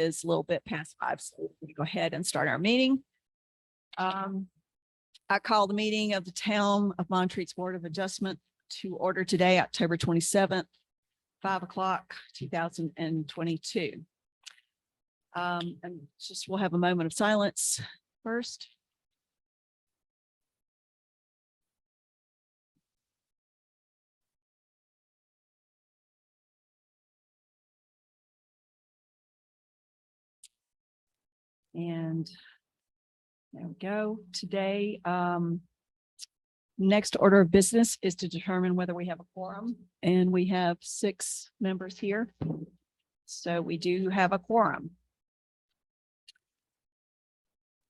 is a little bit past 5, so we can go ahead and start our meeting. I call the meeting of the Town of Montreat's Board of Adjustment to order today, October 27th, 5 o'clock, 2022. And just we'll have a moment of silence first. And there we go. Today, next order of business is to determine whether we have a quorum, and we have 6 members here. So we do have a quorum.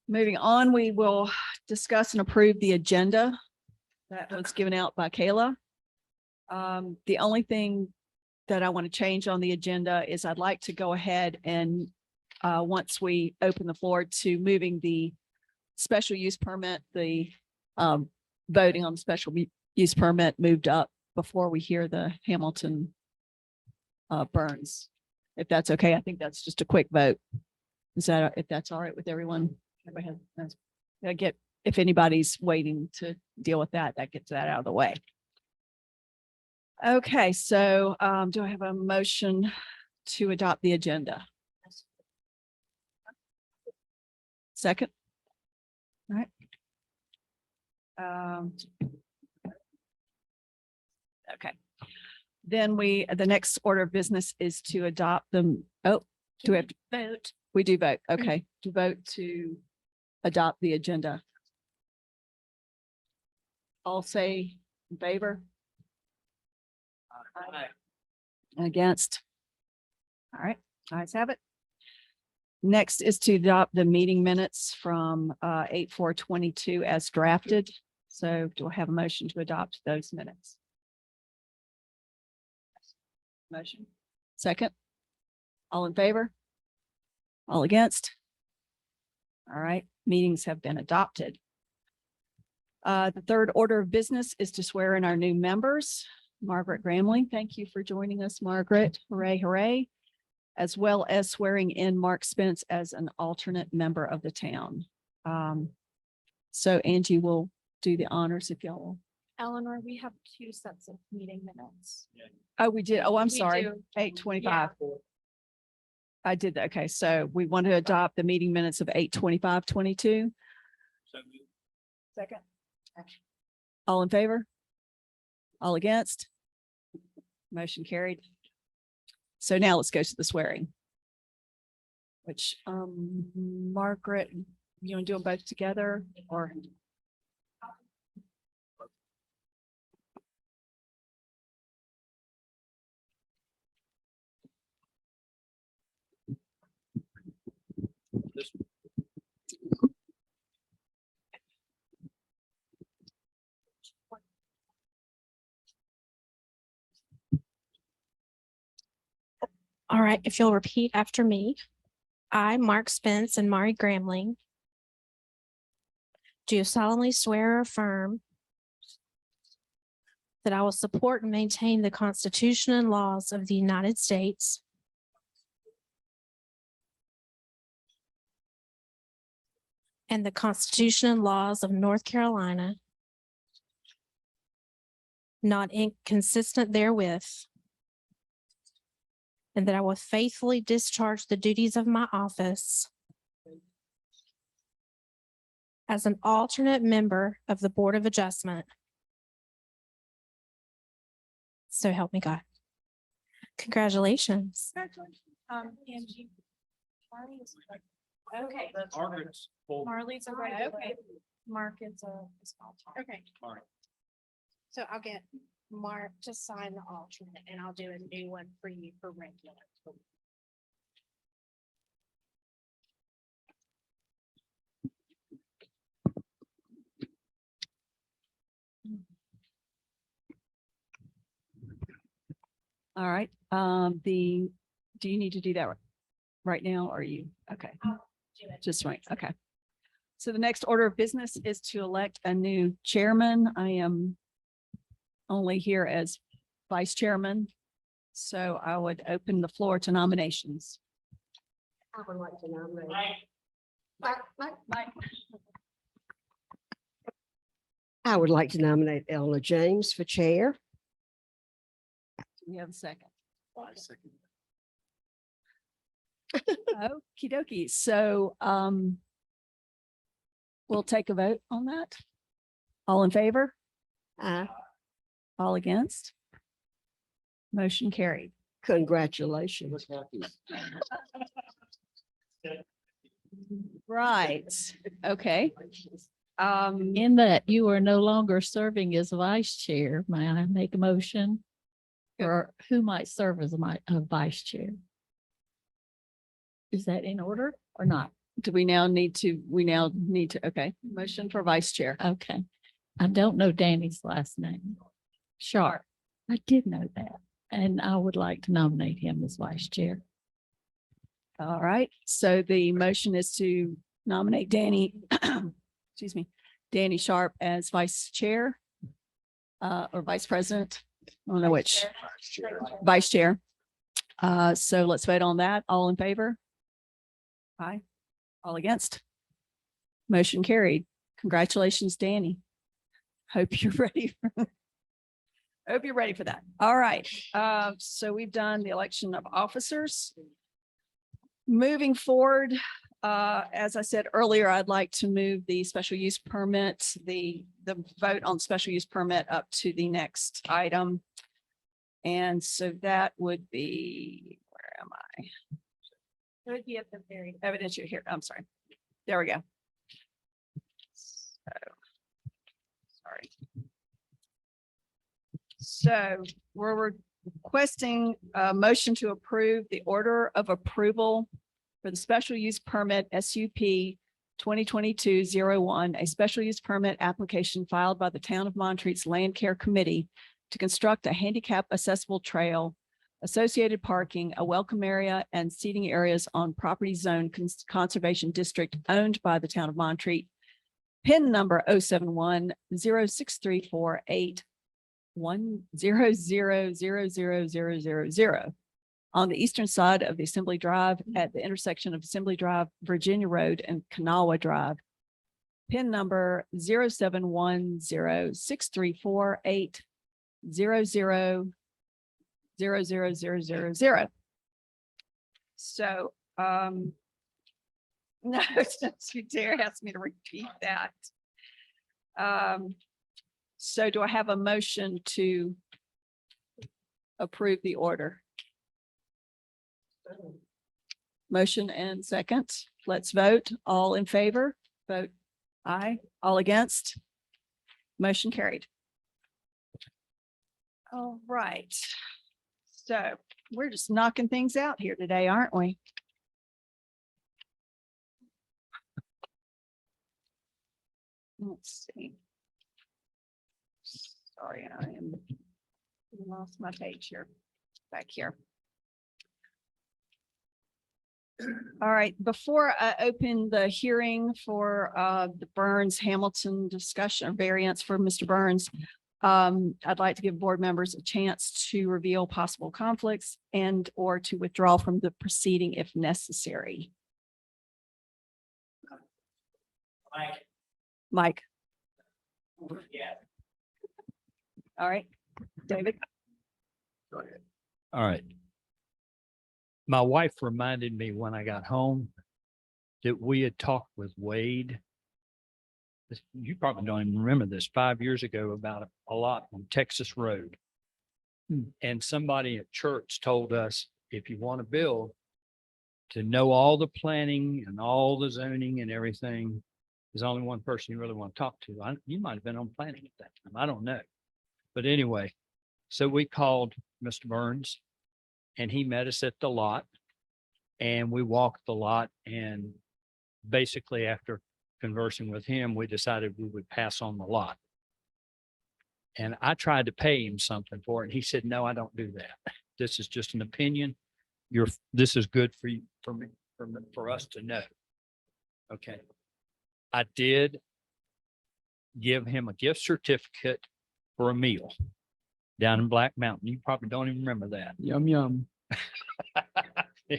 Moving on, we will discuss and approve the agenda that was given out by Kayla. The only thing that I want to change on the agenda is I'd like to go ahead and once we open the floor to moving the special use permit, the voting on the special use permit moved up before we hear the Hamilton Burns. If that's okay, I think that's just a quick vote. Is that, if that's all right with everyone? Everybody has, if anybody's waiting to deal with that, that gets that out of the way. Okay, so do I have a motion to adopt the agenda? Second. All right. Okay. Then the next order of business is to adopt them. Oh, do we have to vote? We do vote. Okay. To vote to adopt the agenda. All say in favor. Aye. Against. All right. Ayes have it. Next is to adopt the meeting minutes from 8/4/22 as drafted. So do I have a motion to adopt those minutes? Motion. Second. All in favor? All against? All right, meetings have been adopted. The third order of business is to swear in our new members. Margaret Gramling, thank you for joining us, Margaret. Hooray, hooray. As well as swearing in Mark Spence as an alternate member of the town. So Angie will do the honors if y'all will. Eleanor, we have 2 sets of meeting minutes. Oh, we did. Oh, I'm We sorry. do. 8/25. I did. that. Okay, so we want to adopt the meeting minutes of 8/25/22. Second. All in favor? All against? Motion carried. So now let's go to the swearing. Which, Margaret, you want to do them both together or? All right, if you'll repeat after me. I, Mark Spence and Mari Gramling, do solemnly swear or affirm that I will support and maintain the Constitution and laws of the United States and the Constitution and laws of North Carolina, not inconsistent therewith, and that I will faithfully discharge the duties of my office as an alternate member of the Board of Adjustment. So help me God. Congratulations. Angie. Okay. Marley's a regular. Okay. Mark is a small time. Okay. So I'll get Mark to sign the alternate and I'll do a new one for you for regular. All right, do you need to do that right now? Or are you, okay, I'll do it. just right, okay. So the next order of business is to elect a new chairman. I am only here as vice chairman. So I would open the floor to nominations. I would like to nominate. Mike. I would like to nominate Eleanor James for chair. Do we have a second? Second. Okie dokie. So, we'll take a vote on that. All in favor? All against? Motion carried. Congratulations. Right. Okay. In that you are no longer serving as vice chair, may I make a motion? Or who might serve as a vice chair? Is that in order or not? do we now need to, okay, motion for vice chair. Okay. I don't know Danny's last name. Sharp. I did know that. And I would like to nominate him as vice chair. All right. So the motion is to nominate Danny, excuse me, Danny Sharp as vice chair or vice president. I don't know which. Vice chair. So let's vote on that. All in favor? Aye. All against? Motion carried. Congratulations, Danny. Hope you're ready. Hope you're ready for that. All right. So we've done the election of officers. Moving forward, as I said earlier, I'd like to move the special use permit, the vote on special use permit up to the next item. And so that would be, where am I? It would be at the very evidence here. I'm sorry. There we go. So, sorry. So we're requesting a motion to approve the order of approval for the special use permit SUP 2022-01, a special use permit application filed by the Town of Montreat's Land Care Committee to construct a handicap accessible trail, associated parking, a welcome area, and seating areas on property zone conservation district owned by the Town of Montreat. PIN number 071-06348-1000000 on the eastern side of the Assembly Drive at the intersection of Assembly Drive, Virginia Road, and Kanawha Drive. PIN number 071-06348-000000. So, no, since you dare ask me to repeat that. So do I have a motion to approve the order? Motion and second. Let's vote. All in favor? Vote aye. All against? Motion carried. All right. So we're just knocking things out here today, aren't we? Let's see. Sorry, I lost my page here, back here. All right, before I open the hearing for the Burns Hamilton discussion or variance for Mr. Burns, I'd like to give board members a chance to reveal possible conflicts and or to withdraw from the proceeding if necessary. Mike. Yeah. All right, David. Go ahead. All right. My wife reminded me when I got home that we had talked with Wade. You probably don't even remember this, 5 years ago about a lot on Texas Road. And somebody at church told us, if you want to build, to know all the planning and all the zoning and everything, there's only one person you really want to talk to. You might have been on planning at that time. I don't know. But anyway, so we called Mr. Burns and he met us at the lot and we walked the lot, and basically after conversing with him, we decided we would pass on the lot. And I tried to pay him something for it. And he said, no, I don't do that. This is just an opinion. This is good for you, for us to know. Okay. I did give him a gift certificate for a meal down in Black Mountain. You probably don't even remember that. Yum, yum. Yeah.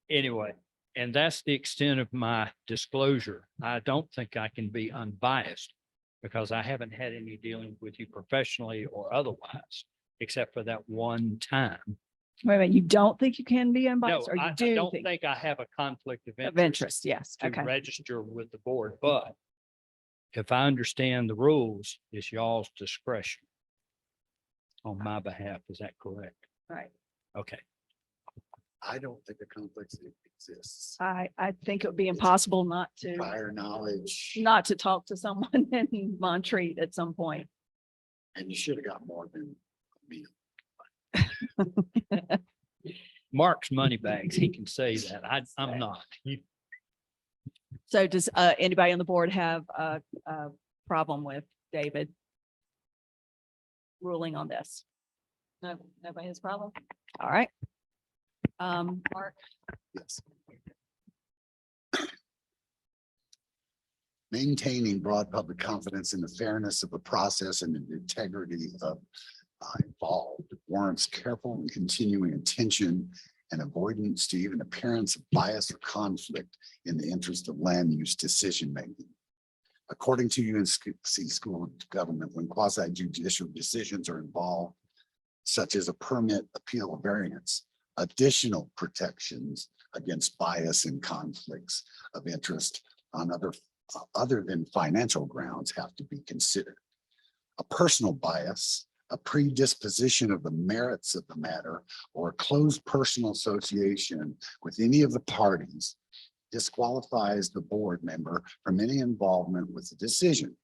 Anyway, And that's the extent of my disclosure. I don't think I can be unbiased because I haven't had any dealings with you professionally or otherwise, except for that one time. Wait a minute, you don't think you can be No, unbiased or you I do don't think think I have a conflict of of interest interest? Yes. to Okay. register with the board, but if I understand the rules, it's y'all's discretion on my behalf. Is that correct? Right. Okay. I don't think a conflict exists. I think it would be impossible not Prior knowledge, to talk to someone in Montreat at some point. and you should have got more than me. Mark's money bags. He can say that. I'm not. So does anybody on the board have a problem with David ruling on this? No, nobody has a problem? All right. Mark, Yes. Maintaining broad public confidence in the fairness of the process and the integrity of involved warrants careful and continuing attention and avoidance to even appearance of bias or conflict in the interest of land use decision making. According to UNC School of Government, when quasi judicial decisions are involved, such as a permit, appeal, or variance, additional protections against bias and conflicts of interest on other than financial grounds have to be considered. A personal bias, a predisposition of the merits of the matter, or a close personal association with any of the parties disqualifies the board member from any involvement with the decision.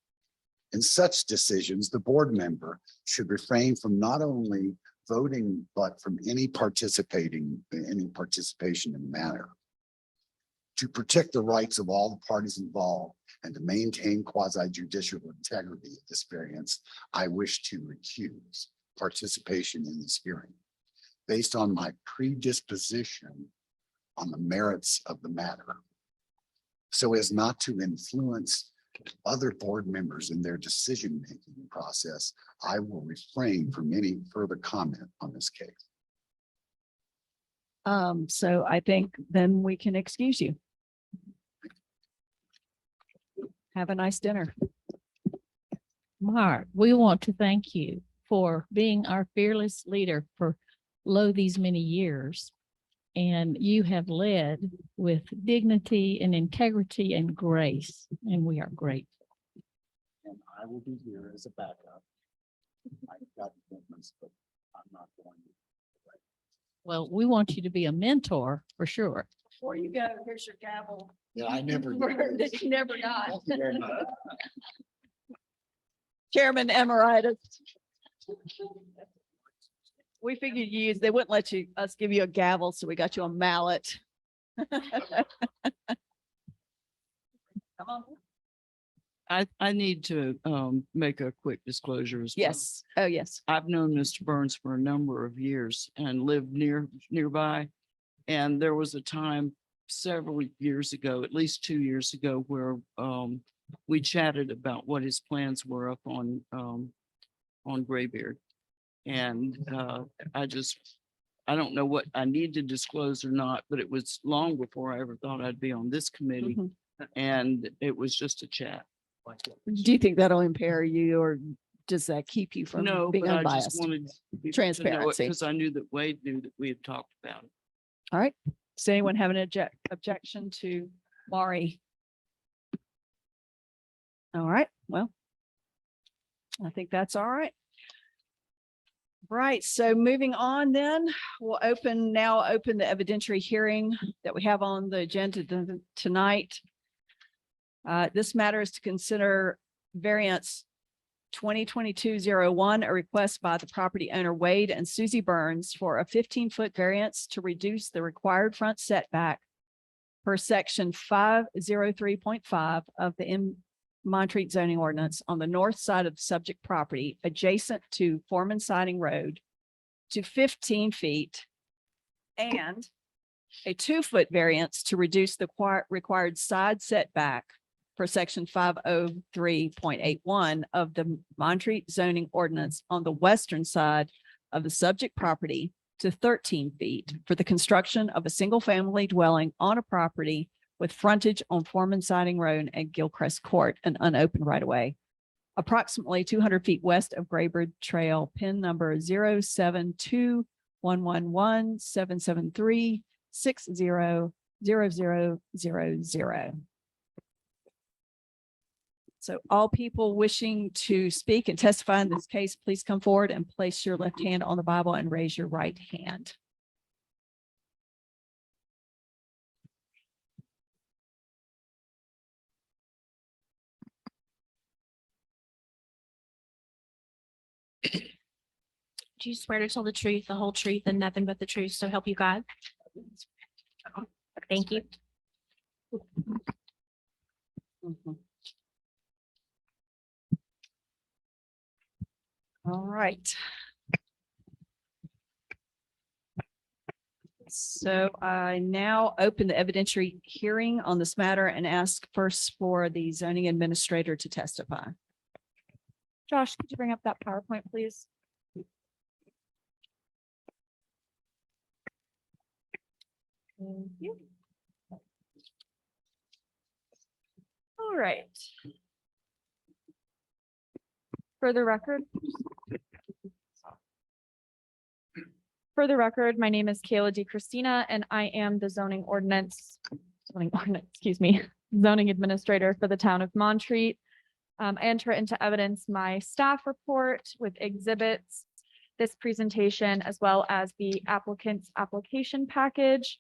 In such decisions, the board member should refrain from not only voting, but from any participation in the matter. To protect the rights of all the parties involved and to maintain quasi-judicial integrity of this variance, I wish to recuse participation in this hearing based on my predisposition on the merits of the matter, so as not to influence other board members in their decision-making process. I will refrain from any further comment on this case. so I think then we can excuse you. Have a nice dinner. Mark, we want to thank you for being our fearless leader for these many years. And you have led with dignity and integrity and grace, and we are grateful. And I will be here as a backup. I've got commitments, but I'm not going to. Well, we want you to be a mentor for sure. Before you go, here's your gavel. Yeah, I never. That you never got. Thank you very much. Chairman Emeritus. We figured they wouldn't let us give you a gavel, so we got you a mallet. Come on. I need to make a quick disclosure as well. Yes. Oh, yes. I've known Mr. Burns for a number of years and lived nearby. And there was a time several years ago, at least 2 years ago, where we chatted about what his plans were up on Graybeard. And I don't know what I need to disclose or not, but it was long before I ever thought I'd be on this committee. Mhm. And it was just a chat. Do you think that'll impair you, or does that keep you from No, being but I unbiased? just wanted Transparency. because I knew that Wade knew that we had talked about it. All right. Does anyone have an objection to Maury? All right, well, I think that's all right. Right, so moving on then, we'll open the evidentiary hearing that we have on the agenda tonight. This matter is to consider variance 2022-01, a request by the property owner Wade and Susie Burns for a 15-foot variance to reduce the required front setback per section 503.5 of the Montreat zoning ordinance on the north side of the subject property adjacent to Foreman Siding Road to 15 feet and a 2-foot variance to reduce the required side setback for section 503.81 of the Montreat zoning ordinance on the western side of the subject property to 13 feet for the construction of a single-family dwelling on a property with frontage on Foreman Siding Road and Gilchrist Court, an unopened right-of-way, approximately 200 feet west of Graybird Trail, pin number 072-111-773-600000. So all people wishing to speak and testify in this case, please come forward and place your left hand on the Bible and raise your right hand. Do you swear to tell the truth, the whole truth, and nothing but the truth, so help you God? Thank you. All right. So I now open the evidentiary hearing on this matter and ask first for the zoning administrator to testify. Josh, could you bring up that PowerPoint, please? Thank you. All right. For the record. For the record, my name is Kayla DiChristina, and I am the zoning ordinance, zoning administrator for the town of Montreat. I enter into evidence my staff report with exhibits, this presentation, as well as the applicant's application package.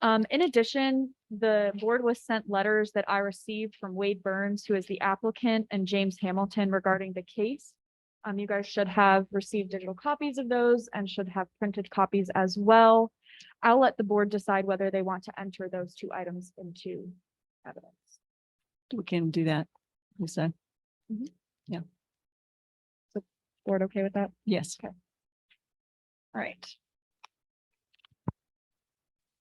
In addition, the board was sent letters that I received from Wade Burns, who is the applicant, and James Hamilton regarding the case. You guys should have received digital copies of those and should have printed copies as well. I'll let the board decide whether they want to enter those two items into evidence. We can do that. Lisa. Board okay with that? Yes. Okay. All right.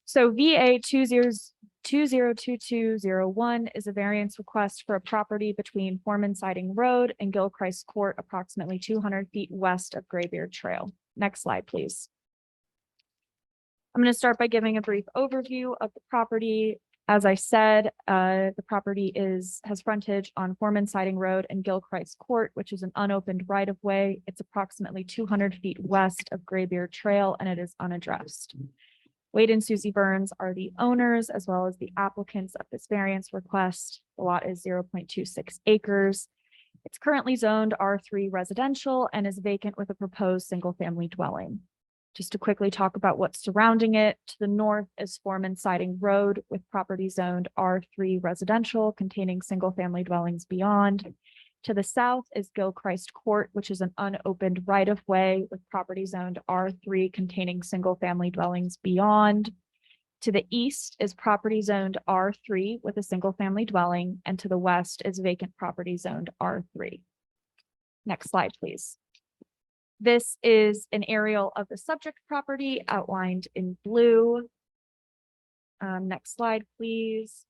So VA 202201 is a variance request for a property between Foreman Siding Road and Gilchrist Court, approximately 200 feet west of Graybeard Trail. Next slide, please. I'm going to start by giving a brief overview of the property. As I said, the property has frontage on Foreman Siding Road and Gilchrist Court, which is an unopened right-of-way. It's approximately 200 feet west of Graybeard Trail, and it is unaddressed. Wade and Susie Burns are the owners as well as the applicants of this variance request. The lot is 0.26 acres. It's currently zoned R3 residential and is vacant with a proposed single-family dwelling. Just to quickly talk about what's surrounding it, to the north is Foreman Siding Road with property zoned R3 residential containing single-family dwellings beyond. To the south is Gilchrist Court, which is an unopened right-of-way with property zoned R3 containing single-family dwellings beyond. To the east is property zoned R3 with a single-family dwelling, and to the west is vacant property zoned R3. Next slide, please. This is an aerial of the subject property outlined in blue. Next slide, please.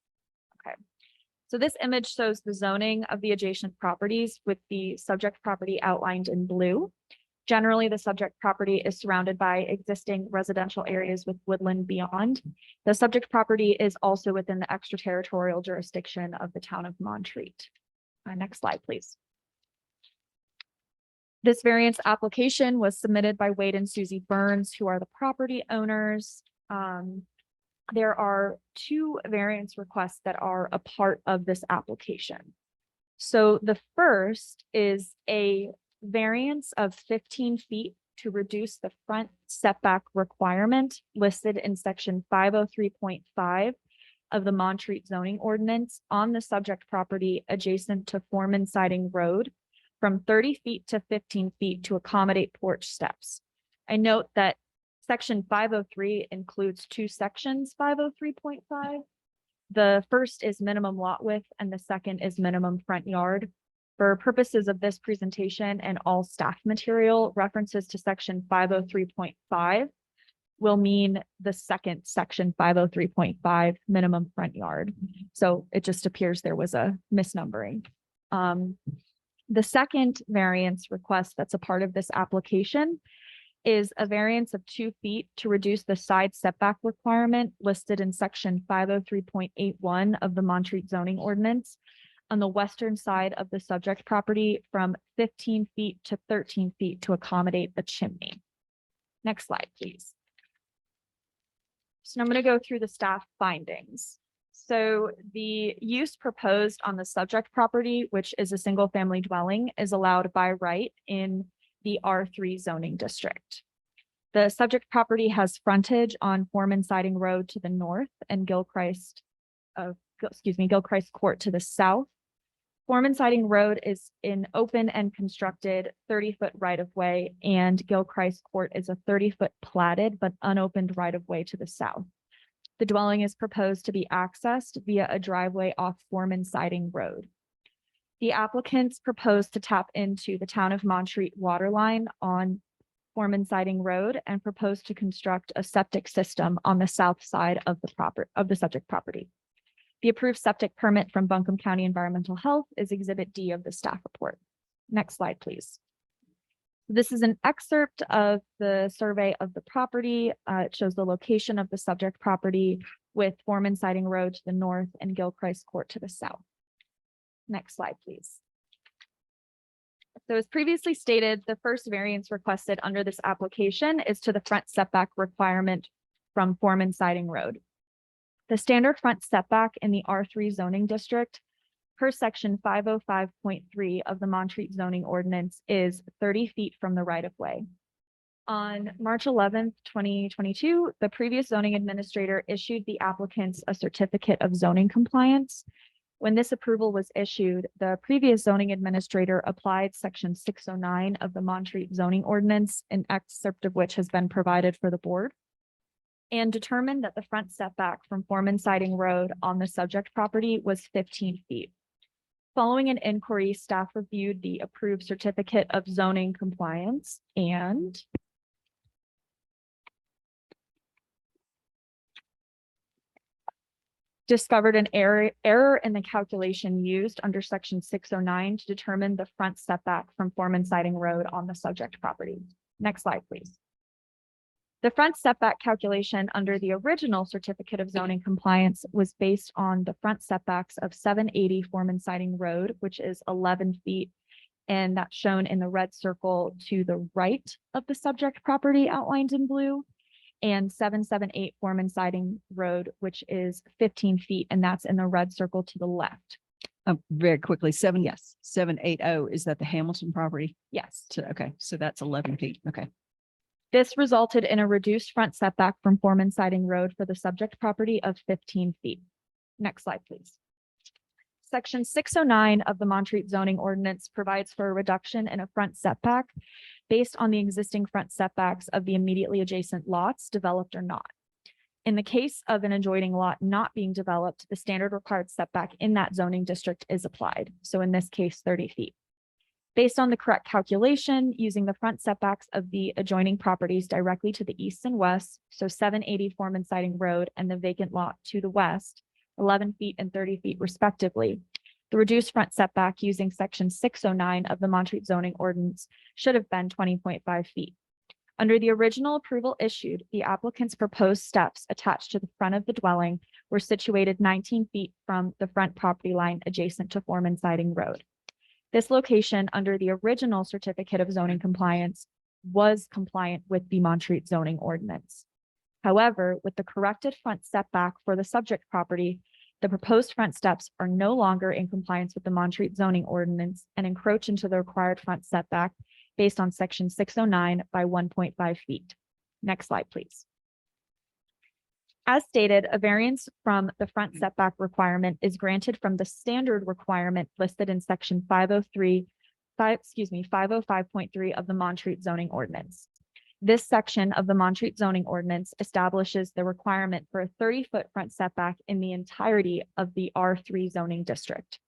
Okay. So this image shows the zoning of the adjacent properties with the subject property outlined in blue. Generally, the subject property is surrounded by existing residential areas with woodland beyond. The subject property is also within the extraterritorial jurisdiction of the town of Montreat. Next slide, please. This variance application was submitted by Wade and Susie Burns, who are the property owners. There are two variance requests that are a part of this application. So the first is a variance of 15 feet to reduce the front setback requirement listed in section 503.5 of the Montreat zoning ordinance on the subject property adjacent to Foreman Siding Road from 30 feet to 15 feet to accommodate porch steps. I note that section 503 includes two sections, 503.5. The first is minimum lot width and the second is minimum front yard. For purposes of this presentation and all staff material, references to section 503.5 will mean the second section 503.5 minimum front yard. So it just appears there was a misnumbering. The second variance request that's a part of this application is a variance of 2 feet to reduce the side setback requirement listed in section 503.81 of the Montreat zoning ordinance on the western side of the subject property from 15 feet to 13 feet to accommodate a chimney. Next slide, please. So I'm going to go through the staff findings. So the use proposed on the subject property, which is a single family dwelling, is allowed by right in the R3 zoning district. The subject property has frontage on Foreman Siding Road to the north and Gilchrist Court to the south. Foreman Siding Road is an open and constructed 30-foot right-of-way, and Gilchrist Court is a 30-foot platted but unopened right-of-way to the south. The dwelling is proposed to be accessed via a driveway off Foreman Siding Road. The applicants propose to tap into the town of Montreat water line on Foreman Siding Road and propose to construct a septic system on the south side of the subject property. The approved septic permit from Buncombe County Environmental Health is Exhibit D of the staff report. Next slide, please. This is an excerpt of the survey of the property. It shows the location of the subject property with Foreman Siding Road to the north and Gilchrist Court to the south. Next slide, please. So as previously stated, the first variance requested under this application is to the front setback requirement from Foreman Siding Road. The standard front setback in the R3 zoning district per section 505.3 of the Montreat zoning ordinance is 30 feet from the right of way. On March 11th, 2022, the previous zoning administrator issued the applicants a certificate of zoning compliance. When this approval was issued, the previous zoning administrator applied section 609 of the Montreat zoning ordinance, an excerpt of which has been provided for the board, and determined that the front setback from Foreman Siding Road on the subject property was 15 feet. Following an inquiry, staff reviewed the approved certificate of zoning compliance and discovered an error in the calculation used under section 609 to determine the front setback from Foreman Siding Road on the subject property. Next slide, please. The front setback calculation under the original certificate of zoning compliance was based on the front setbacks of 780 Foreman Siding Road, which is 11 feet, and that's shown in the red circle to the right of the subject property outlined in blue, and 778 Foreman Siding Road, which is 15 feet, and that's in the red circle to the left. Very quickly, 780, is that the Hamilton property? Yes. Okay, so that's 11 feet. Okay. This resulted in a reduced front setback from Foreman Siding Road for the subject property of 15 feet. Next slide, please. Section 609 of the Montreat zoning ordinance provides for a reduction in a front setback based on the existing front setbacks of the immediately adjacent lots, developed or not. In the case of an adjoining lot not being developed, the standard required setback in that zoning district is applied. So in this case, 30 feet. Based on the correct calculation, using the front setbacks of the adjoining properties directly to the east and west, so 780 Foreman Siding Road and the vacant lot to the west, 11 feet and 30 feet respectively, the reduced front setback using section 609 of the Montreat zoning ordinance should have been 20.5 feet. Under the original approval issued, the applicant's proposed steps attached to the front of the dwelling were situated 19 feet from the front property line adjacent to Foreman Siding Road. This location under the original certificate of zoning compliance was compliant with the Montreat zoning ordinance. However, with the corrected front setback for the subject property, the proposed front steps are no longer in compliance with the Montreat zoning ordinance and encroach into the required front setback based on section 609 by 1.5 feet. Next slide, please. As stated, a variance from the front setback requirement is granted from the standard requirement listed in section 505.3 of the Montreat zoning ordinance. This section of the Montreat zoning ordinance establishes the requirement for a 30-foot front setback in the entirety of the R3 zoning district.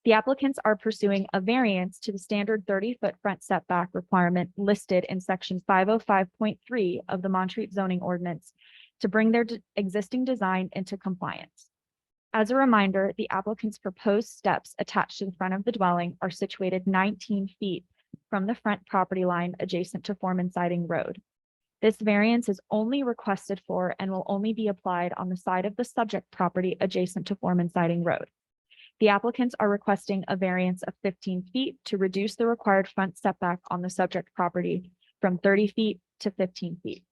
The applicants are pursuing a variance to the standard 30-foot front setback requirement listed in section 505.3 of the Montreat zoning ordinance to bring their existing design into compliance. As a reminder, the applicant's proposed steps attached to the front of the dwelling are situated 19 feet from the front property line adjacent to Foreman Siding Road. This variance is only requested for and will only be applied on the side of the subject property adjacent to Foreman Siding Road. The applicants are requesting a variance of 15 feet to reduce the required front setback on the subject property from 30 feet to 15 feet.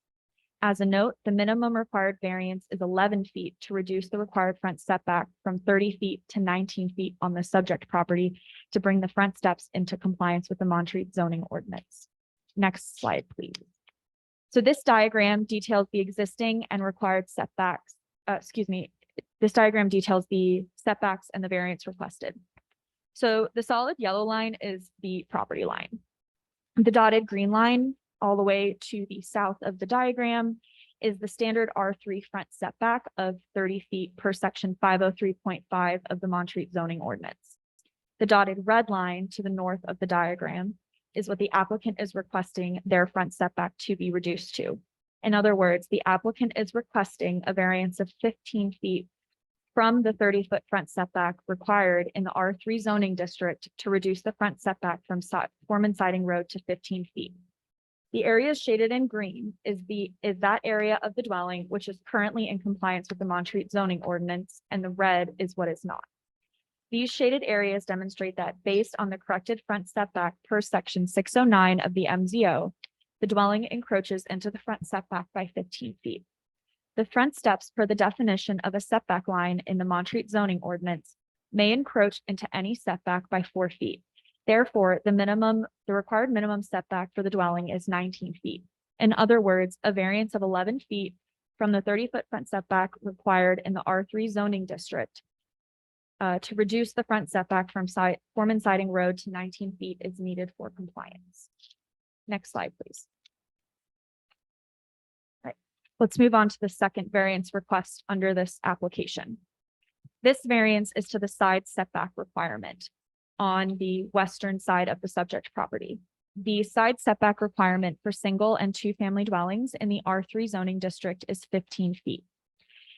As a note, the minimum required variance is 11 feet to reduce the required front setback from 30 feet to 19 feet on the subject property to bring the front steps into compliance with the Montreat zoning ordinance. Next slide, please. So this diagram details the existing and required setbacks. This diagram details the setbacks and the variance requested. So the solid yellow line is the property line. The dotted green line all the way to the south of the diagram is the standard R3 front setback of 30 feet per section 503.5 of the Montreat zoning ordinance. The dotted red line to the north of the diagram is what the applicant is requesting their front setback to be reduced to. In other words, the applicant is requesting a variance of 15 feet from the 30-foot front setback required in the R3 zoning district to reduce the front setback from Foreman Siding Road to 15 feet. The area shaded in green is that area of the dwelling which is currently in compliance with the Montreat zoning ordinance, and the red is what is not. These shaded areas demonstrate that based on the corrected front setback per section 609 of the MZO, the dwelling encroaches into the front setback by 15 feet. The front steps per the definition of a setback line in the Montreat zoning ordinance may encroach into any setback by 4 feet. Therefore, the required minimum setback for the dwelling is 19 feet. In other words, a variance of 11 feet from the 30-foot front setback required in the R3 zoning district to reduce the front setback from Foreman Siding Road to 19 feet is needed for compliance. Next slide, please. All right, let's move on to the second variance request under this application. This variance is to the side setback requirement on the western side of the subject property. The side setback requirement for single and two-family dwellings in the R3 zoning district is 15 feet.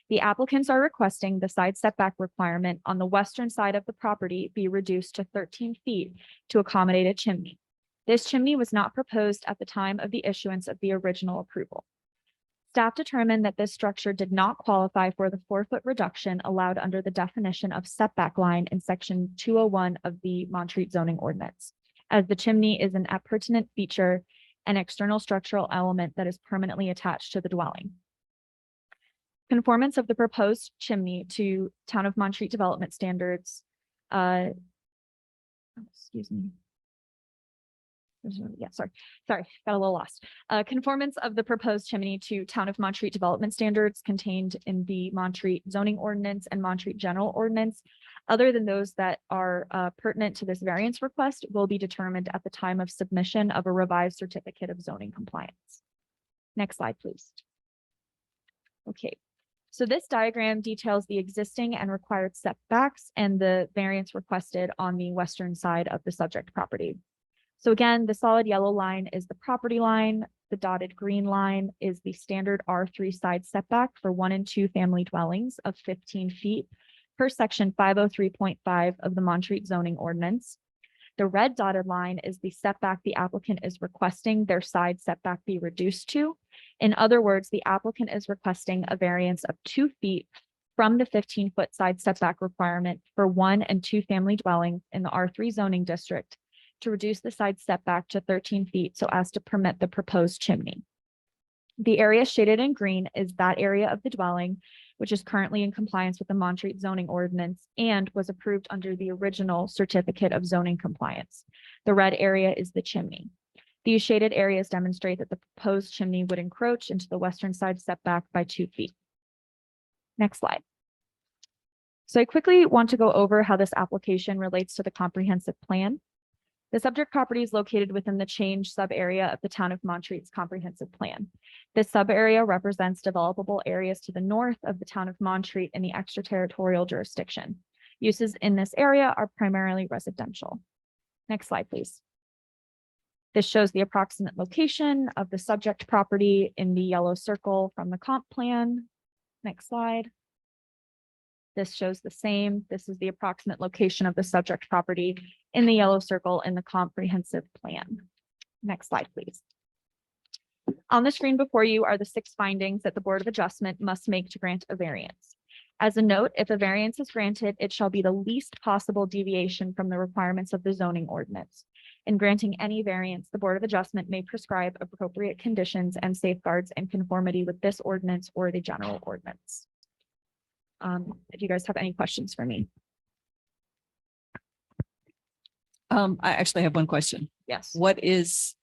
The applicants are requesting the side setback requirement on the western side of the property be reduced to 13 feet to accommodate a chimney. This chimney was not proposed at the time of the issuance of the original approval. Staff determined that this structure did not qualify for the 4-foot reduction allowed under the definition of setback line in section 201 of the Montreat zoning ordinance, as the chimney is an appurtenant feature and external structural element that is permanently attached to the dwelling. Conformance of the proposed chimney to Town of Montreat development standards, sorry, got a little lost. Conformance of the proposed chimney to Town of Montreat development standards contained in the Montreat zoning ordinance and Montreat general ordinance, other than those that are pertinent to this variance request, will be determined at the time of submission of a revised certificate of zoning compliance. Next slide, please. Okay. So this diagram details the existing and required setbacks and the variance requested on the western side of the subject property. So again, the solid yellow line is the property line. The dotted green line is the standard R3 side setback for 1 and 2 family dwellings of 15 feet per section 503.5 of the Montreat zoning ordinance. The red dotted line is the setback the applicant is requesting their side setback be reduced to. In other words, the applicant is requesting a variance of 2 feet from the 15-foot side setback requirement for 1 and 2 family dwellings in the R3 zoning district to reduce the side setback to 13 feet so as to permit the proposed chimney. The area shaded in green is that area of the dwelling which is currently in compliance with the Montreat zoning ordinance and was approved under the original certificate of zoning compliance. The red area is the chimney. These shaded areas demonstrate that the proposed chimney would encroach into the western side setback by 2 feet. Next slide. So I quickly want to go over how this application relates to the comprehensive plan. The subject property is located within the change sub-area of the Town of Montreat's comprehensive plan. This sub-area represents developable areas to the north of the Town of Montreat in the extraterritorial jurisdiction. Uses in this area are primarily residential. Next slide, please. This shows the approximate location of the subject property in the yellow circle from the comp plan. Next slide. This shows the same. This is the approximate location of the subject property in the yellow circle in the comprehensive plan. Next slide, please. On the screen before you are the 6 findings that the Board of Adjustment must make to grant a variance. As a note, if a variance is granted, it shall be the least possible deviation from the requirements of the zoning ordinance. In granting any variance, the Board of Adjustment may prescribe appropriate conditions and safeguards in conformity with this ordinance or the general ordinance. If you guys have any questions for me. I actually have one question. Yes. What is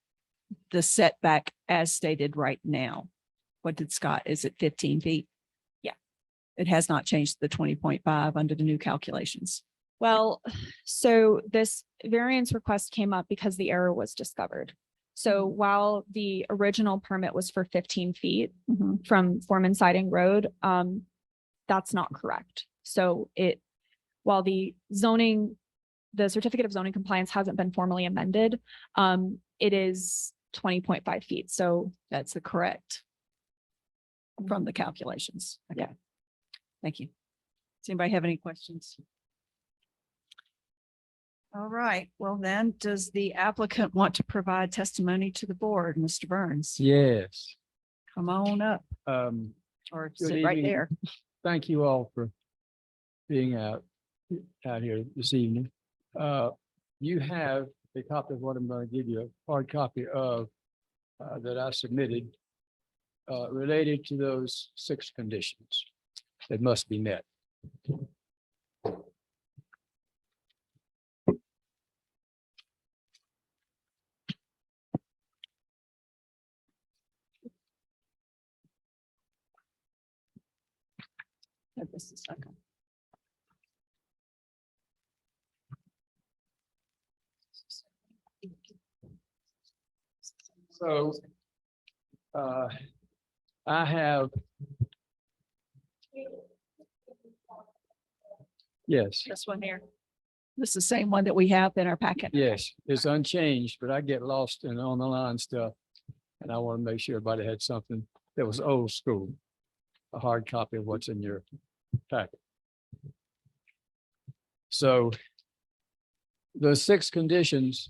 the setback as stated right now? What did Scott, is it 15 feet? Yeah. It has not changed the 20.5 under the new calculations. Well, so this variance request came up because the error was discovered. So while the original permit was for 15 feet from Foreman Siding Road, that's not correct. So while the certificate of zoning compliance hasn't been formally amended, it is 20.5 feet. So That's the correct from the calculations. Okay. Yeah. Thank you. Does anybody have any questions? All right, well then, does the applicant want to provide testimony to the board, Mr. Burns? Yes. Come on up or Good sit right evening. there. Thank you all for being out here this evening. You have a copy of what I'm going to give you, a hard copy of that I submitted related to those 6 conditions that must be met. Just a second. So I have. Yes, This one here. This is the same one that we have in our packet. yes, it's unchanged, but I get lost in on the line stuff. And I want to make sure everybody had something that was old school, a hard copy of what's in your packet. So the 6 conditions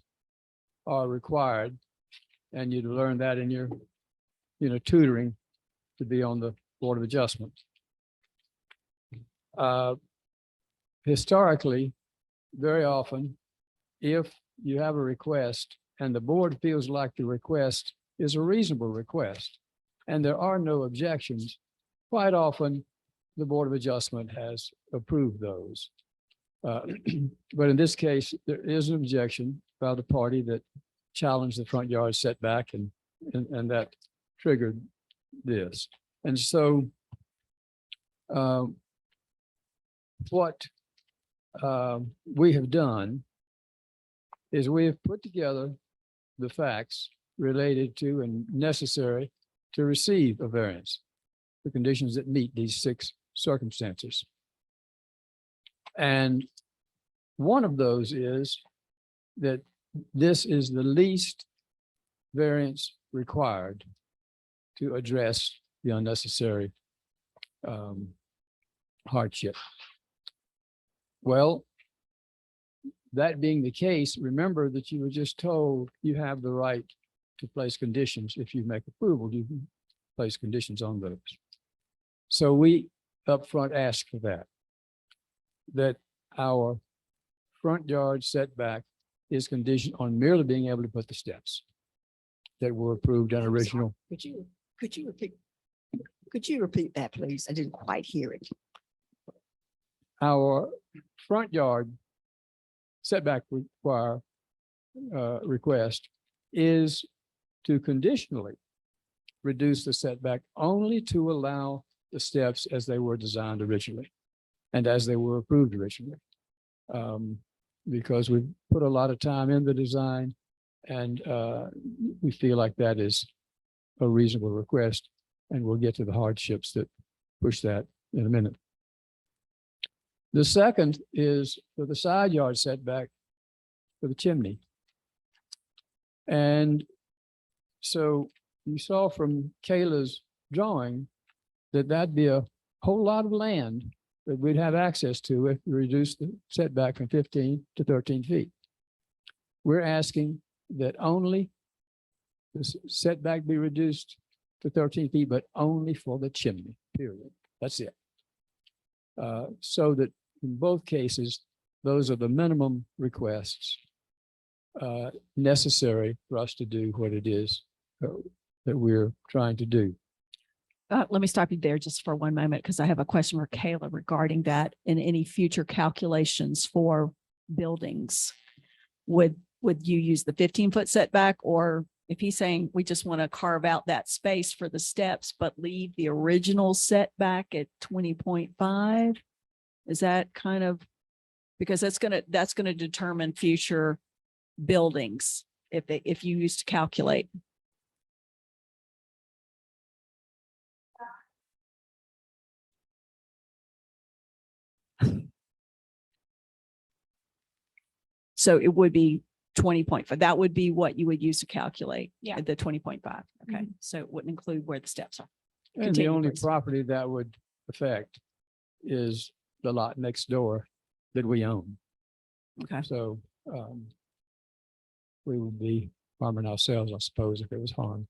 are required, and you'd learn that in your, tutoring to be on the Board of Adjustment. Historically, very often, if you have a request and the board feels like the request is a reasonable request and there are no objections, quite often the Board of Adjustment has approved those. But in this case, there is an objection by the party that challenged the front yard setback and that triggered this. And so what we have done is we have put together the facts related to and necessary to receive a variance, the conditions that meet these 6 circumstances. And one of those is that this is the least variance required to address the unnecessary hardship. Well, that being the case, remember that you were just told you have the right to place conditions. If you make approval, you can place conditions on those. So we upfront ask for that our front yard setback is conditioned on merely being able to put the steps that were approved on original. Could you repeat that, please? I didn't quite hear it. Our front yard setback request is to conditionally reduce the setback only to allow the steps as they were designed originally and as they were approved originally. Because we put a lot of time in the design and we feel like that is a reasonable request, and we'll get to the hardships that push that in a minute. The second is for the side yard setback for the chimney. And so you saw from Kayla's drawing that that'd be a whole lot of land that we'd have access to if we reduce the setback from 15 to 13 feet. We're asking that only the setback be reduced to 13 feet, but only for the chimney, period. That's it. So that in both cases, those are the minimum requests necessary for us to do what it is that we're trying to do. Let me stop you there just for one moment because I have a question for Kayla regarding that and any future calculations for buildings. Would you use the 15-foot setback, or if he's saying we just want to carve out that space for the steps, but leave the original setback at 20.5? Is that kind of, because that's gonna determine future buildings if you used to calculate. So it would be 20.5. That would be what you would use to calculate. Yeah. The 20.5. Okay, so it wouldn't include where the steps are. And the Continue, only please. property that would affect is the lot next door that we own. Okay, So we would be harming ourselves, I suppose, if it was harmed.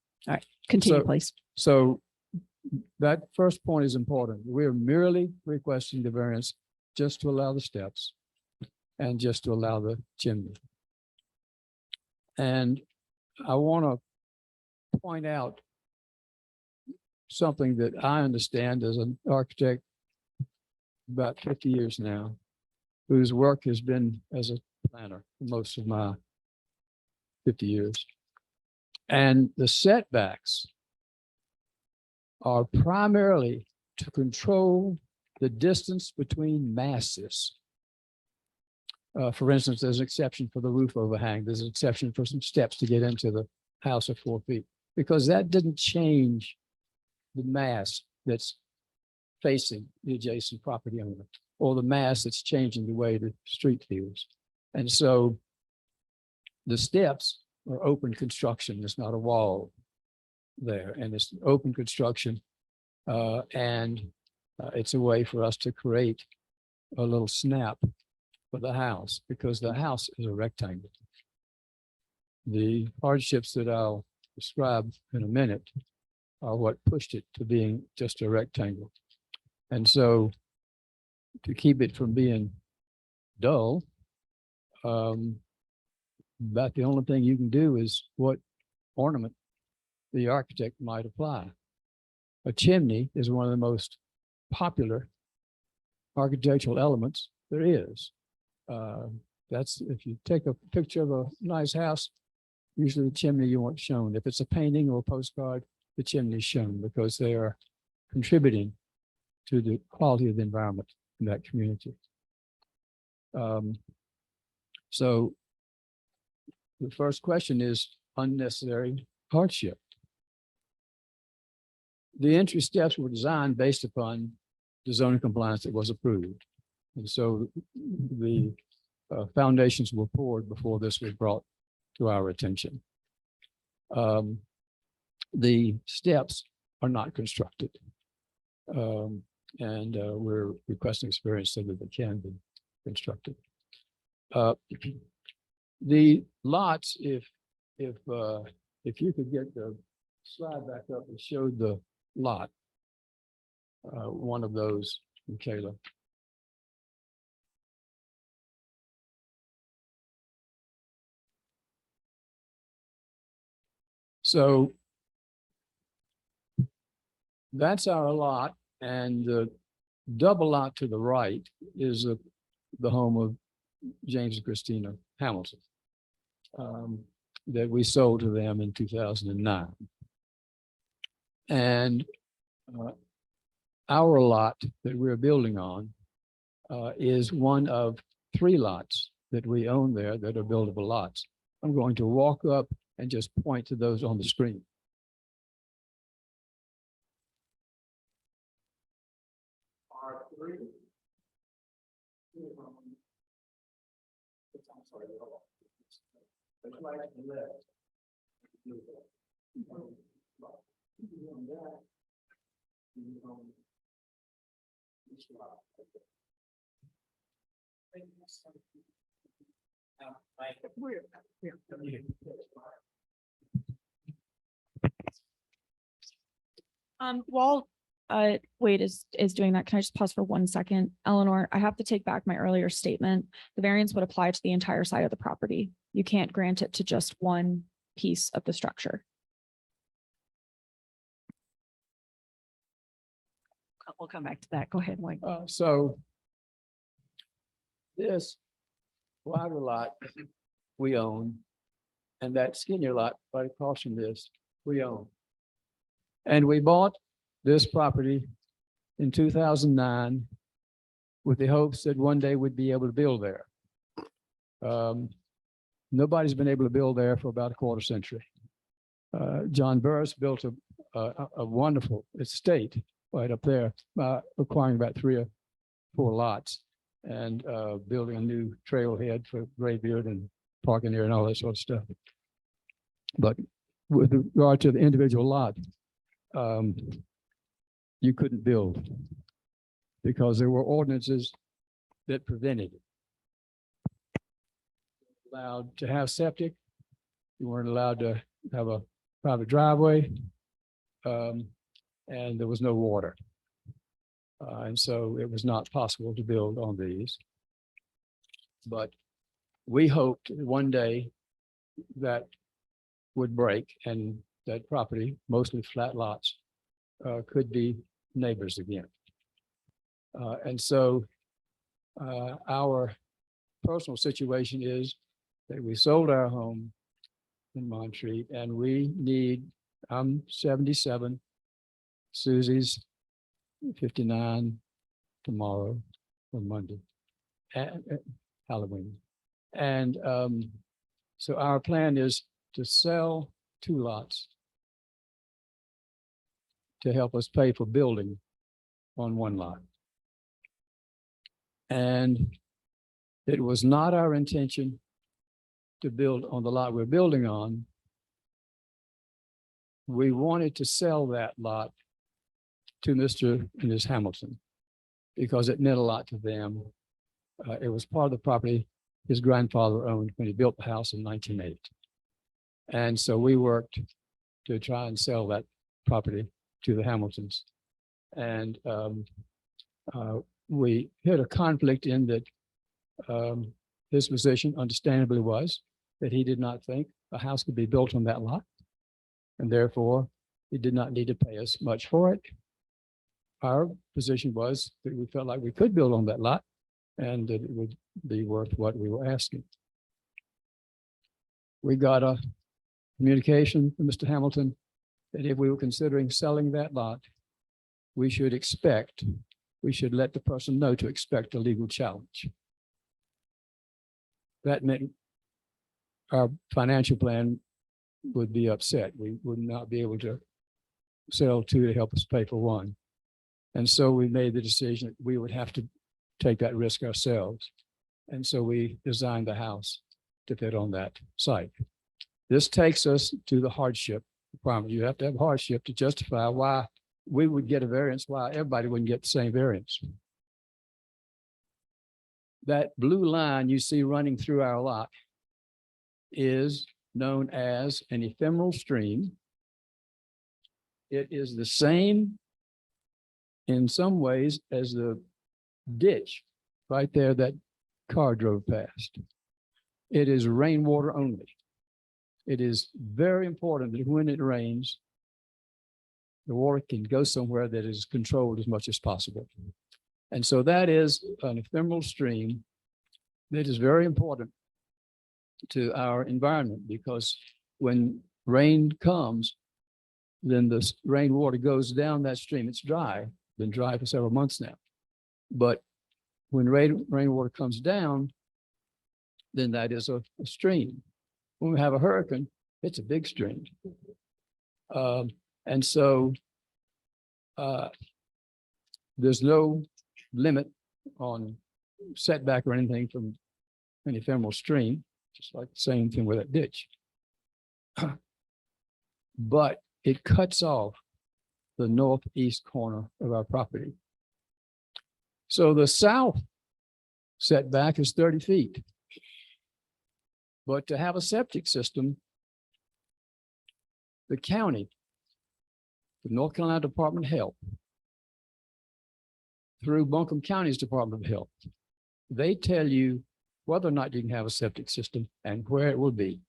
continue, So- please. So that first point is important. We're merely requesting the variance just to allow the steps and just to allow the chimney. And I want to point out something that I understand as an architect about 50 years now, whose work has been as a planner for most of my 50 years. And the setbacks are primarily to control the distance between masses. For instance, there's an exception for the roof overhang. There's an exception for some steps to get into the house of 4 feet, because that didn't change the mass that's facing the adjacent property owner, or the mass that's changing the way the street feels. And so the steps are open construction. There's not a wall there, and it's open construction. And it's a way for us to create a little snap for the house, because the house is a rectangle. The hardships that I'll describe in a minute are what pushed it to being just a rectangle. And so to keep it from being dull, about the only thing you can do is what ornament the architect might apply. A chimney is one of the most popular architectural elements there is. That's, if you take a picture of a nice house, usually the chimney you want shown. If it's a painting or a postcard, the chimney is shown, because they are contributing to the quality of the environment in that community. So the first question is unnecessary hardship. The entry steps were designed based upon the zoning compliance that was approved. And so the foundations were poured before this was brought to our attention. The steps are not constructed. And we're requesting experience so that they can be constructed. The lots, if you could get the slide back up and show the lot, one of those, Kayla. So that's our lot, and the double lot to the right is the home of James and Christina Hamilton, that we sold to them in 2009. And our lot that we're building on is one of 3 lots that we own there that are buildable lots. I'm going to walk up and just point to those on the screen. While Wade is doing that, can I just pause for 1 second? Eleanor, I have to take back my earlier statement. The variance would apply to the entire side of the property. You can't grant it to just one piece of the structure. We'll come back to that. Go ahead, Wayne. So this wider lot we own, and that skinnier lot right across from this, we own. And we bought this property in 2009 with the hopes that one day we'd be able to build there. Nobody's been able to build there for about a quarter century. John Burris built a wonderful estate right up there, acquiring about 3 or 4 lots and building a new trailhead for Graybeard and parking there and all that sort of stuff. But with regard to the individual lot, you couldn't build because there were ordinances that prevented it. Allowed to have septic, you weren't allowed to have a private driveway, and there was no water. And so it was not possible to build on these. But we hoped one day that would break and that property, mostly flat lots, could be neighbors again. And so our personal situation is that we sold our home in Montreat and we need, I'm 77, Susie's 59 tomorrow or Monday, Halloween. And so our plan is to sell 2 lots to help us pay for building on 1 lot. And it was not our intention to build on the lot we're building on. We wanted to sell that lot to Mr. and Ms. Hamilton because it meant a lot to them. It was part of the property his grandfather owned when he built the house in 1908. And so we worked to try and sell that property to the Hamiltons. And we hit a conflict in that his position understandably was that he did not think a house could be built on that lot. And therefore, he did not need to pay us much for it. Our position was that we felt like we could build on that lot and that it would be worth what we were asking. We got a communication from Mr. Hamilton that if we were considering selling that lot, we should let the person know to expect a legal challenge. That meant our financial plan would be upset. We would not be able to sell 2 to help us pay for 1. And so we made the decision that we would have to take that risk ourselves. And so we designed the house to fit on that site. This takes us to the hardship requirement. You have to have hardship to justify why we would get a variance, why everybody wouldn't get the same variance. That blue line you see running through our lot is known as an ephemeral stream. It is the same in some ways as the ditch right there that car drove past. It is rainwater only. It is very important that when it rains, the water can go somewhere that is controlled as much as possible. And so that is an ephemeral stream that is very important to our environment because when rain comes, then the rainwater goes down that stream. It's dry, been dry for several months now. But when rainwater comes down, then that is a stream. When we have a hurricane, it's a big stream. And so there's no limit on setback or anything from an ephemeral stream, just like the same thing with that ditch. But it cuts off the northeast corner of our property. So the south setback is 30 feet. But to have a septic system, the county, the North Carolina Department of Health, through Buncombe County's Department of Health, they tell you whether or not you can have a septic system and where it will be.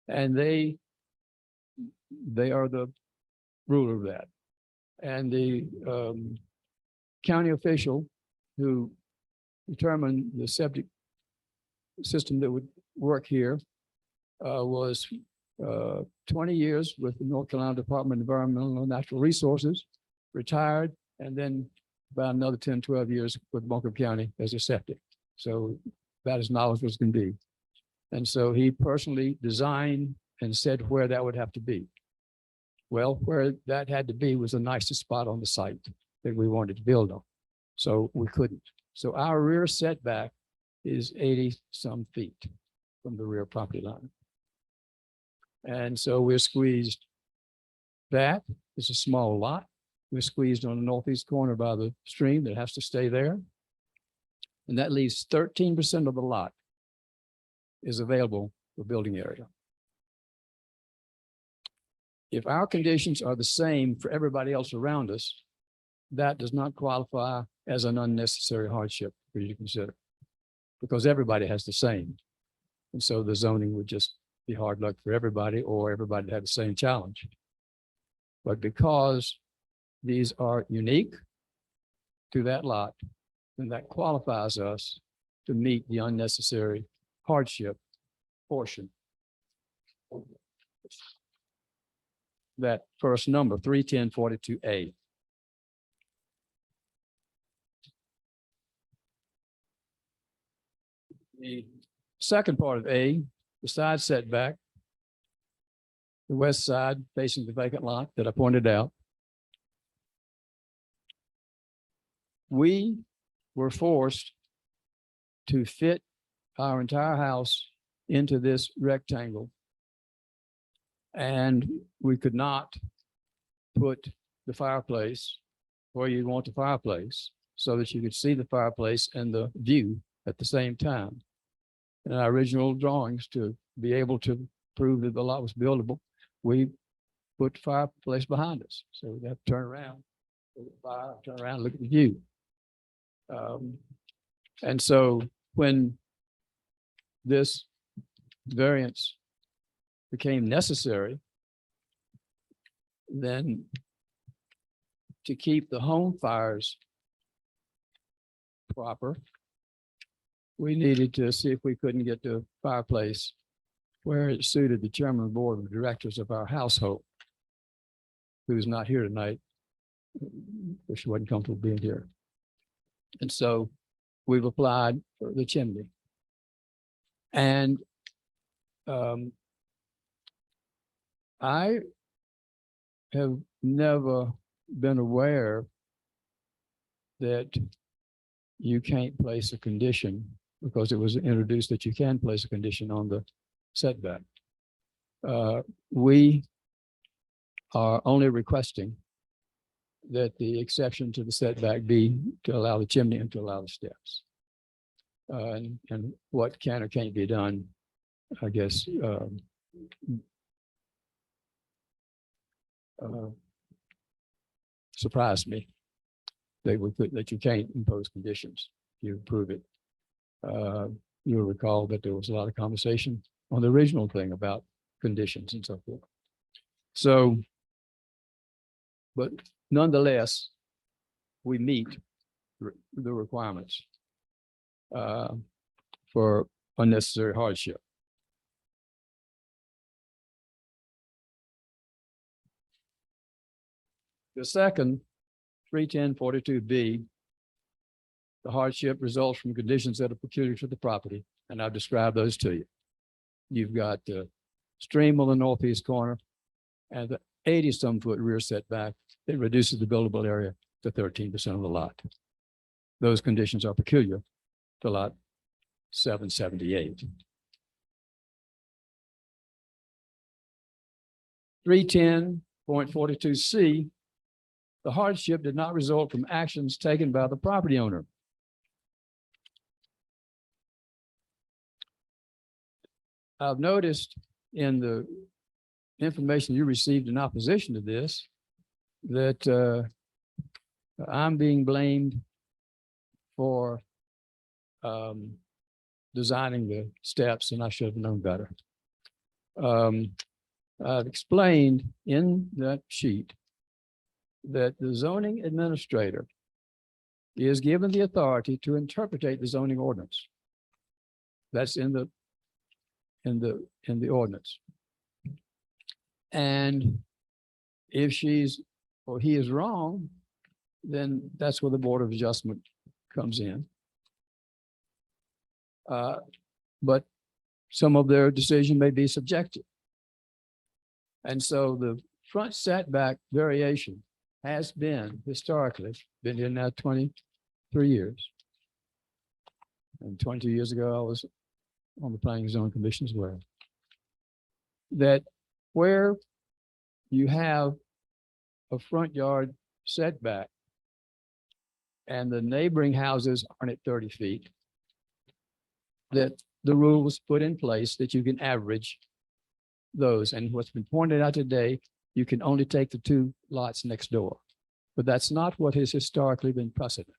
And they are the ruler of that. And the county official who determined the septic system that would work here was 20 years with the North Carolina Department of Environmental and Natural Resources, retired, and then about another 10, 12 years with Buncombe County as a septic. So about as knowledgeable as can be. And so he personally designed and said where that would have to be. Well, where that had to be was the nicest spot on the site that we wanted to build on. So we couldn't. So our rear setback is 80 some feet from the rear property line. And so we're squeezed. That is a small lot. We're squeezed on the northeast corner by the stream that has to stay there. And that leaves 13% of the lot is available for building area. If our conditions are the same for everybody else around us, that does not qualify as an unnecessary hardship for you to consider, because everybody has the same. And so the zoning would just be hard luck for everybody, or everybody had the same challenge. But because these are unique to that lot, then that qualifies us to meet the unnecessary hardship portion. That first number, 31042A. The second part of A, the side setback, the west side facing the vacant lot that I pointed out. We were forced to fit our entire house into this rectangle. And we could not put the fireplace where you want the fireplace so that you could see the fireplace and the view at the same time. In our original drawings, to be able to prove that the lot was buildable, we put the fireplace behind us. So we have to turn around, turn around, look at the view. And so when this variance became necessary, then to keep the home fires proper, we needed to see if we couldn't get the fireplace where it suited the chairman of the board of directors of our household, who's not here tonight, because she wasn't comfortable being here. And so we've applied for the chimney. And I have never been aware that you can't place a condition, because it was introduced that you can place a condition on the setback. We are only requesting that the exception to the setback be to allow the chimney and to allow the steps. And what can or can't be done, I guess, surprised me that you can't impose conditions. You approve it. You'll recall that there was a lot of conversation on the original thing about conditions and so forth. So, but nonetheless, we meet the requirements for unnecessary hardship. The second, 31042B, the hardship results from conditions that are peculiar to the property, and I've described those to you. You've got the stream on the northeast corner and the 80-some foot rear setback that reduces the buildable area to 13% of the lot. Those conditions are peculiar to lot 778. 310.42C The hardship did not result from actions taken by the property owner. I've noticed in the information you received in opposition to this, that I'm being blamed for designing the steps, and I should have known better. I've explained in that sheet that the zoning administrator is given the authority to interpret the zoning ordinance. That's in the ordinance. And if she's or he is wrong, then that's where the Board of Adjustment comes in. But some of their decision may be subjective. And so the front setback variation has been historically been here now 23 years. And 22 years ago, I was on the Planning and Zoning Commission as well. That where you have a front yard setback and the neighboring houses aren't at 30 feet, that the rule was put in place that you can average those. And what's been pointed out today, you can only take the two lots next door. But that's not what has historically been precedent.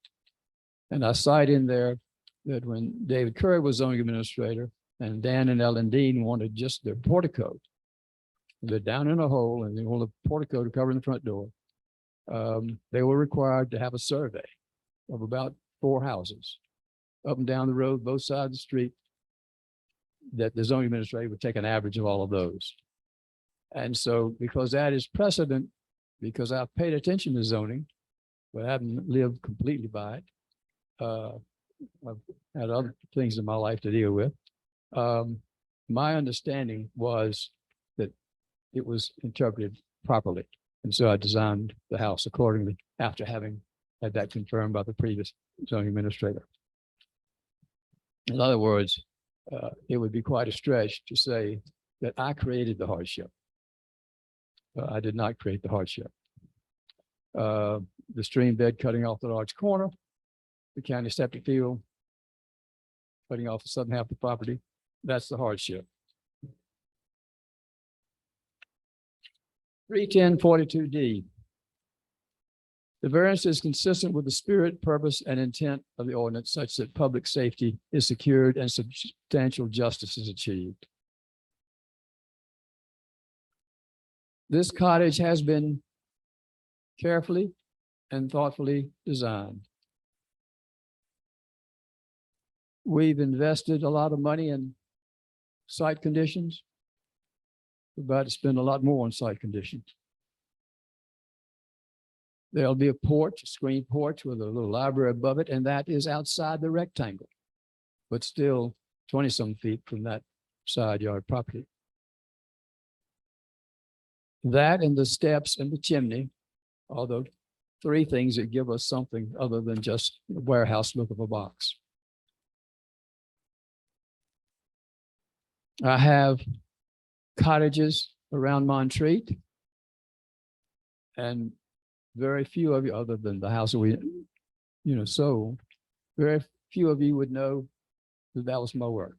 And I cite in there that when David Curry was zoning administrator and Dan and Ellen Dean wanted just their portico, they're down in a hole and they want a portico to cover the front door. They were required to have a survey of about 4 houses up and down the road, both sides of the street, that the zoning administrator would take an average of all of those. And so because that is precedent, because I've paid attention to zoning, but I haven't lived completely by it. I've had other things in my life to deal with. My understanding was that it was interpreted properly. And so I designed the house accordingly after having had that confirmed by the previous zoning administrator. In other words, it would be quite a stretch to say that I created the hardship. I did not create the hardship. The stream bed cutting off the large corner, the county septic field, cutting off the southern half of the property, that's the hardship. 31042D. The variance is consistent with the spirit, purpose, and intent of the ordinance such that public safety is secured and substantial justice is achieved. This cottage has been carefully and thoughtfully designed. We've invested a lot of money in site conditions. We're about to spend a lot more on site conditions. There'll be a porch, a screen porch with a little library above it, and that is outside the rectangle, but still 20-some feet from that side yard property. That and the steps and the chimney are the 3 things that give us something other than just a warehouse look of a box. I have cottages around Montreat, and very few of you, other than the house that we, sold, very few of you would know that that was my work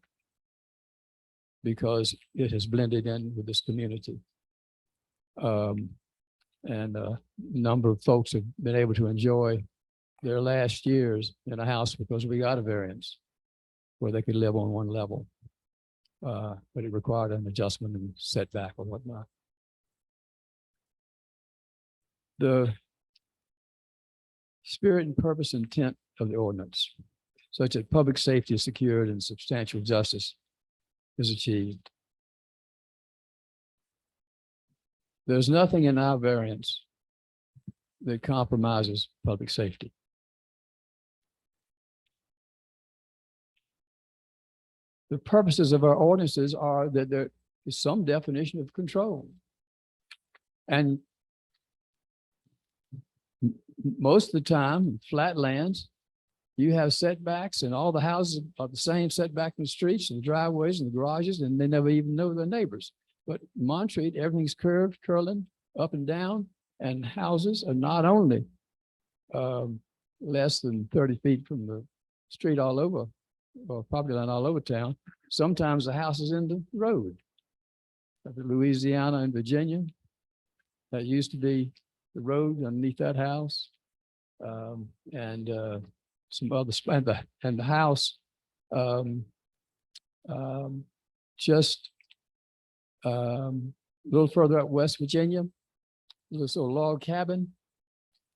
because it has blended in with this community. And a number of folks have been able to enjoy their last years in a house because we got a variance where they could live on one level. But it required an adjustment and setback or whatnot. The spirit and purpose intent of the ordinance, such that public safety is secured and substantial justice is achieved. There's nothing in our variance that compromises public safety. The purposes of our ordinances are that there is some definition of control. And most of the time, in flat lands, you have setbacks and all the houses are the same setback in the streets and the driveways and the garages, and they never even know their neighbors. But Montreat, everything's curved, curling, up and down, And houses are not only less than 30 feet from the street all over, or property line all over town. Sometimes the house is in the road. Like Louisiana and Virginia, that used to be the road underneath that house. And some other, and the house just a little further up West Virginia, this little log cabin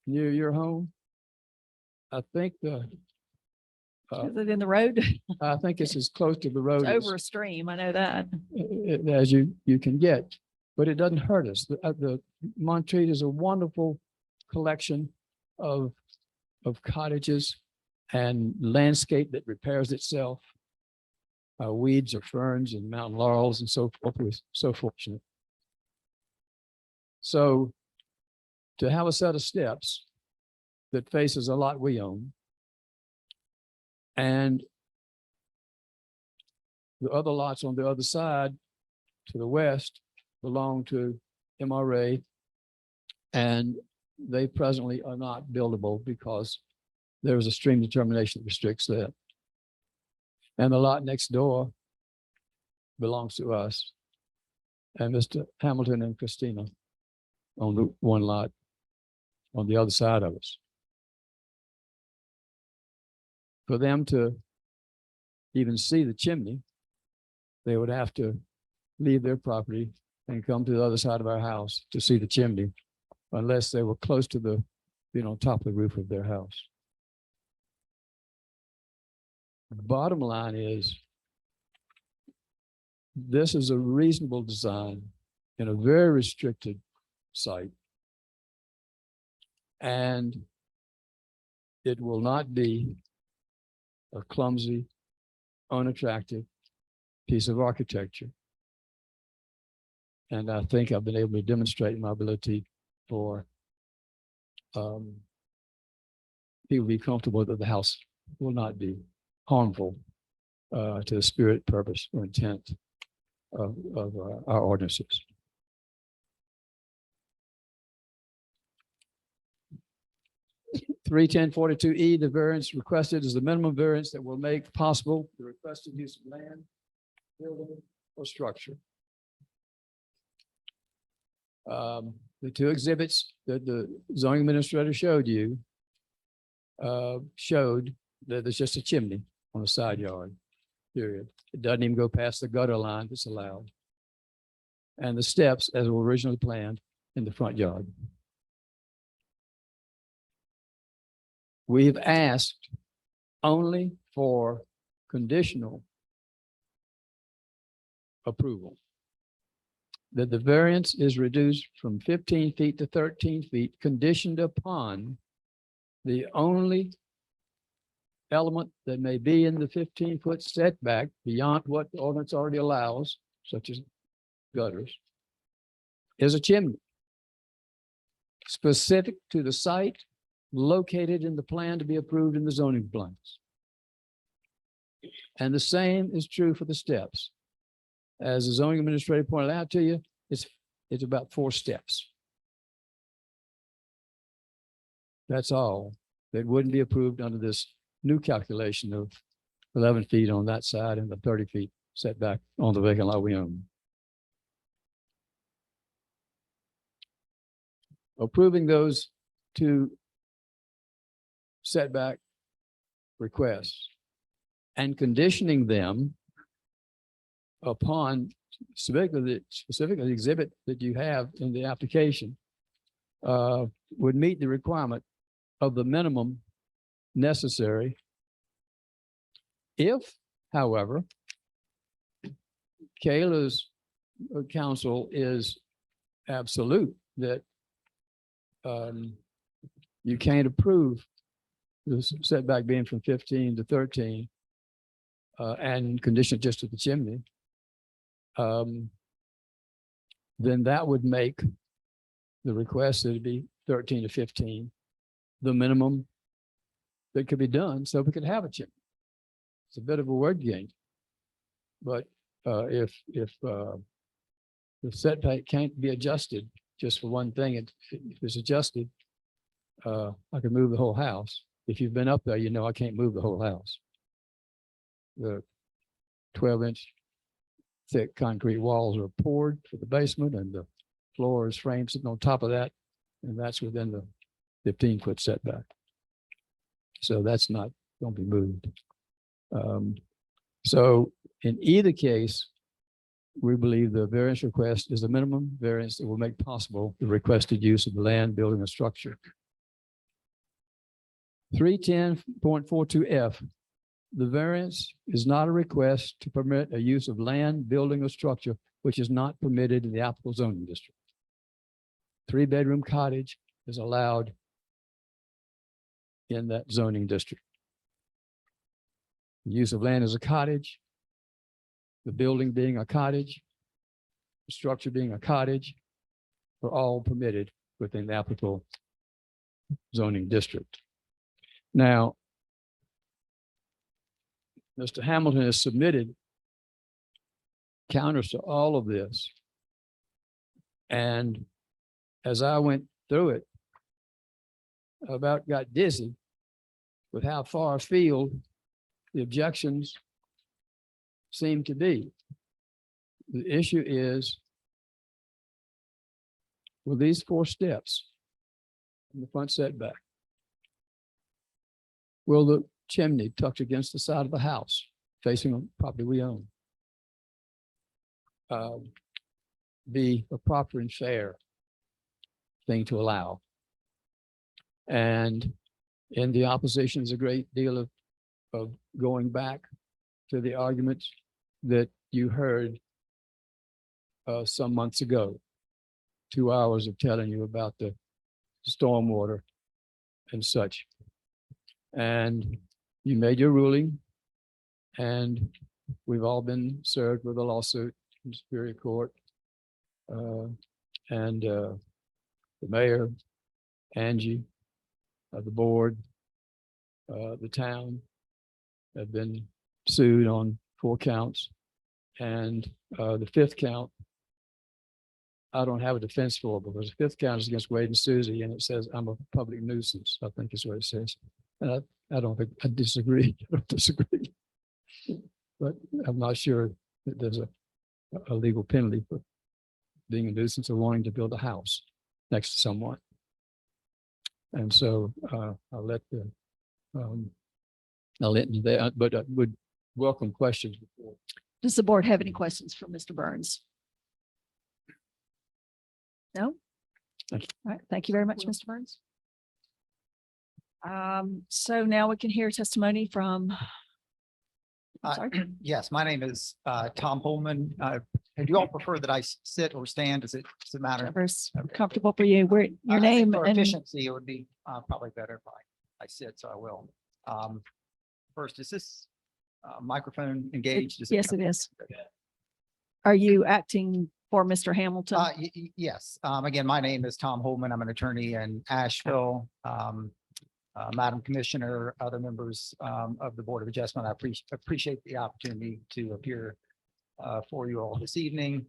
near your home. I think Is it in the road? I think it's as close to the road It's as, over a stream. I know that. as you can get, but it doesn't hurt us. The Montreat is a wonderful collection of cottages and landscape that repairs itself. Weeds or ferns and mountain laurels and so forth. We're so fortunate. So to have a set of steps that faces a lot we own, and the other lots on the other side to the west belong to MRA, and they presently are not buildable because there is a stream determination that restricts that. And the lot next door belongs to us and Mr. Hamilton and Christina on the one lot on the other side of us. For them to even see the chimney, they would have to leave their property and come to the other side of our house to see the chimney, unless they were close to the, top of the roof of their house. Bottom line is, this is a reasonable design in a very restricted site. And it will not be a clumsy, unattractive piece of architecture. And I think I've been able to demonstrate my ability for people to be comfortable that the house will not be harmful to the spirit, purpose, or intent of our ordinances. (31042E), the variance requested is the minimum variance that will make possible the requested use of land, building, or structure. The two exhibits that the zoning administrator showed you showed that there's just a chimney on the side yard, period. It doesn't even go past the gutter line that's allowed. And the steps as were originally planned in the front yard. We've asked only for conditional approval, that the variance is reduced from 15 feet to 13 feet, conditioned upon the only element that may be in the 15-foot setback beyond what the ordinance already allows, such as gutters, is a chimney specific to the site located in the plan to be approved in the zoning plans. And the same is true for the steps. As the zoning administrator pointed out to you, it's about 4 steps. That's all that wouldn't be approved under this new calculation of 11 feet on that side and the 30 feet setback on the vacant lot we own. Approving those 2 setback requests and conditioning them upon specifically the exhibit that you have in the application would meet the requirement of the minimum necessary. If, however, Kayla's counsel is absolute that you can't approve the setback being from 15 to 13 and condition just to the chimney, then that would make the request that it be 13 to 15 the minimum that could be done so we could have a chimney. It's a bit of a word game, but if the setback can't be adjusted just for one thing, if it's adjusted, I could move the whole house. If you've been up there, you know I can't move the whole house. The 12-inch thick concrete walls are poured for the basement, and the floor is framed sitting on top of that, and that's within the 15-foot setback. So that's not going to be moved. So in either case, we believe the variance request is the minimum variance that will make possible the requested use of the land, building, or structure. 310.42F, the variance is not a request to permit a use of land, building, or structure which is not permitted in the applicable zoning district. 3-bedroom cottage is allowed in that zoning district. The use of land as a cottage, the building being a cottage, the structure being a cottage, are all permitted within the applicable zoning district. Now, Mr. Hamilton has submitted counters to all of this. And as I went through it, I about got dizzy with how far afield the objections seem to be. The issue is, with these 4 steps in the front setback, will the chimney tucked against the side of the house facing the property we own be a proper and fair thing to allow? And in the opposition is a great deal of going back to the arguments that you heard some months ago. 2 hours of telling you about the stormwater and such. And you made your ruling, and we've all been served with a lawsuit in Superior Court. And the mayor, Angie, the board, the town have been sued on 4 counts. And the 5th count, I don't have a defense for, because the 5th count is against Wade and Susie, and it says I'm a public nuisance, I think is what it says. And I don't think, I disagree. I don't disagree. But I'm not sure that there's a legal penalty for being a nuisance or wanting to build a house next to someone. And so I'll let you there, but I would welcome questions. Does the board have any questions for Mr. Burns? No? Thank you. All right, thank you very much, Mr. Burns. So now we can hear testimony from. Sorry. Yes, my name is Tom Pullman. Do you all prefer that I sit or stand? Does it matter? Whatever's comfortable for you. Where your I think name for and efficiency, it would be probably better if I sit, so I will. First, is this microphone engaged? yes, it is. Are you acting for Mr. Hamilton? Yes. Again, my name is Tom Holman. I'm an attorney in Asheville. Madam Commissioner, other members of the Board of Adjustment, I appreciate the opportunity to appear for you all this evening.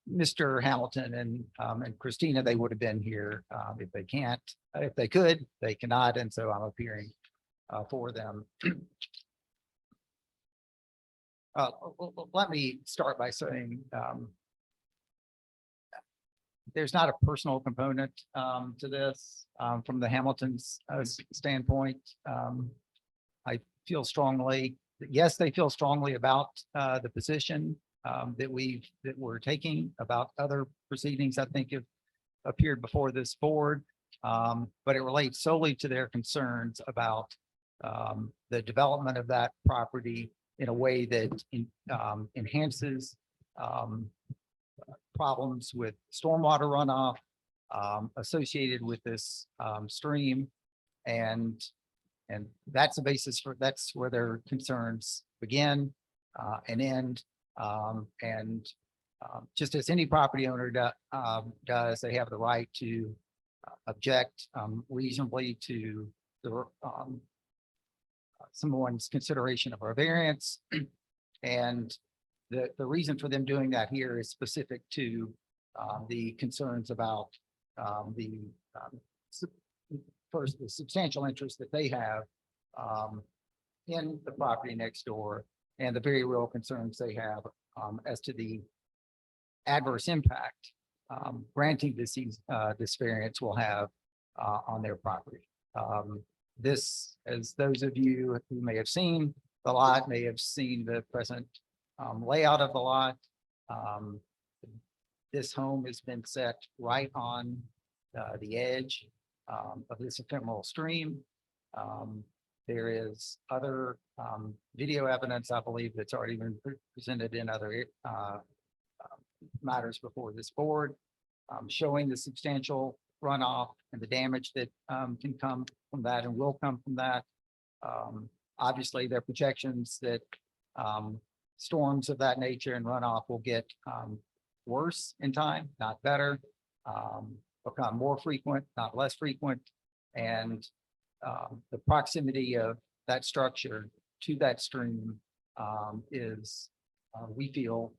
Mr. Hamilton and Christina, they would have been here if they can't. If they could, they cannot, and so I'm appearing for them. Let me start by saying there's not a personal component to this from the Hamilton's standpoint. I feel strongly, yes, they feel strongly about the position that we're taking about other proceedings I think have appeared before this board, but it relates solely to their concerns about the development of that property in a way that enhances problems with stormwater runoff associated with this stream, and that's the basis for, that's where their concerns begin and end. Just as any property owner does, they have the right to object reasonably to the someone's consideration of our variance. And the reason for them doing that here is specific to the concerns about first, the substantial interest that they have in the property next door and the very real concerns they have as to the adverse impact granting this variance will have on their property. This, as those of you who may have seen the lot, may have seen the present layout of the lot. This home has been set right on the edge of this ephemeral stream. There is other video evidence, I believe, that's already been presented in other matters before this board, showing the substantial runoff and the damage that can come from that and will come from that. Obviously, there are projections that storms of that nature and runoff will get worse in time, not better, become more frequent, not less frequent. And the proximity of that structure to that stream is, we feel,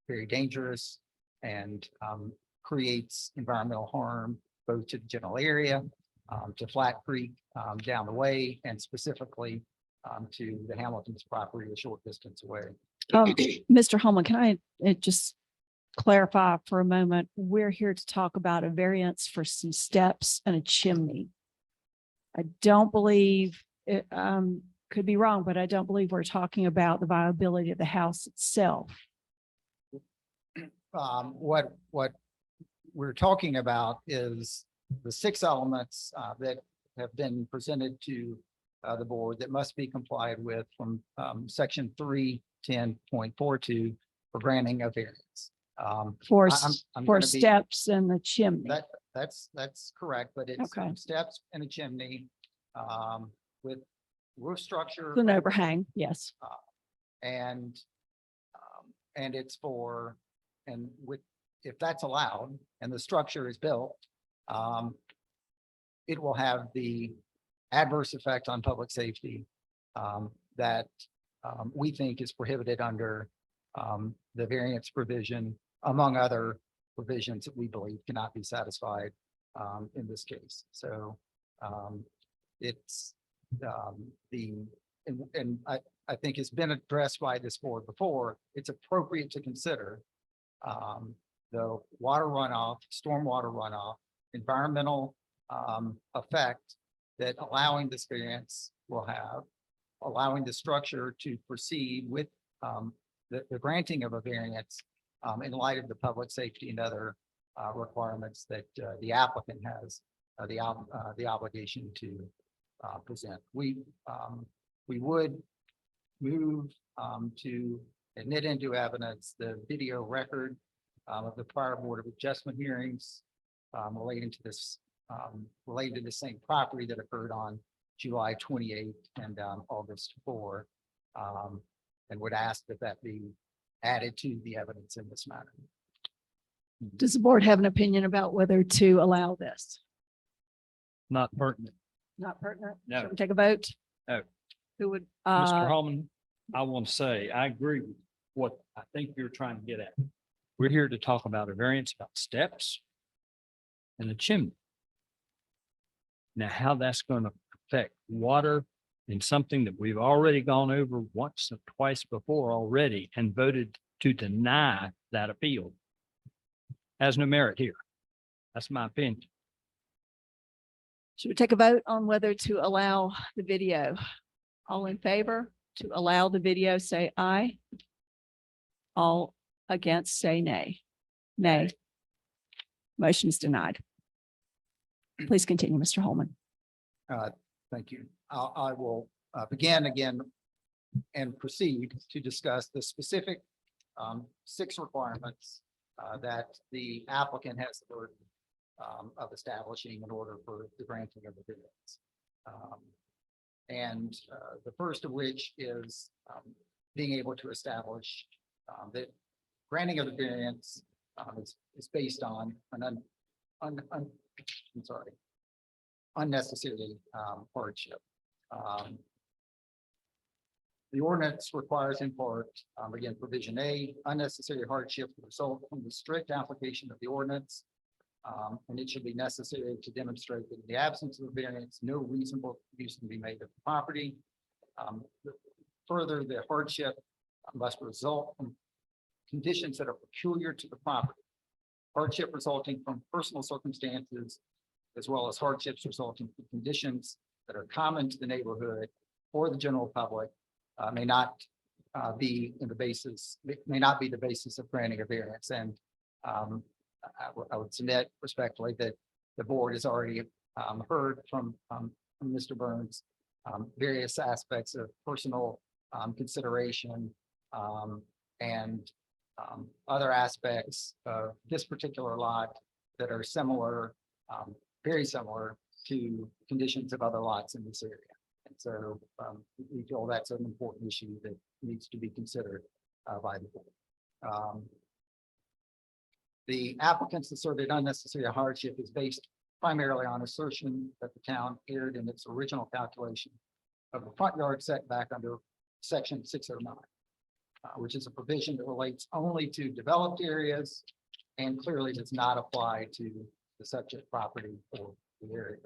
very dangerous and creates environmental harm both to the general area, to Flat Creek down the way, and specifically to the Hamilton's property a short distance away. Mr. Holman, can I just clarify for a moment? We're here to talk about a variance for some steps and a chimney. I don't believe, it could be wrong, but I don't believe we're talking about the viability of the house itself. What we're talking about is the 6 elements that have been presented to the board that must be complied with from section 310.42 for granting a variance. For, I'm for gonna be- steps and the chimney. That's correct, but it's Okay. steps and a chimney with roof structure. An overhang, yes. And it's for, and with, if that's allowed and the structure is built, it will have the adverse effect on public safety that we think is prohibited under the variance provision, among other provisions that we believe cannot be satisfied in this case. So it's and I think it's been addressed by this board before. It's appropriate to consider the water runoff, stormwater runoff, environmental effect that allowing this variance will have, allowing the structure to proceed with the granting of a variance in light of the public safety and other requirements that the applicant has the obligation to present. We would move to admit into evidence the video record of the prior Board of Adjustment hearings relating to this, related to the same property that occurred on July 28th and August 4, and would ask that that be added to the evidence in this matter. Does the board have an opinion about whether to allow this? Not pertinent. Not pertinent? No. Should we take a vote? No. Who would, Mr. Holman, I want to say, I agree with what I think you're trying to get at. We're here to talk about a variance about steps and a chimney. Now, how that's going to affect water and something that we've already gone over once or twice before already and voted to deny that appeal has no merit here. That's my opinion. should we take a vote on whether to allow the video? All in favor to allow the video, say aye. All against, say nay. Nay. Motion is denied. Please continue, Mr. Holman. Thank you. I will begin again and proceed to discuss the specific 6 requirements that the applicant has the burden of establishing in order for the granting of the variance. And the first of which is being able to establish that granting of the variance is based on an unnecessary hardship. The ordinance requires in part, again, provision A, unnecessary hardship will result from the strict application of the ordinance. And it should be necessary to demonstrate that in the absence of a variance, no reasonable use can be made of the property. Further, the hardship must result from conditions that are peculiar to the property. Hardship resulting from personal circumstances, as well as hardships resulting from conditions that are common to the neighborhood or the general public, may not be the basis of granting a variance. And I would submit respectfully that the board has already heard from Mr. Burns various aspects of personal consideration and other aspects of this particular lot that are similar, very similar to conditions of other lots in this area. And so we feel that's an important issue that needs to be considered by the board. The applicant's asserted unnecessary hardship is based primarily on assertion that the town erred in its original calculation of the front yard setback under section 609, which is a provision that relates only to developed areas and clearly does not apply to the subject property or the area.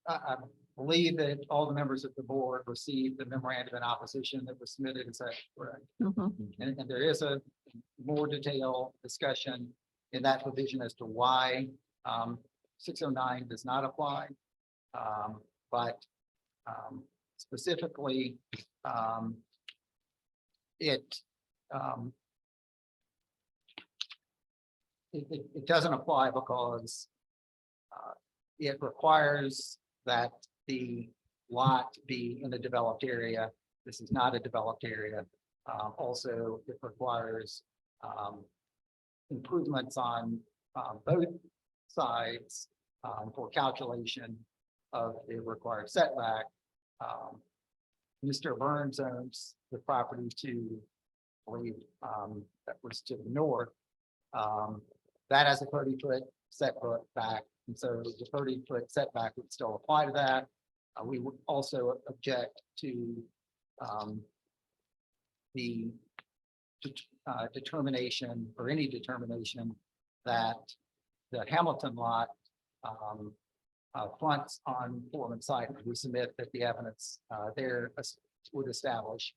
I believe that all the members of the board received the memorandum in opposition that was submitted. Is that correct? Mhm. And there is a more detailed discussion in that provision as to why 609 does not apply. But specifically, it doesn't apply because it requires that the lot be in a developed area. This is not a developed area. Also, it requires improvements on both sides for calculation of the required setback. Mr. Burns owns the property to, I believe, that was to the north. That has a 30-foot setback, and so the 30-foot setback would still apply to that. We would also object to the determination or any determination that the Hamilton lot fronts on Foreman side. We submit that the evidence there would establish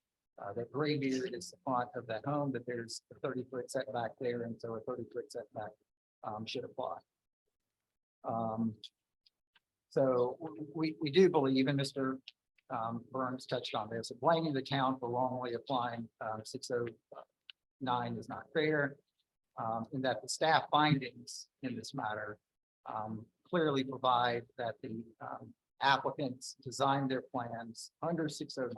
that Graybeard is the front of that home, that there's a 30-foot setback there, and so a 30-foot setback should apply. So we do believe, and Mr. Burns touched on this, that blaming the town for wrongly applying 609 is not fair, in that the staff findings in this matter clearly provide that the applicants designed their plans under 609,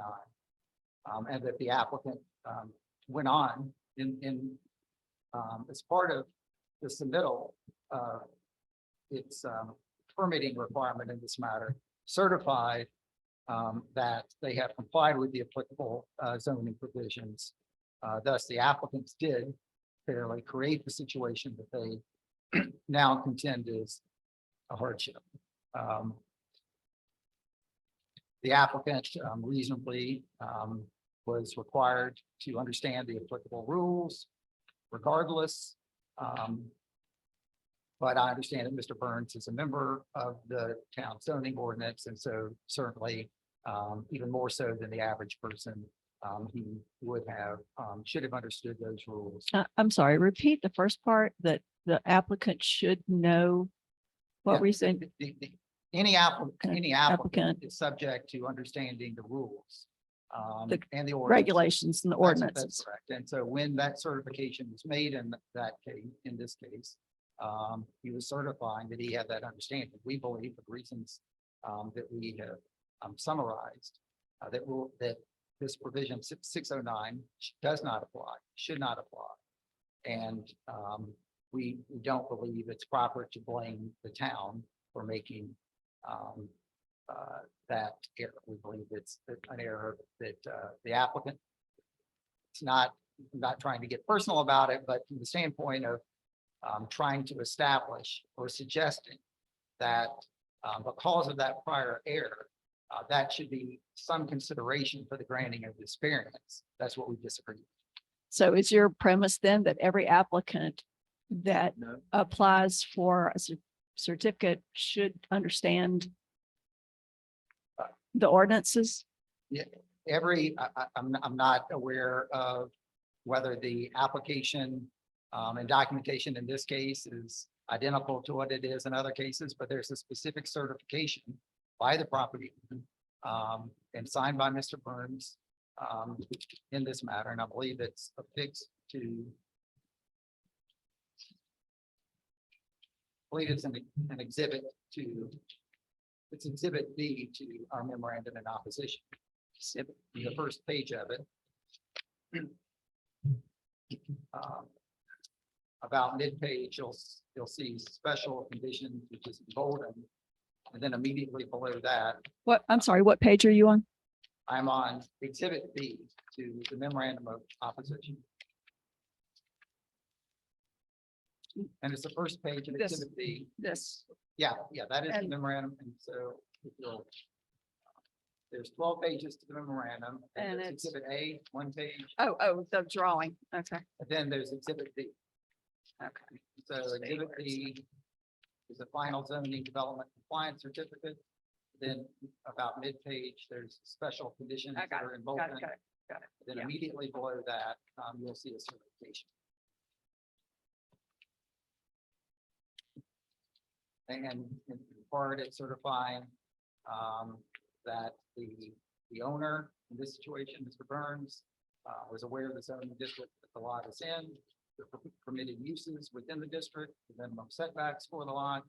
and that the applicant went on in as part of the submittal, its permitting requirement in this matter, certified that they have complied with the applicable zoning provisions. Thus, the applicants did fairly create the situation that they now contend is a hardship. The applicant reasonably was required to understand the applicable rules regardless. But I understand that Mr. Burns is a member of the town zoning ordinance, and so certainly even more so than the average person, he would have, should have understood those rules. I'm sorry, repeat the first part, that the applicant should know what Yeah, we said. Any applicant Applicant. is subject to understanding the rules. The And the ordinance. Regulations and the That's ordinances. correct. And so when that certification was made in that case, in this case, he was certifying that he had that understanding. We believe the reasons that we have summarized that this provision 609 does not apply, should not apply. And we don't believe it's proper to blame the town for making that error. We believe it's an error that the applicant, it's not, I'm not trying to get personal about it, but from the standpoint of trying to establish or suggesting that because of that prior error, that should be some consideration for the granting of this variance. That's what we disagree. So is your premise then that every applicant that No. applies for a certificate should understand the ordinances? I'm not aware of whether the application and documentation in this case is identical to what it is in other cases, but there's a specific certification by the property and signed by Mr. Burns in this matter, and I believe it's affixed to. I believe it's an exhibit to. It's exhibit B to our memorandum in opposition. The first page of it. About mid-page, you'll see special conditions, which is golden. And then immediately below that, What, I'm sorry, what page are you on? I'm on exhibit B to the memorandum of opposition. And it's the first page of This. exhibit B. This. Yeah, that is the And- memorandum. And so if you'll, there's 12 pages to the memorandum. And there's it's- exhibit A, 1 page, Oh, the drawing. Okay. and then there's exhibit B. Okay. So exhibit B is a final zoning development compliance certificate. Then about mid-page, there's special conditions I that got are it, involved. got it, got it, got it. Then yeah. immediately below that, you'll see a certification. And in part, it's certifying that the owner in this situation, Mr. Burns, was aware of the zoning district that the lot is in, the permitted uses within the district, the minimum setbacks for the lot.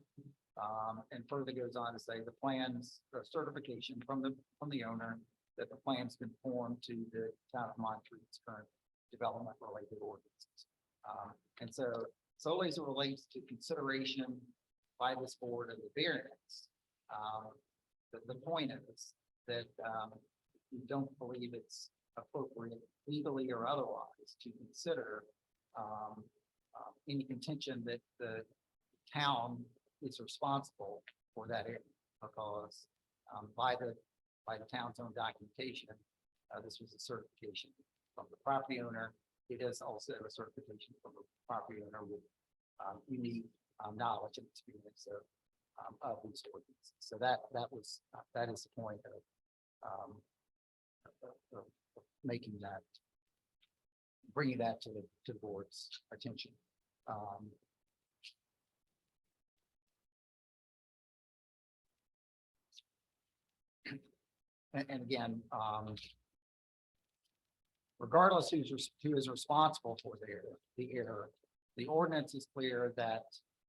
And further goes on to say the plans, the certification from the owner that the plans conform to the town of Montreat's current development related ordinances. And so solely as it relates to consideration by this board of the variance, the point is that we don't believe it's appropriate legally or otherwise to consider any contention that the town is responsible for that area, because by the town's own documentation, this was a certification from the property owner. It is also a certification from the property owner with unique knowledge and experience of these ordinances. So that is the point of making that, bringing that to the board's attention. And again, regardless who is responsible for the error, the ordinance is clear that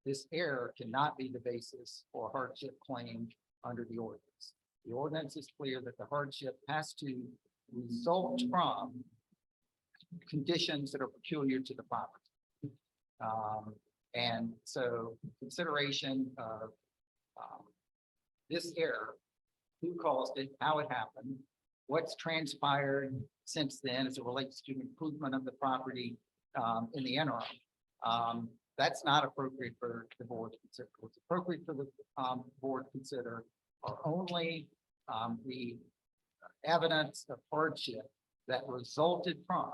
this error cannot be the basis for a hardship claim under the ordinance. The ordinance is clear that the hardship has to result from conditions that are peculiar to the property. And so consideration of this error, who caused it, how it happened, what's transpired since then as it relates to improvement of the property in the interim. That's not appropriate for the board to consider. What's appropriate for the board to consider are only the evidence of hardship that resulted from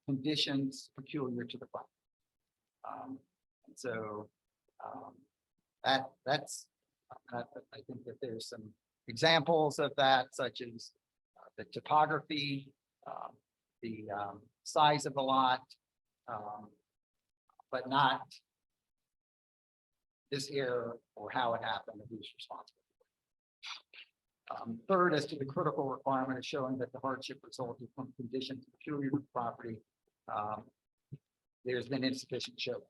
conditions peculiar to the property. And so that's I think that there's some examples of that, such as the topography, the size of the lot, but not this error or how it happened and who's responsible. Third, as to the critical requirement of showing that the hardship resulted from conditions peculiar to the property, there's been insufficient showing.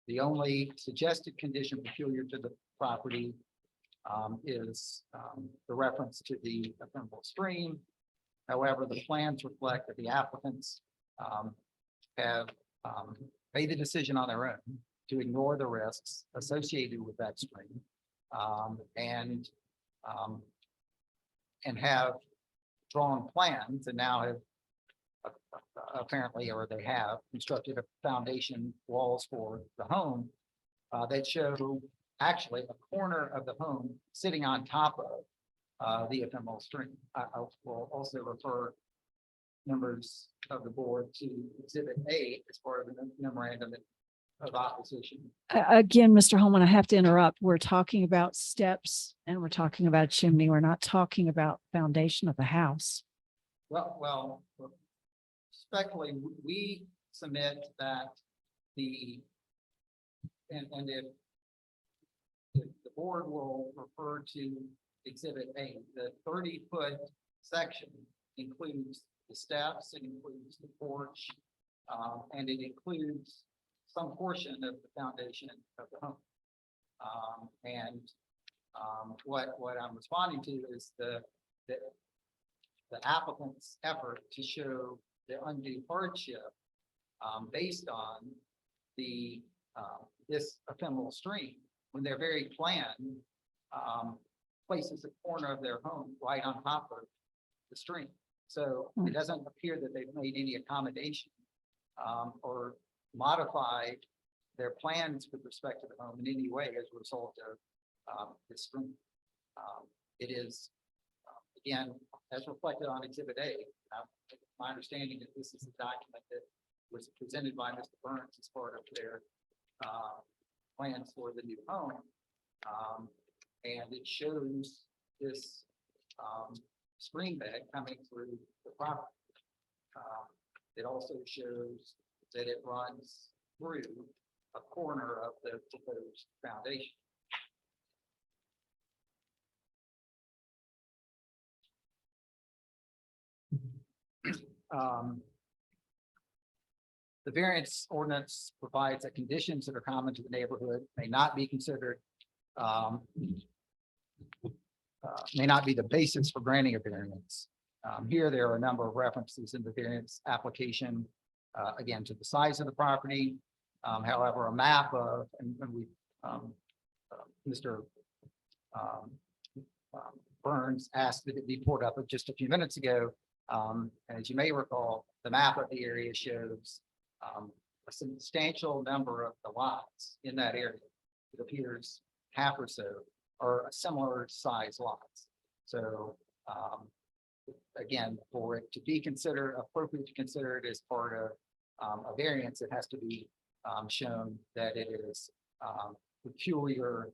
The only suggested condition peculiar to the property is the reference to the ephemeral stream. However, the plans reflect that the applicants have made the decision on their own to ignore the risks associated with that stream and have drawn plans and now have apparently, or they have constructed a foundation walls for the home that show actually a corner of the home sitting on top of the ephemeral stream. I will also refer members of the board to Exhibit A as part of the memorandum of opposition. Again, Mr. Holman, I have to interrupt. We're talking about steps and we're talking about chimney. We're not talking about foundation of the house. Well, respectfully, we submit that and if the board will refer to Exhibit A, the 30-foot section includes the steps, it includes the porch, and it includes some portion of the foundation of the home. What I'm responding to is the applicant's effort to show the undue hardship based on this ephemeral stream, when their very plan places a corner of their home right on top of the stream. So it doesn't appear that they've made any accommodation or modified their plans with respect to the home in any way as a result of this stream. It is, again, as reflected on Exhibit A. My understanding is this is a document that was presented by Mr. Burns as part of their plans for the new home. And it shows this stream bed coming through the property. It also shows that it runs through a corner of the proposed foundation. The variance ordinance provides that conditions that are common to the neighborhood may not be considered, may not be the basis for granting a variance. Here, there are a number of references in the variance application, again, to the size of the property. However, a map of, and we, Mr. Burns asked that it be pulled up just a few minutes ago. And as you may recall, the map of the area shows a substantial number of the lots in that area. It appears half or so are a similar size lots. So again, for it to be considered appropriate to consider it as part of a variance, it has to be shown that it is peculiar.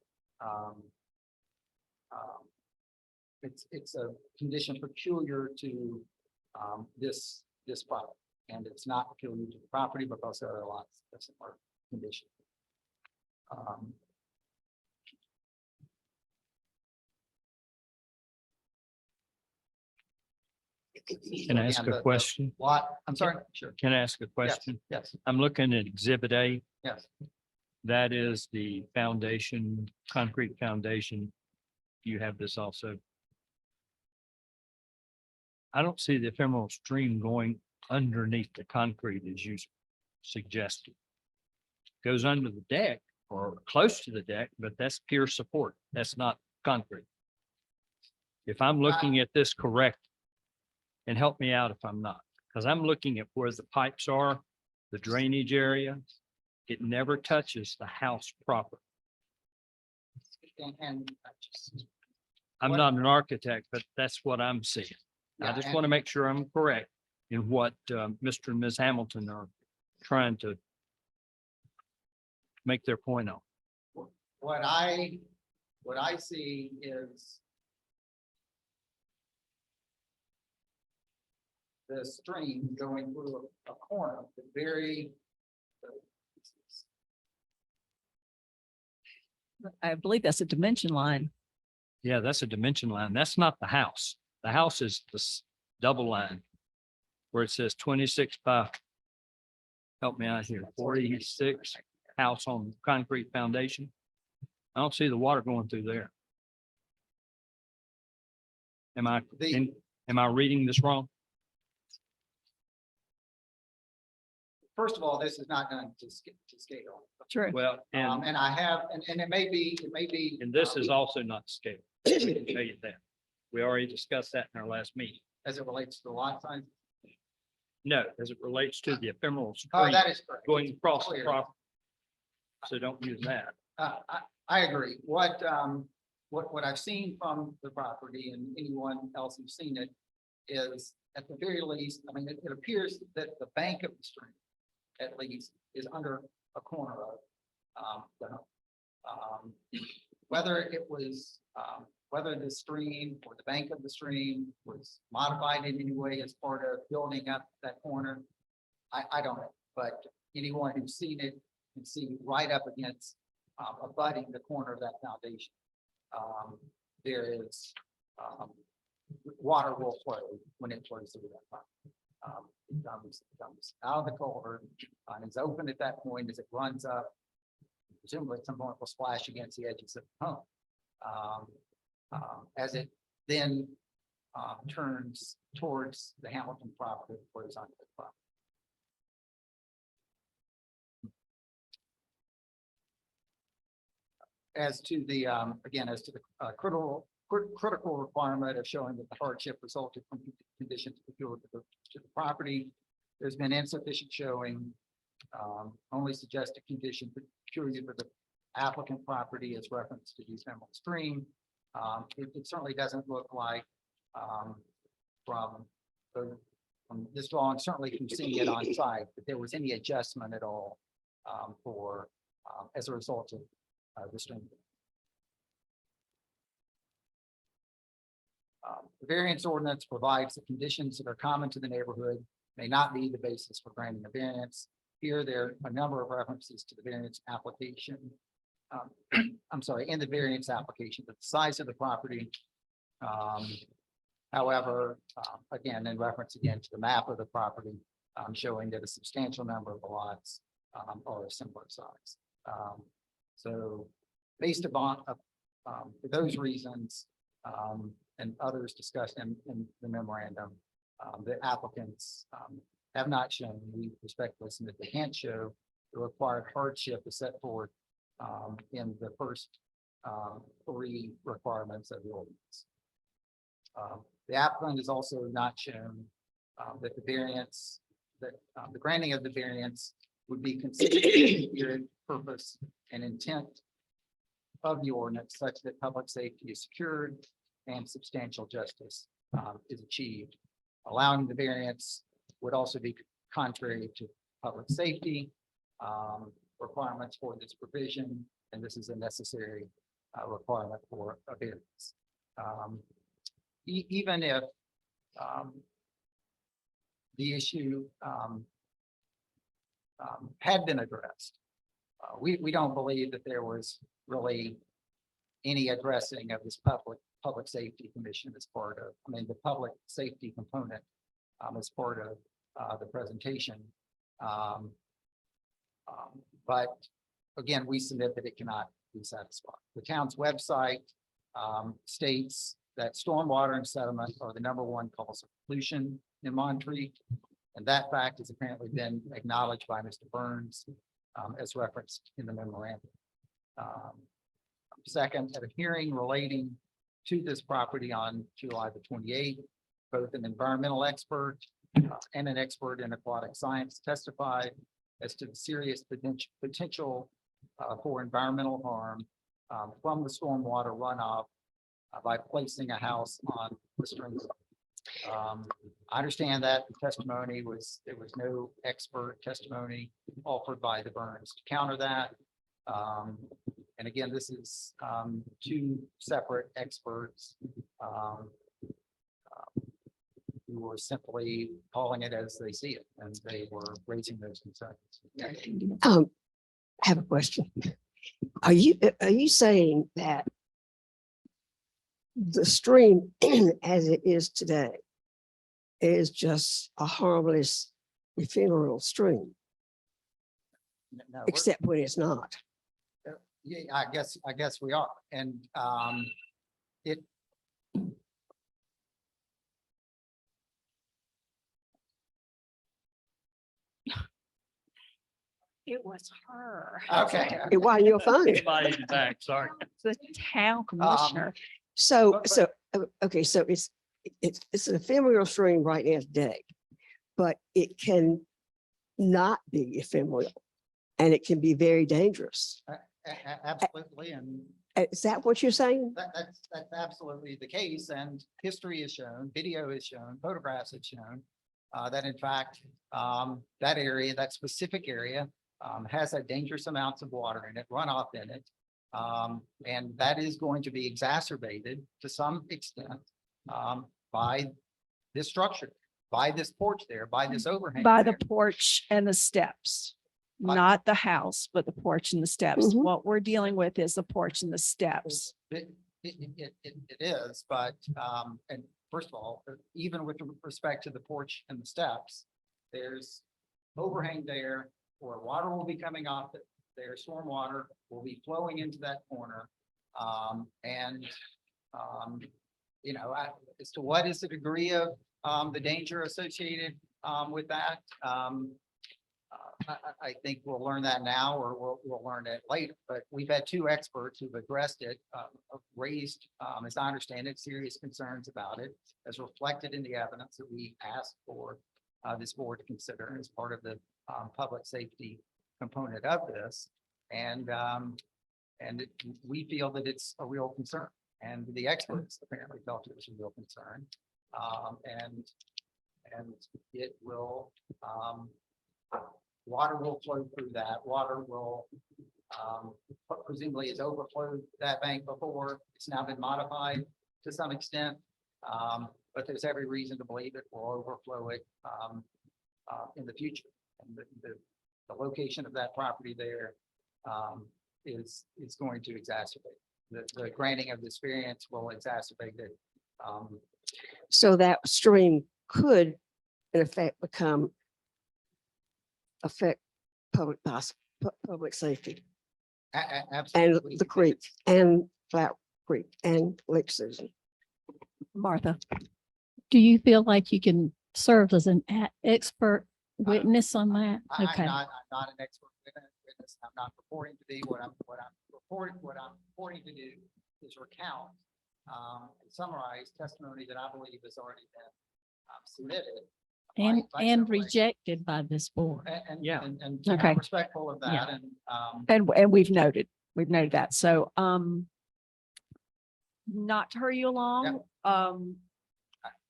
It's a condition peculiar to this product, and it's not peculiar to the property, but also other lots of similar condition. Can I ask Again, a the question? Lot, I'm sorry, sure. Can I ask a Yes, question? yes, I'm looking at Exhibit A. yes. That is the foundation, concrete foundation. You have this also. I don't see the ephemeral stream going underneath the concrete as you suggested. Goes under the deck or close to the deck, but that's pure support. That's not concrete. If I'm looking at this correct, and help me out if I'm not, because I'm looking at where the pipes are, the drainage area. It never touches the house proper. And I just, I'm What- not an architect, but that's what I'm seeing. I Yeah, just and- want to make sure I'm correct in what Mr. and Ms. Hamilton are trying to make their point on. what I see is the stream going through a corner, the very. I believe that's a dimension line. Yeah, that's a dimension line. That's not the house. The house is this double line where it says 26 by, help me out here, 46 house on concrete foundation. I don't see the water going through there. Am I, am I reading this wrong? First of all, this is not done to scale. True. Well, And I have, and it may be, and this is also not scale. I can tell you that. We already discussed that in our last meeting. as it relates to the lot size. No, as it relates to the ephemeral Oh, stream that is correct. going across the Clear. property. So don't use that. I agree. What what I've seen from the property and anyone else who's seen it is at the very least, I mean, it appears that the bank of the stream at least is under a corner of the home. Whether it was, whether the stream or the bank of the stream was modified in any way as part of building up that corner, I don't know, but anyone who's seen it can see right up against abutting the corner of that foundation. There is water will flow when it flows through that pipe. It comes out of the culvert and is open at that point as it runs up. Presumably at some point will splash against the edges of the home. As it then turns towards the Hamilton property, flows onto the property. As to the, again, as to the critical requirement of showing that the hardship resulted from conditions peculiar to the property, there's been insufficient showing. Only suggested condition peculiar to the applicant property as referenced to East Hamilton Stream. It certainly doesn't look like from this drawing, certainly from seeing it on site, that there was any adjustment at all for as a result of the stream. The variance ordinance provides the conditions that are common to the neighborhood may not be the basis for granting a variance. Here, there are a number of references to the variance application. I'm sorry, in the variance application, the size of the property. However, again, in reference again to the map of the property, showing that a substantial number of the lots are a similar size. So based upon for those reasons and others discussed in the memorandum, the applicants have not shown, we respectfully submit they can't show the required hardship is set forth in the first three requirements of the ordinance. The applicant has also not shown that the variance, that the granting of the variance would be consistent with the spirit, purpose, and intent of the ordinance such that public safety is secured and substantial justice is achieved. Allowing the variance would also be contrary to public safety requirements for this provision, and this is a necessary requirement for a variance. Even if the issue had been addressed, we don't believe that there was really any addressing of this public safety commission as part of, I mean, the public safety component as part of the presentation. But again, we submit that it cannot be satisfied. The town's website states that stormwater and sediment are the #1 cause of pollution in Monterey. And that fact has apparently been acknowledged by Mr. Burns as referenced in the memorandum. Second, at a hearing relating to this property on July the 28th, both an environmental expert and an expert in aquatic science testified as to the serious potential for environmental harm from the stormwater runoff by placing a house on the stream. I understand that the testimony was, there was no expert testimony offered by the Burns to counter that. And again, this is two separate experts who were simply calling it as they see it, and they were raising those concerns. I have a question. Are you saying that the stream as it is today is just a harmless ephemeral stream, No, we're- except when it's not? Yeah, I guess we are. And it. It was her. Okay. It wasn't your phone. Everybody back, sorry. The town commissioner. So, But- okay, so it's an ephemeral stream right now today, but it can not be ephemeral and it can be very dangerous. Absolutely, and Is that what you're saying? That's absolutely the case, and history has shown, video has shown, photographs have shown that in fact, that area, that specific area, has had dangerous amounts of water in it, runoff in it. And that is going to be exacerbated to some extent by this structure, by this porch there, by this overhang. By the there. porch and the steps, By- not the house, but the porch and the steps. Mhm. What we're dealing with is the porch and the steps. It is, but, and first of all, even with respect to the porch and the steps, there's overhang there, or water will be coming off it. Their storm water will be flowing into that corner. And, you know, as to what is the degree of, the danger associated, with that, I think we'll learn that now, or we'll learn it later, but we've had two experts who've addressed it, raised, as I understand it, serious concerns about it, as reflected in the evidence that we asked for this board to consider as part of the public safety component of this. And we feel that it's a real concern, and the experts apparently felt it was a real concern. And it will, water will flow through that. Water will, presumably has overflowed that bank before. It's now been modified to some extent. But there's every reason to believe it will overflow it in the future. And the location of that property there is going to exacerbate. The granting of this variance will exacerbate it. So that stream could, in effect, affect public safety and Absolutely. the creek and Flat Creek and Lake Susan. Martha, Do you feel like you can serve as an expert witness on that? I'm Okay, not an expert witness. I'm not purporting to be. What I'm reporting to do is recount and summarize testimony that I believe has already been submitted. by and several rejected by this board. Yeah. And Okay. I'm respectful of Yeah. that, and and we've noted that. So, not to hurry you along,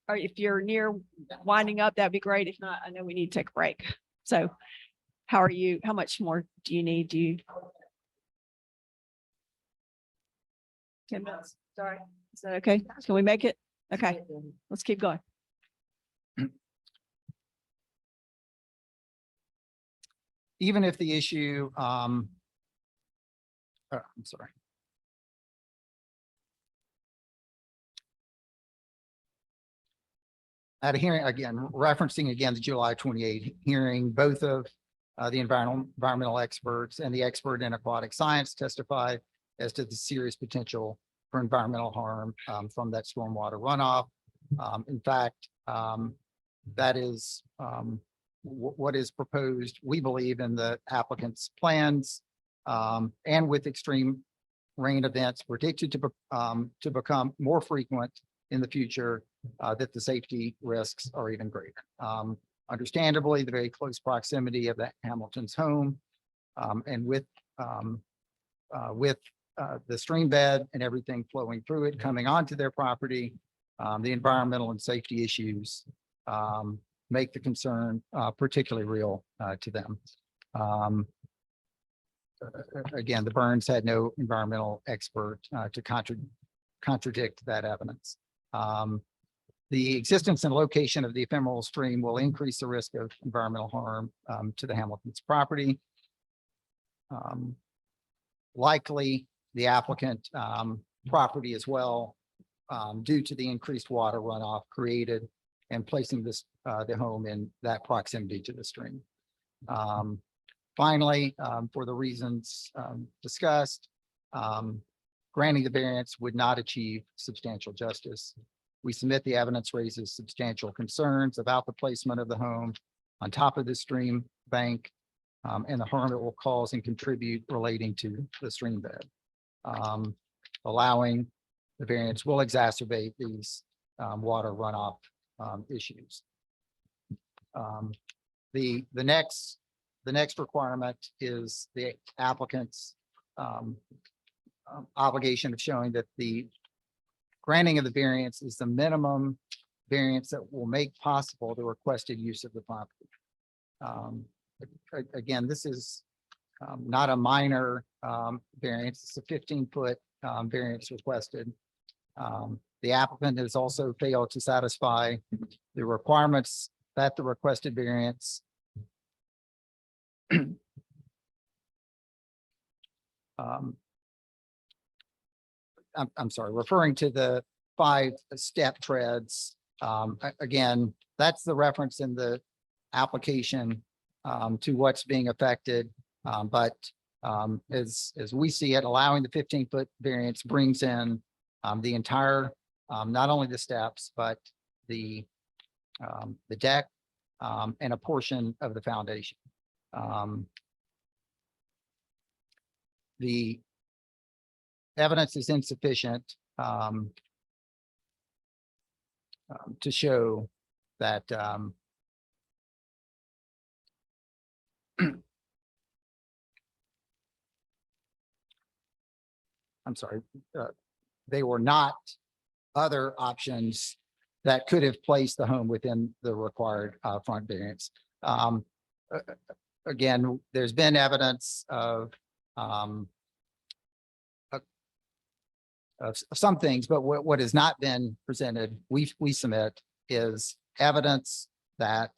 or if you're near winding up, that'd be great. If not, I know we need to take a break. So how much more do you need? 10 minutes? Sorry. Is that okay? Can we make it? Okay, let's keep going. even if the issue, I'm sorry. At a hearing, again, referencing again the July 28 hearing, both of the environmental experts and the expert in aquatic science testified as to the serious potential for environmental harm from that stormwater runoff. In fact, that is what is proposed, we believe, in the applicant's plans, and with extreme rain events predicted to become more frequent in the future, that the safety risks are even greater. Understandably, the very close proximity of the Hamilton's home, and with the stream bed and everything flowing through it, coming onto their property, the environmental and safety issues make the concern particularly real to them. Again, the Burns had no environmental expert to contradict that evidence. The existence and location of the ephemeral stream will increase the risk of environmental harm to the Hamilton's property. Likely the applicant property as well, due to the increased water runoff created and placing the home in that proximity to the stream. Finally, for the reasons discussed, granting the variance would not achieve substantial justice. We submit the evidence raises substantial concerns about the placement of the home on top of the stream bank, and the harm it will cause and contribute relating to the stream bed. Allowing the variance will exacerbate these water runoff issues. The next requirement is the applicant's obligation of showing that the granting of the variance is the minimum variance that will make possible the requested use of the property. Again, this is not a minor variance. It's a 15-foot variance requested. The applicant has also failed to satisfy the requirements that the requested variance I'm sorry, referring to the 5-step treads. Again, that's the reference in the application to what's being affected. But as we see it, allowing the 15-foot variance brings in the entire, not only the steps, but the deck and a portion of the foundation. The evidence is insufficient to show that I'm sorry, they were not other options that could have placed the home within the required front variance. Again, there's been evidence of some things, but what has not been presented, we submit, is evidence that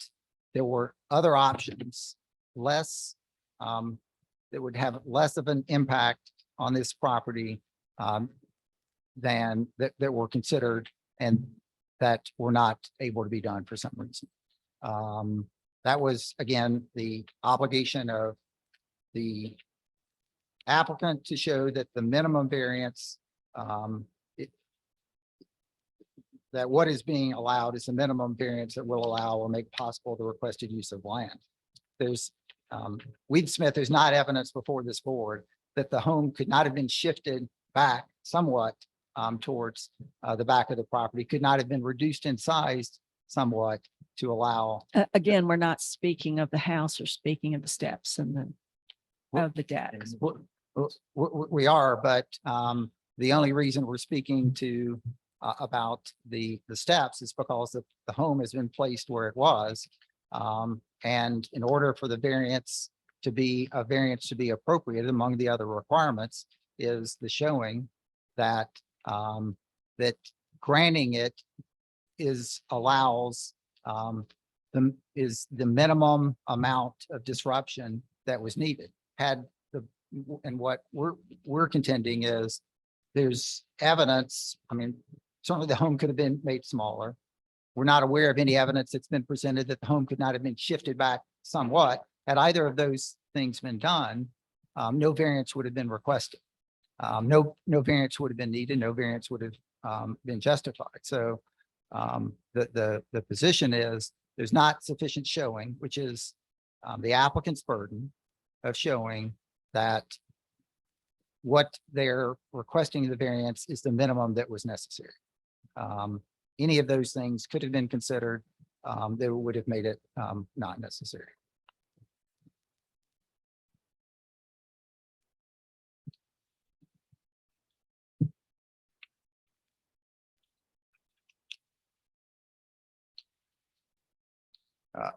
there were other options, less that would have less of an impact on this property than that were considered and that were not able to be done for some reason. That was, again, the obligation of the applicant to show that the minimum variance that what is being allowed is the minimum variance that will allow or make possible the requested use of land. There's Weed Smith, there's not evidence before this board that the home could not have been shifted back somewhat towards the back of the property, could not have been reduced in size somewhat to allow. Again, we're not speaking of the house or speaking of the steps and the of the deck. We are, but the only reason we're speaking to about the steps is because the home has been placed where it was. And in order for the variance to be appropriate among the other requirements is the showing that that granting it allows the minimum amount of disruption that was needed. And what we're contending is there's evidence. I mean, certainly the home could have been made smaller. We're not aware of any evidence that's been presented that the home could not have been shifted back somewhat. Had either of those things been done, no variance would have been requested. No variance would have been needed. No variance would have been justified. So the position is there's not sufficient showing, which is the applicant's burden of showing that what they're requesting the variance is the minimum that was necessary. Any of those things could have been considered that would have made it not necessary.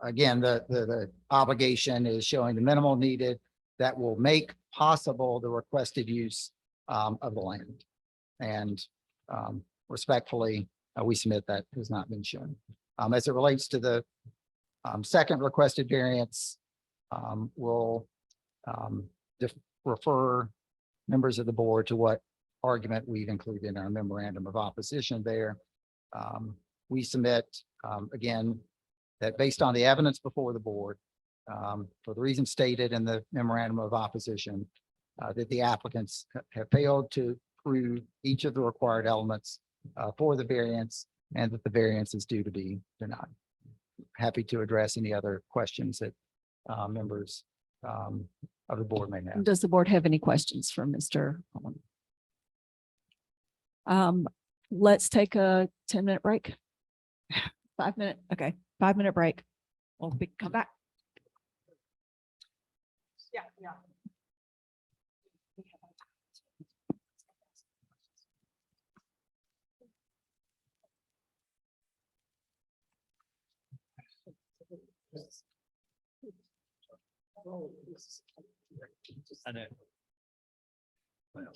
Again, the obligation is showing the minimal needed that will make possible the requested use of the land. And respectfully, we submit that has not been shown. As it relates to the second requested variance, we'll refer members of the board to what argument we've included in our memorandum of opposition there. We submit, again, that based on the evidence before the board, for the reasons stated in the memorandum of opposition, that the applicants have failed to prove each of the required elements for the variance and that the variance is due to be denied. Happy to address any other questions that members of the board may have. Does the board have any questions for Mr. Holland? Let's take a 10-minute break. 5-minute, okay, 5-minute break. We'll come back. Yeah. I know. Well,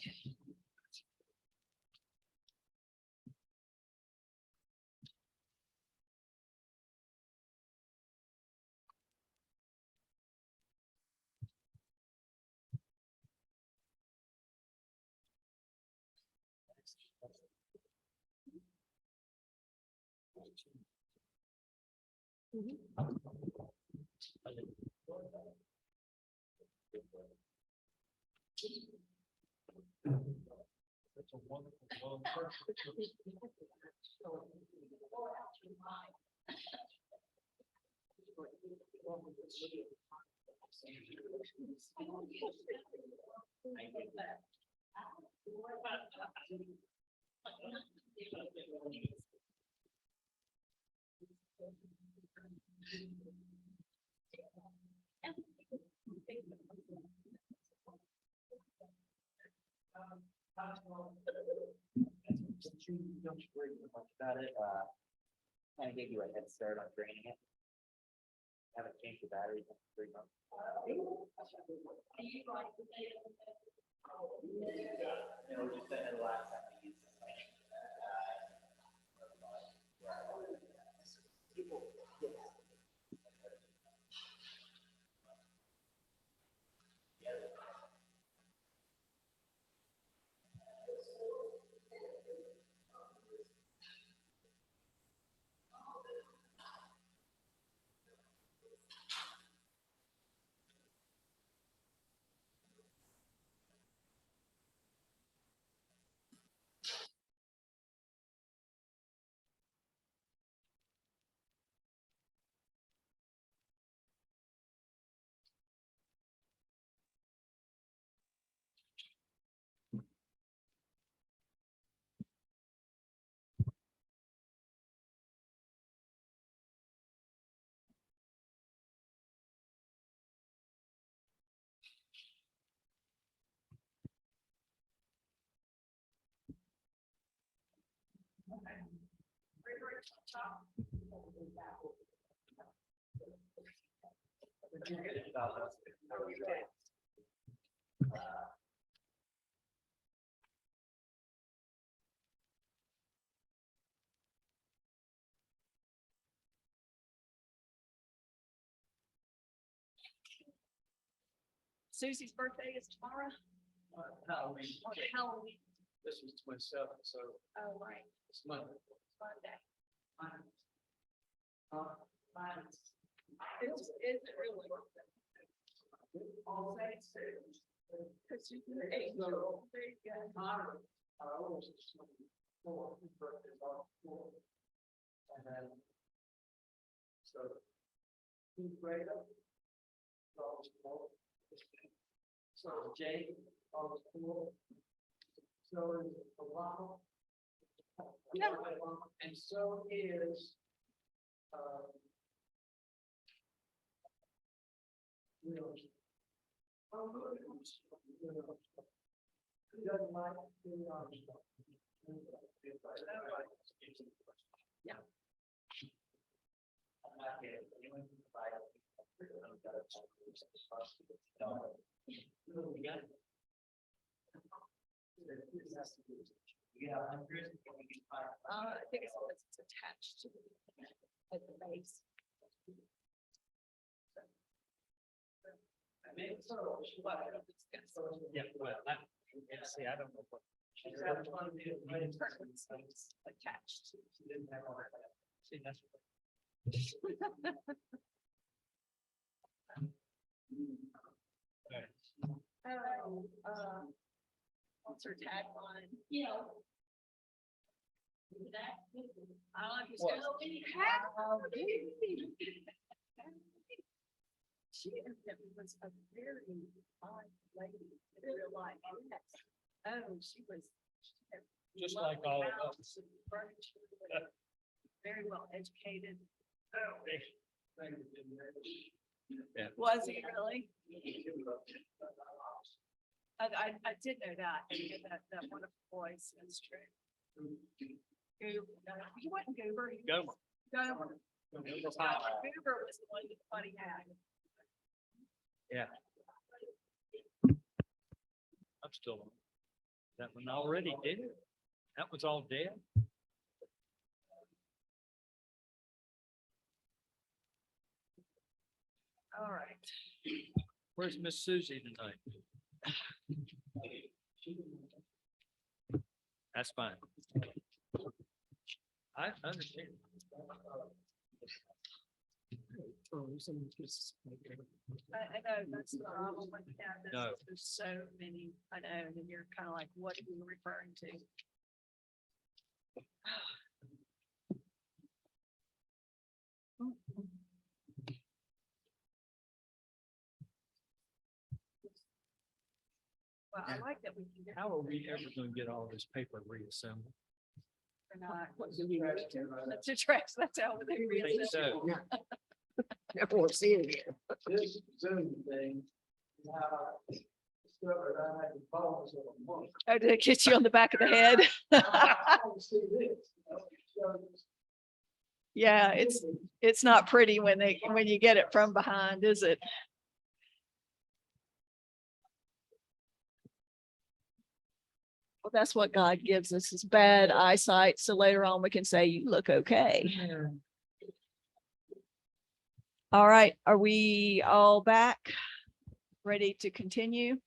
Don't you worry too much about it. Kind of gave you a head start on draining it. Haven't changed the batteries in 3 months. No, just the last time we used it. Susie's birthday is tomorrow. Halloween. Halloween. This was 27, so Oh, right. it's Monday. Monday. Mine's It's really. All saints. Cause she's an angel. There you go. Connor, our oldest is 4, his birthday's on 4. And then, so, who's great up? So Jake, almost 4. So is Alana. Yeah. And so is, Will. Who doesn't like Louis Armstrong? Yeah. I'm not kidding. Anyone can provide. Yeah, I'm curious if we can find. I think it's attached to at the base. yeah, well, see, I don't know what. It's attached. See, that's. Oh, what's her tagline? You know. I like you. She was a very fine lady in real life. Yes. Oh, she was. Just like all of us. Very well educated. Yeah. Was he really? I did know that. That wonderful voice. That's true. Goober. No, he wasn't Goober. He was Gomer. Gomer. Yeah. I'm still on. That one already did. That was all dead. All right. Where's Miss Susie tonight? That's fine. I understand. I know that's the problem with that. No. There's so many, I know, and then you're kind of like, what are you referring to? Well, I like that we can get. How are we ever gonna get all this paper reassembled? Or not. What do we need to do? That's a trash, that's how they Think reassemble. so. Never want to see it again. This Zoom thing. Discovered I had the problems of a month. Oh, did it get you on the back of the head? I want to see this. Yeah, it's not pretty when you get it from behind, is it? Well, that's what God gives us is bad eyesight. So later on we can say, you look okay. All right, are we all back? Ready to continue?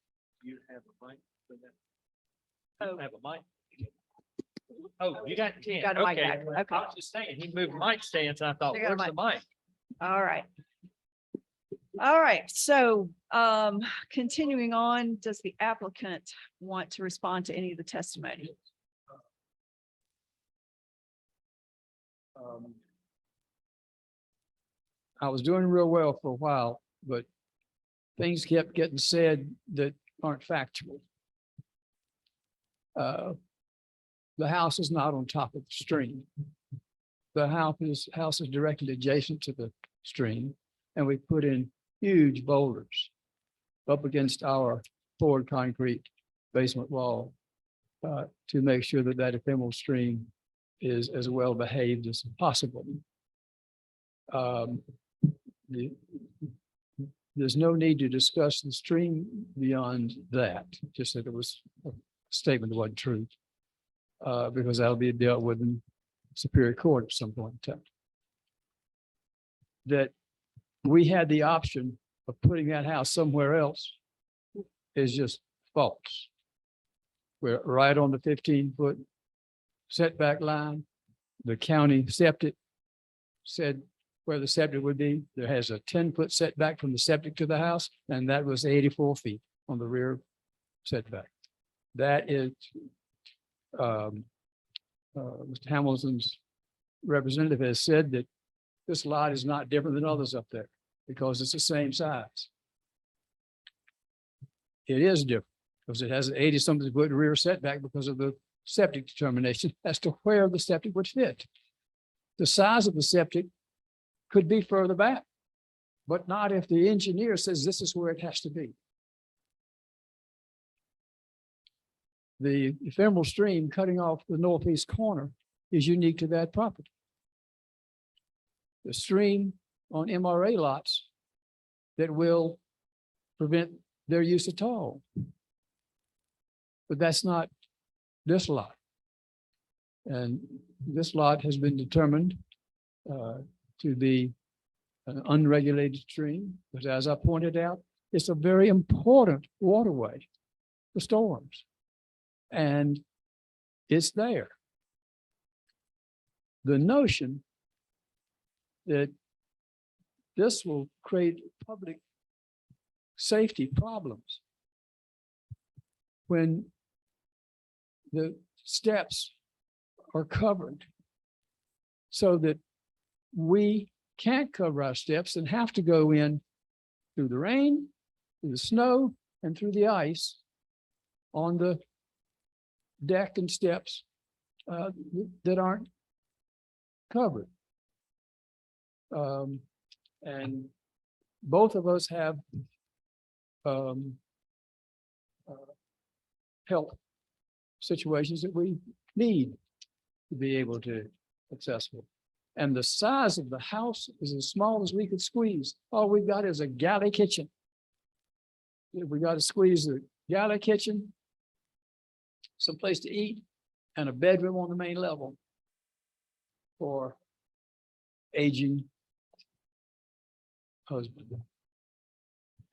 You have a mic for that? Oh. You have a mic? Oh, you got. You got a mic Okay. back, okay. I was just saying, he moved mic stands. And I thought, You got a where's the mic? All right. All right, so continuing on, does the applicant want to respond to any of the testimony? I was doing real well for a while, but things kept getting said that aren't factual. The house is not on top of the stream. The house is directly adjacent to the stream, and we put in huge boulders up against our poured concrete basement wall to make sure that that ephemeral stream is as well behaved as possible. There's no need to discuss the stream beyond that, just that it was a statement that wasn't true. Because that'll be dealt with in Superior Court at some point in time. That we had the option of putting that house somewhere else is just false. We're right on the 15-foot setback line. The county septic said where the septic would be. There has a 10-foot setback from the septic to the house, and that was 84 feet on the rear setback. That is Mr. Hamilton's representative has said that this lot is not different than others up there because it's the same size. It is different because it has an 80-something foot rear setback because of the septic determination as to where the septic would fit. The size of the septic could be further back, but not if the engineer says this is where it has to be. The ephemeral stream cutting off the northeast corner is unique to that property. The stream on MRA lots that will prevent their use at all. But that's not this lot. And this lot has been determined to be an unregulated stream, but as I pointed out, it's a very important waterway for storms. And it's there. The notion that this will create public safety problems when the steps are covered so that we can't cover our steps and have to go in through the rain, through the snow, and through the ice on the deck and steps that aren't covered. And both of us have health situations that we need to be able to accessible. And the size of the house is as small as we could squeeze. All we've got is a galley kitchen. If we got to squeeze the galley kitchen, some place to eat, and a bedroom on the main level for aging husband.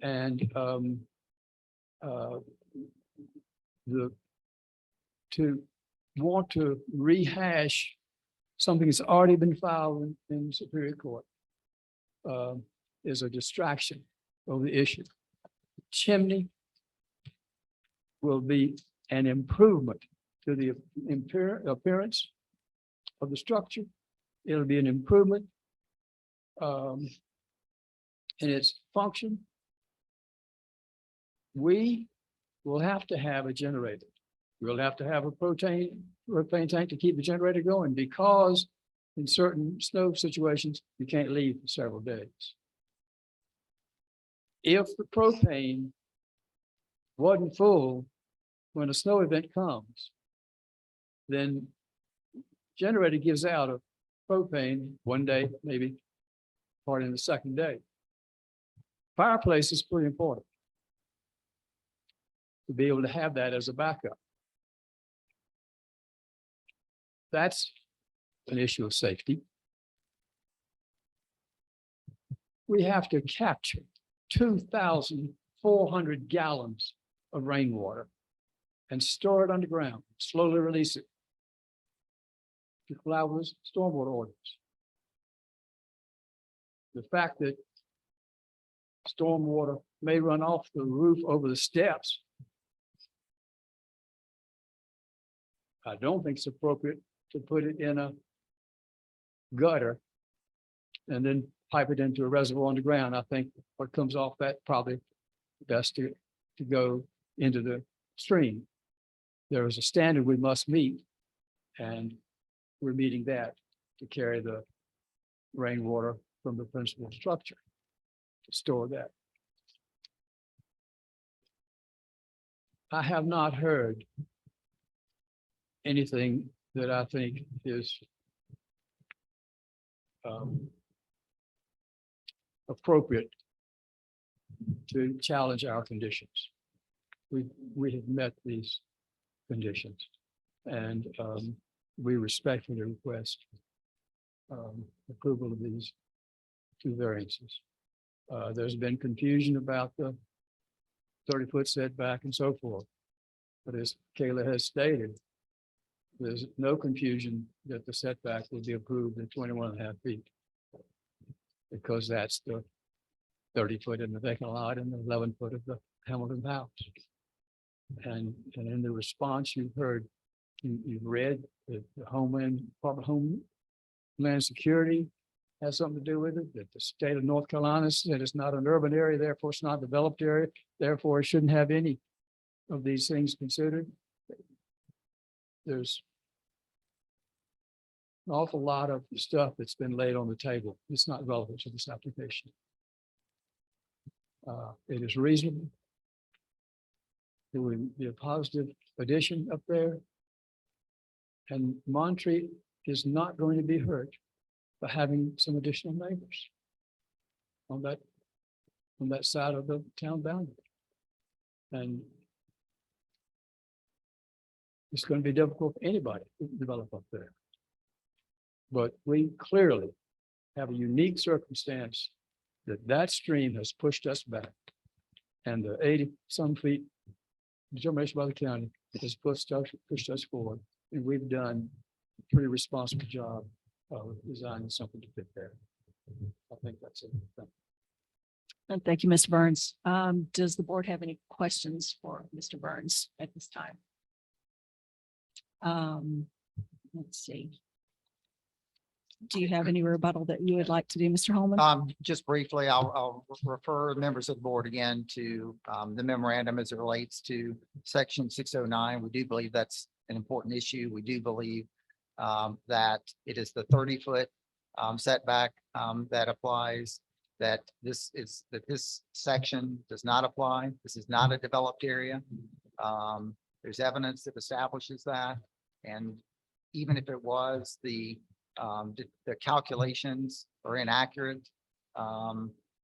And to want to rehash something that's already been filed in Superior Court is a distraction of the issue. Chimney will be an improvement to the appearance of the structure. It'll be an improvement in its function. We will have to have a generator. We'll have to have a propane tank to keep the generator going, because in certain snow situations, you can't leave for several days. If the propane wasn't full when a snow event comes, then generator gives out a propane one day, maybe part in the second day. Fireplace is pretty important to be able to have that as a backup. That's an issue of safety. We have to capture 2,400 gallons of rainwater and store it underground, slowly release it to comply with stormwater orders. The fact that stormwater may run off the roof over the steps, I don't think it's appropriate to put it in a gutter and then pipe it into a reservoir underground. I think what comes off that probably best to go into the stream. There is a standard we must meet, and we're meeting that to carry the rainwater from the principal structure to store that. I have not heard anything that I think is appropriate to challenge our conditions. We have met these conditions, and we respectfully request approval of these two variances. There's been confusion about the 30-foot setback and so forth, but as Kayla has stated, there's no confusion that the setback will be approved in 21.5 feet, because that's the 30-foot in the vacant lot and the 11-foot of the Hamilton house. And in the response you've heard, you've read that the Department of Homeland Security has something to do with it, that the state of North Carolina said it's not an urban area, therefore it's not a developed area, therefore it shouldn't have any of these things considered. There's an awful lot of stuff that's been laid on the table. It's not relevant to this application. It is reasonable. It would be a positive addition up there. And Montreat is not going to be hurt by having some additional neighbors on that side of the town boundary. And it's going to be difficult for anybody to develop up there. But we clearly have a unique circumstance that stream has pushed us back. And the 80-some feet determination by the county has pushed us forward. And we've done a pretty responsible job of designing something to fit there. I think that's it. And thank you, Mr. Burns. Does the board have any questions for Mr. Burns at this time? Let's see. Do you have any rebuttal that you would like to do, Mr. Holman? Just briefly, I'll refer members of the board again to the memorandum as it relates to section 609. We do believe that's an important issue. We do believe that it is the 30-foot setback that applies, that this section does not apply. This is not a developed area. There's evidence that establishes that. And even if it was, the the calculations are inaccurate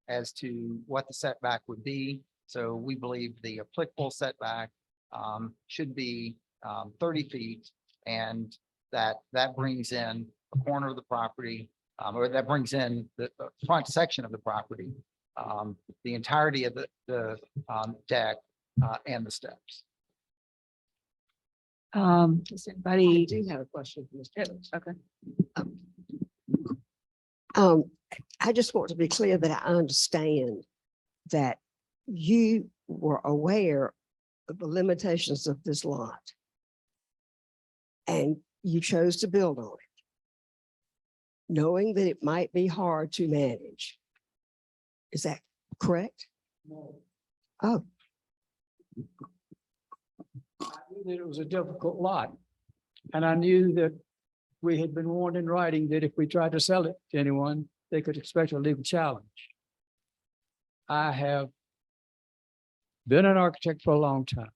as to what the setback would be. So we believe the applicable setback should be 30 feet, and that brings in a corner of the property, or that brings in the front section of the property, the entirety of the deck and the steps. Does I anybody? do have a question for Mr. Jones. Okay. I just want to be clear that I understand that you were aware of the limitations of this lot. And you chose to build on it, knowing that it might be hard to manage. Is that correct? No. Oh, I knew that it was a difficult lot. And I knew that we had been warned in writing that if we tried to sell it to anyone, they could expect a legal challenge. I have been an architect for a long time.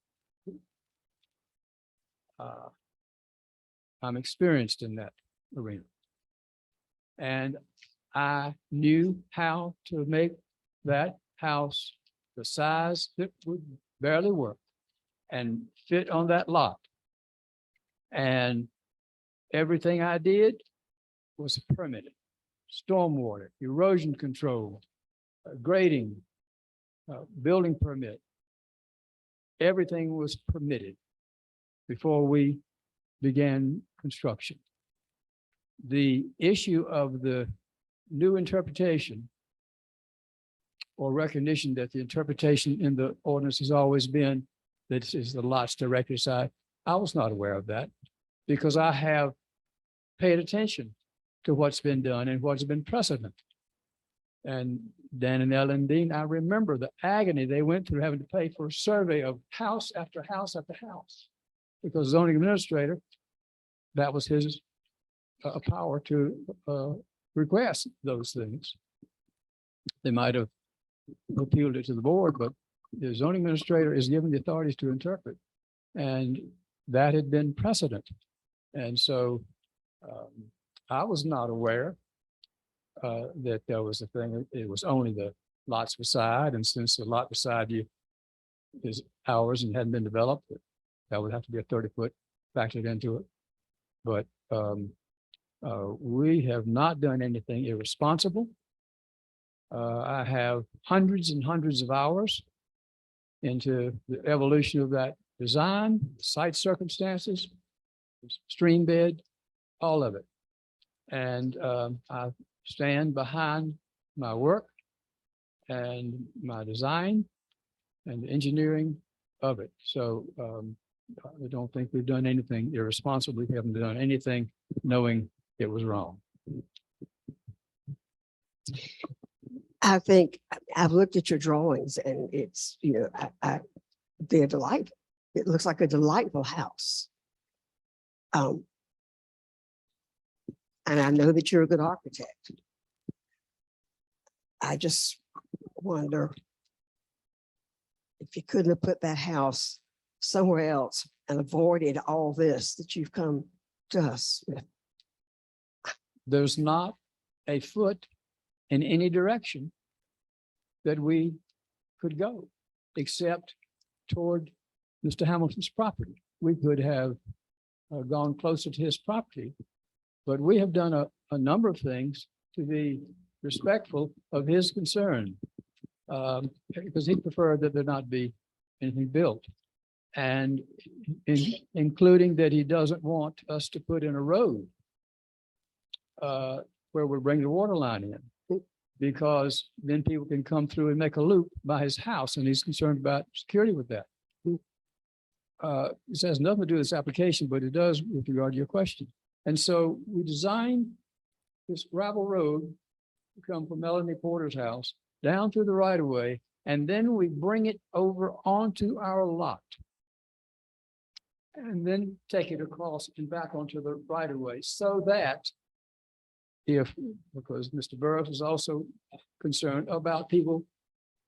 I'm experienced in that arena. And I knew how to make that house the size that would barely work and fit on that lot. And everything I did was permitted. Stormwater, erosion control, grading, building permit. Everything was permitted before we began construction. The issue of the new interpretation or recognition that the interpretation in the ordinance has always been that this is the lots directly side. I was not aware of that because I have paid attention to what's been done and what's been precedent. And Dan and Ellen Dean, I remember the agony they went through having to pay for a survey of house after house after house. Because zoning administrator, that was his power to request those things. They might have appealed it to the board, but the zoning administrator is given the authorities to interpret. And that had been precedent. And so I was not aware that there was a thing, it was only the lots beside, and since the lot beside you is ours and hadn't been developed, that would have to be a 30-foot factored into it. But we have not done anything irresponsible. I have hundreds and hundreds of hours into the evolution of that design, site circumstances, stream bed, all of it. And I stand behind my work and my design and the engineering of it. So I don't think we've done anything irresponsibly. We haven't done anything knowing it was wrong. I think I've looked at your drawings and it's, you know, they're delightful. It looks like a delightful house. And I know that you're a good architect. I just wonder if you couldn't have put that house somewhere else and avoided all this that you've come to us with. There's not a foot in any direction that we could go, except toward Mr. Hamilton's property. We could have gone closer to his property, but we have done a number of things to be respectful of his concern, because he preferred that there not be anything built. And including that he doesn't want us to put in a road where we bring the water line in, because then people can come through and make a loop by his house, and he's concerned about security with that. This has nothing to do with this application, but it does with regard to your question. And so we designed this gravel road to come from Melanie Porter's house down through the right of way, and then we bring it over onto our lot. And then take it across and back onto the right of way, so that because Mr. Burroughs is also concerned about people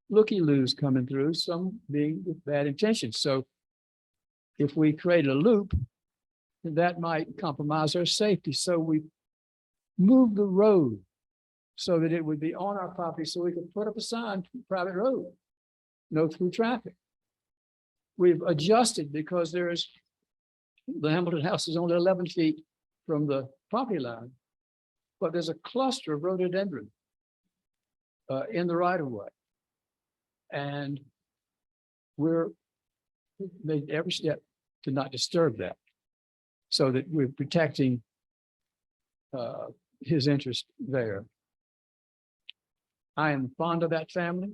looky-loos coming through, some being with bad intentions. So if we create a loop, that might compromise our safety. So we move the road so that it would be on our property, so we could put up a sign, private road, no through traffic. We've adjusted because the Hamilton house is only 11 feet from the property line, but there's a cluster of rhododendron in the right of way. And we're made every step to not disturb that, so that we're protecting his interest there. I am fond of that family.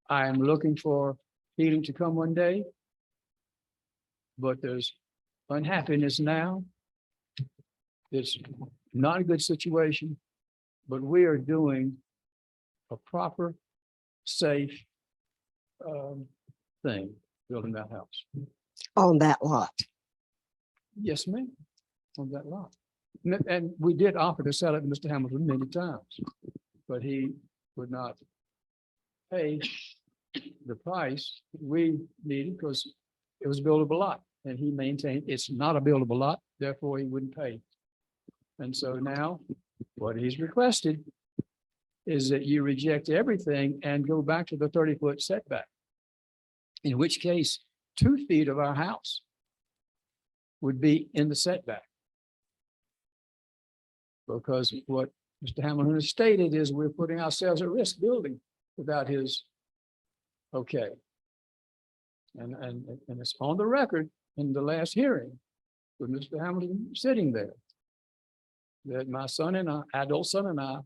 I am looking for healing to come one day, but there's unhappiness now. It's not a good situation, but we are doing a proper, safe thing, building that house. On that lot. Yes, ma'am, on that lot. And we did offer to sell it to Mr. Hamilton many times, but he would not pay the price we needed because it was a buildable lot, and he maintained it's not a buildable lot, therefore he wouldn't pay. And so now what he's requested is that you reject everything and go back to the 30-foot setback. In which case, 2 feet of our house would be in the setback. Because what Mr. Hamilton has stated is we're putting ourselves at risk building without his okay. And it's on the record in the last hearing with Mr. Hamilton sitting there, that my son and I, adult son and I,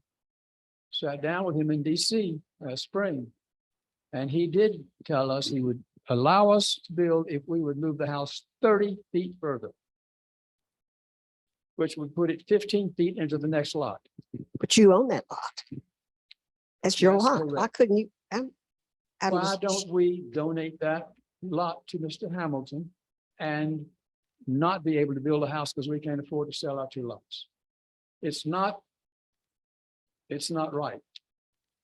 sat down with him in DC last spring. And he did tell us he would allow us to build if we would move the house 30 feet further, which would put it 15 feet into the next lot. But you own that lot. That's your That's lot. Why correct. couldn't you? Why don't we donate that lot to Mr. Hamilton and not be able to build a house because we can't afford to sell our 2 lots? It's not right.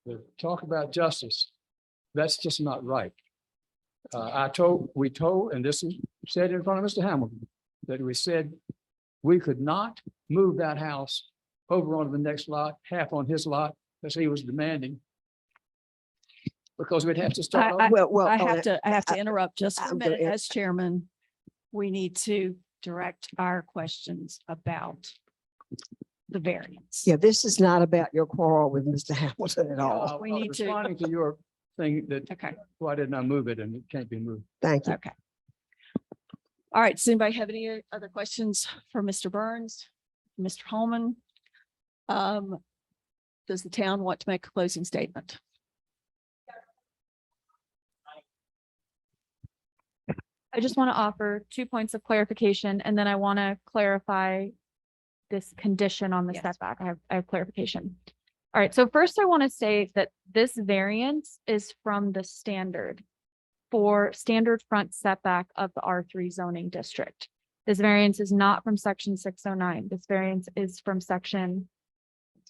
The talk about justice, that's just not right. We told, and this is said in front of Mr. Hamilton, that we said we could not move that house over onto the next lot, half on his lot, as he was demanding, because we'd have to start. I- over. Well, I have to I- interrupt just for a I'm gonna minute in- as chairman. We need to direct our questions about the variance. yeah, this is not about your quarrel with Mr. Hamilton at all. I we was need to- responding to your thing that, Okay, why didn't I move it, and it can't be moved. Thank you. okay. All right, does anybody have any other questions for Mr. Burns, Mr. Holman? Does the town want to make a closing statement? I just want to offer 2 points of clarification, and then I want to clarify this condition on the Yes. setback. I have clarification. All right, so first I want to say that this variance is from the standard for standard front setback of the R3 zoning district. This variance is not from section 609. This variance is from section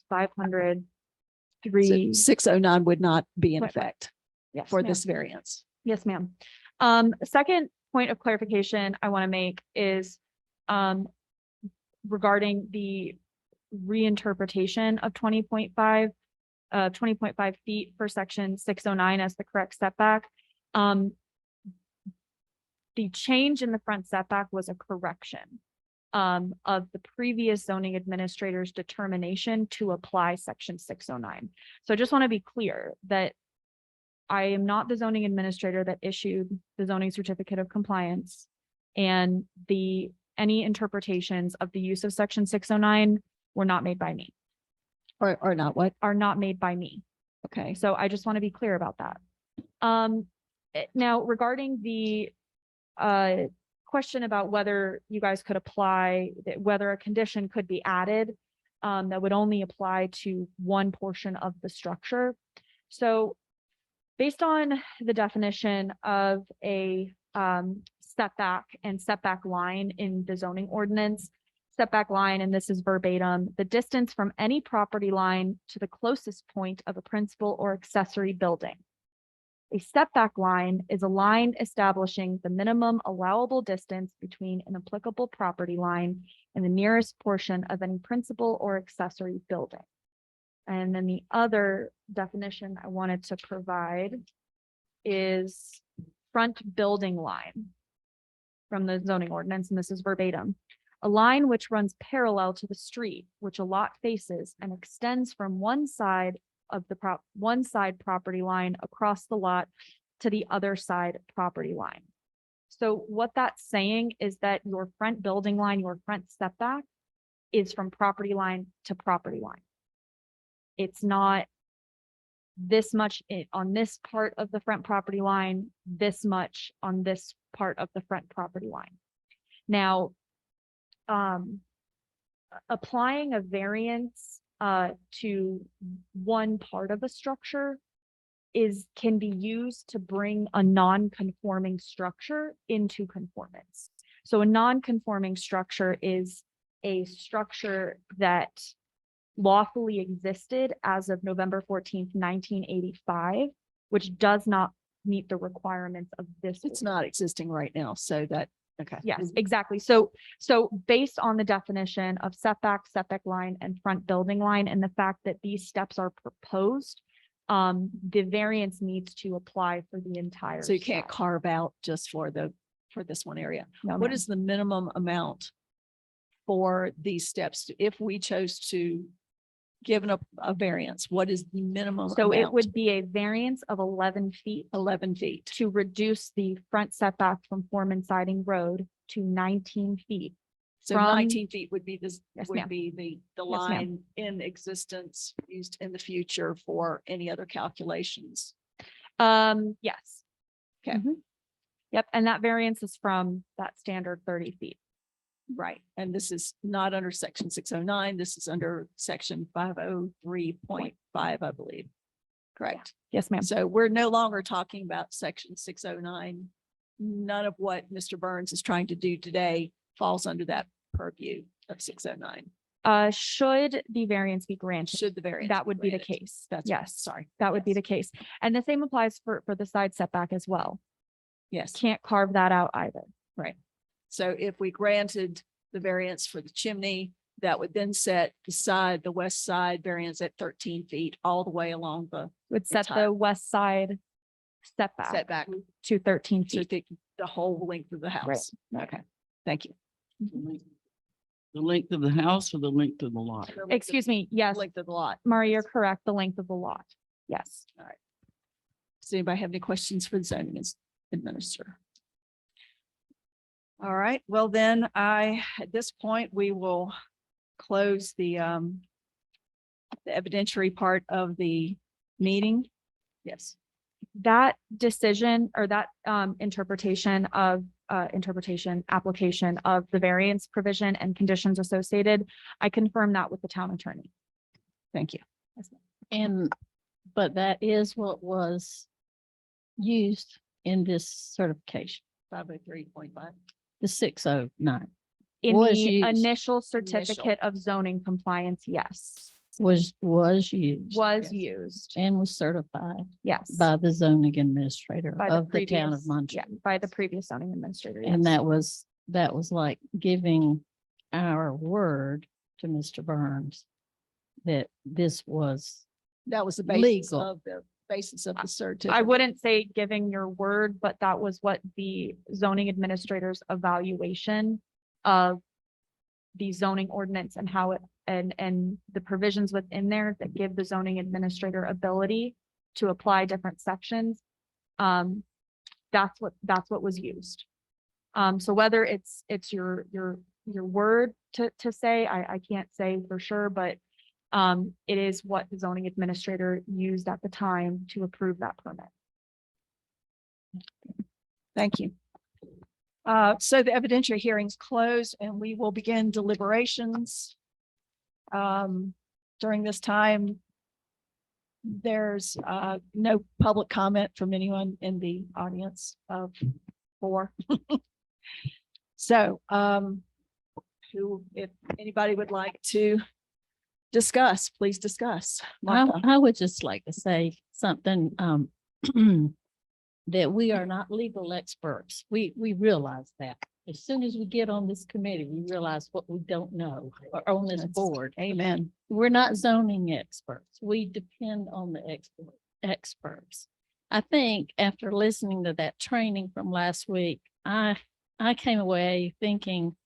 503. 609 would not be in Right. effect Yes, for ma'am. this variance. Yes, ma'am. Second point of clarification I want to make is regarding the reinterpretation of 20.5 feet for section 609 as the correct setback. The change in the front setback was a correction of the previous zoning administrator's determination to apply section 609. So I just want to be clear that I am not the zoning administrator that issued the zoning certificate of compliance, and any interpretations of the use of section 609 were not made by me, Or not what? are not made by me. Okay. So I just want to be clear about that. Now regarding the question about whether you guys could apply, whether a condition could be added that would only apply to one portion of the structure. So based on the definition of a setback and setback line in the zoning ordinance, setback line, and this is verbatim, the distance from any property line to the closest point of a principal or accessory building. A setback line is a line establishing the minimum allowable distance between an applicable property line and the nearest portion of any principal or accessory building. And then the other definition I wanted to provide is front building line from the zoning ordinance, and this is verbatim. A line which runs parallel to the street, which a lot faces and extends from one side of the one side property line across the lot to the other side property line. So what that's saying is that your front building line, your front setback is from property line to property line. It's not this much on this part of the front property line, this much on this part of the front property line. Now, applying a variance to one part of a structure can be used to bring a non-conforming structure into conformance. So a non-conforming structure is a structure that lawfully existed as of November 14th, 1985, which does not meet the requirements of this. It's not existing right now, so that, okay. Yes, exactly. So based on the definition of setback, setback line, and front building line, and the fact that these steps are proposed, the variance needs to apply for the entire. So you can't site. carve out just for this one area. No, What ma'am. is the minimum amount for these steps? If we chose to give a variance, what is the minimum? So it amount? would be a variance of 11 feet 11 feet. to reduce the front setback from Foreman Siding Road to 19 feet. So from- 19 feet would be this, Yes, would ma'am. be the Yes, ma'am. line in existence used in the future for any other calculations. Yes. Okay. Mhm. Yep, and that variance is from that standard 30 feet. Right. And this is not under section 609. This is under section 503.5, I believe. Correct. Yes, ma'am. So we're no longer talking about section 609. None of what Mr. Burns is trying to do today falls under that purview of 609. Should the variance be granted, Should the variance. that would be the granted. case. That's, Yes, sorry. that would be Yes. the case. And the same applies for the side setback as well. Yes. Can't carve that out either. Right. So if we granted the variance for the chimney, that would then set the west side variance at 13 feet all the way along the Would set Entire- the west side setback setback to 13 to feet. the whole length of the house. Okay, thank you. The length of the house or the length of the lot? Excuse me, yes, Length of the lot. Mari, you're correct, the length of the lot. Yes. Does anybody have any questions for the zoning administrator? All right, well then at this point, we will close the evidentiary part of the meeting. Yes. That decision or that interpretation, application of the variance provision and conditions associated, I confirm that with the town attorney. Thank you. But that is what was used in this certification, 503.5. the 609 In Was the used. initial certificate of zoning compliance, yes, was used. was Yes. used, And was certified yes. by the zoning administrator by of the town of previous- Muncie. yeah, by the previous zoning administrator. And yes. that was like giving our word to Mr. Burns that this was, That was the basis Legal. of the certificate. I wouldn't say giving your word, but that was what the zoning administrator's evaluation of the zoning ordinance and how it, and the provisions within there that give the zoning administrator ability to apply different sections. That's what was used. So whether it's your word to say, I can't say for sure, but it is what the zoning administrator used at the time to approve that permit. Thank you. So the evidentiary hearing's closed and we will begin deliberations. During this time, there's no public comment from anyone in the audience of 4. So if anybody would like to discuss, please discuss. Martha. I would just like to say something, that we are not legal experts. We realize that. As soon as we get on this committee, we realize what we don't know or on this That's- board. Amen. We're not zoning experts. We depend on the experts. I think after listening to that training from last week, I came away thinking,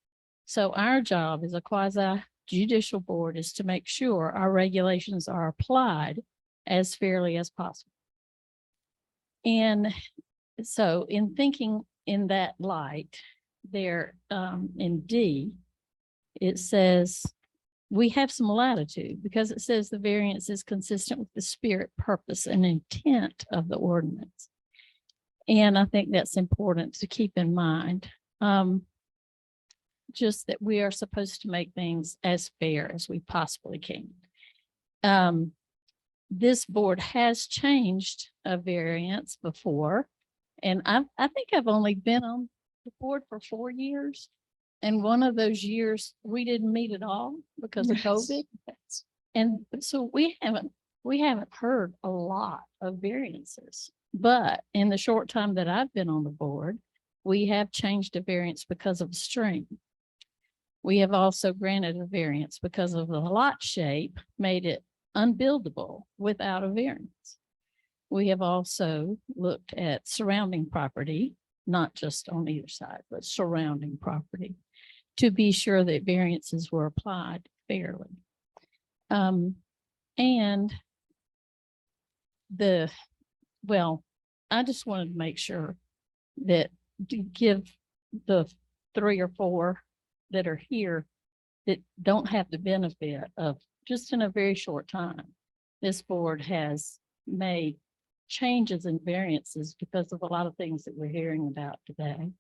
so our job as a quasi judicial board is to make sure our regulations are applied as fairly as possible. And so in thinking in that light, there in D, it says we have some latitude because it says the variance is consistent with the spirit, purpose, and intent of the ordinance. And I think that's important to keep in mind. Just that we are supposed to make things as fair as we possibly can. This board has changed a variance before, and I think I've only been on the board for 4 years. And one of those years, we didn't meet at all because of COVID. And so we haven't heard a lot of variances. But in the short time that I've been on the board, we have changed a variance because of stream. We have also granted a variance because of the lot shape made it unbuildable without a variance. We have also looked at surrounding property, not just on either side, but surrounding property, to be sure that variances were applied fairly. And I just wanted to make sure that to give the 3 or 4 that are here that don't have the benefit of just in a very short time, this board has made changes and variances because of a lot of things that we're hearing about today.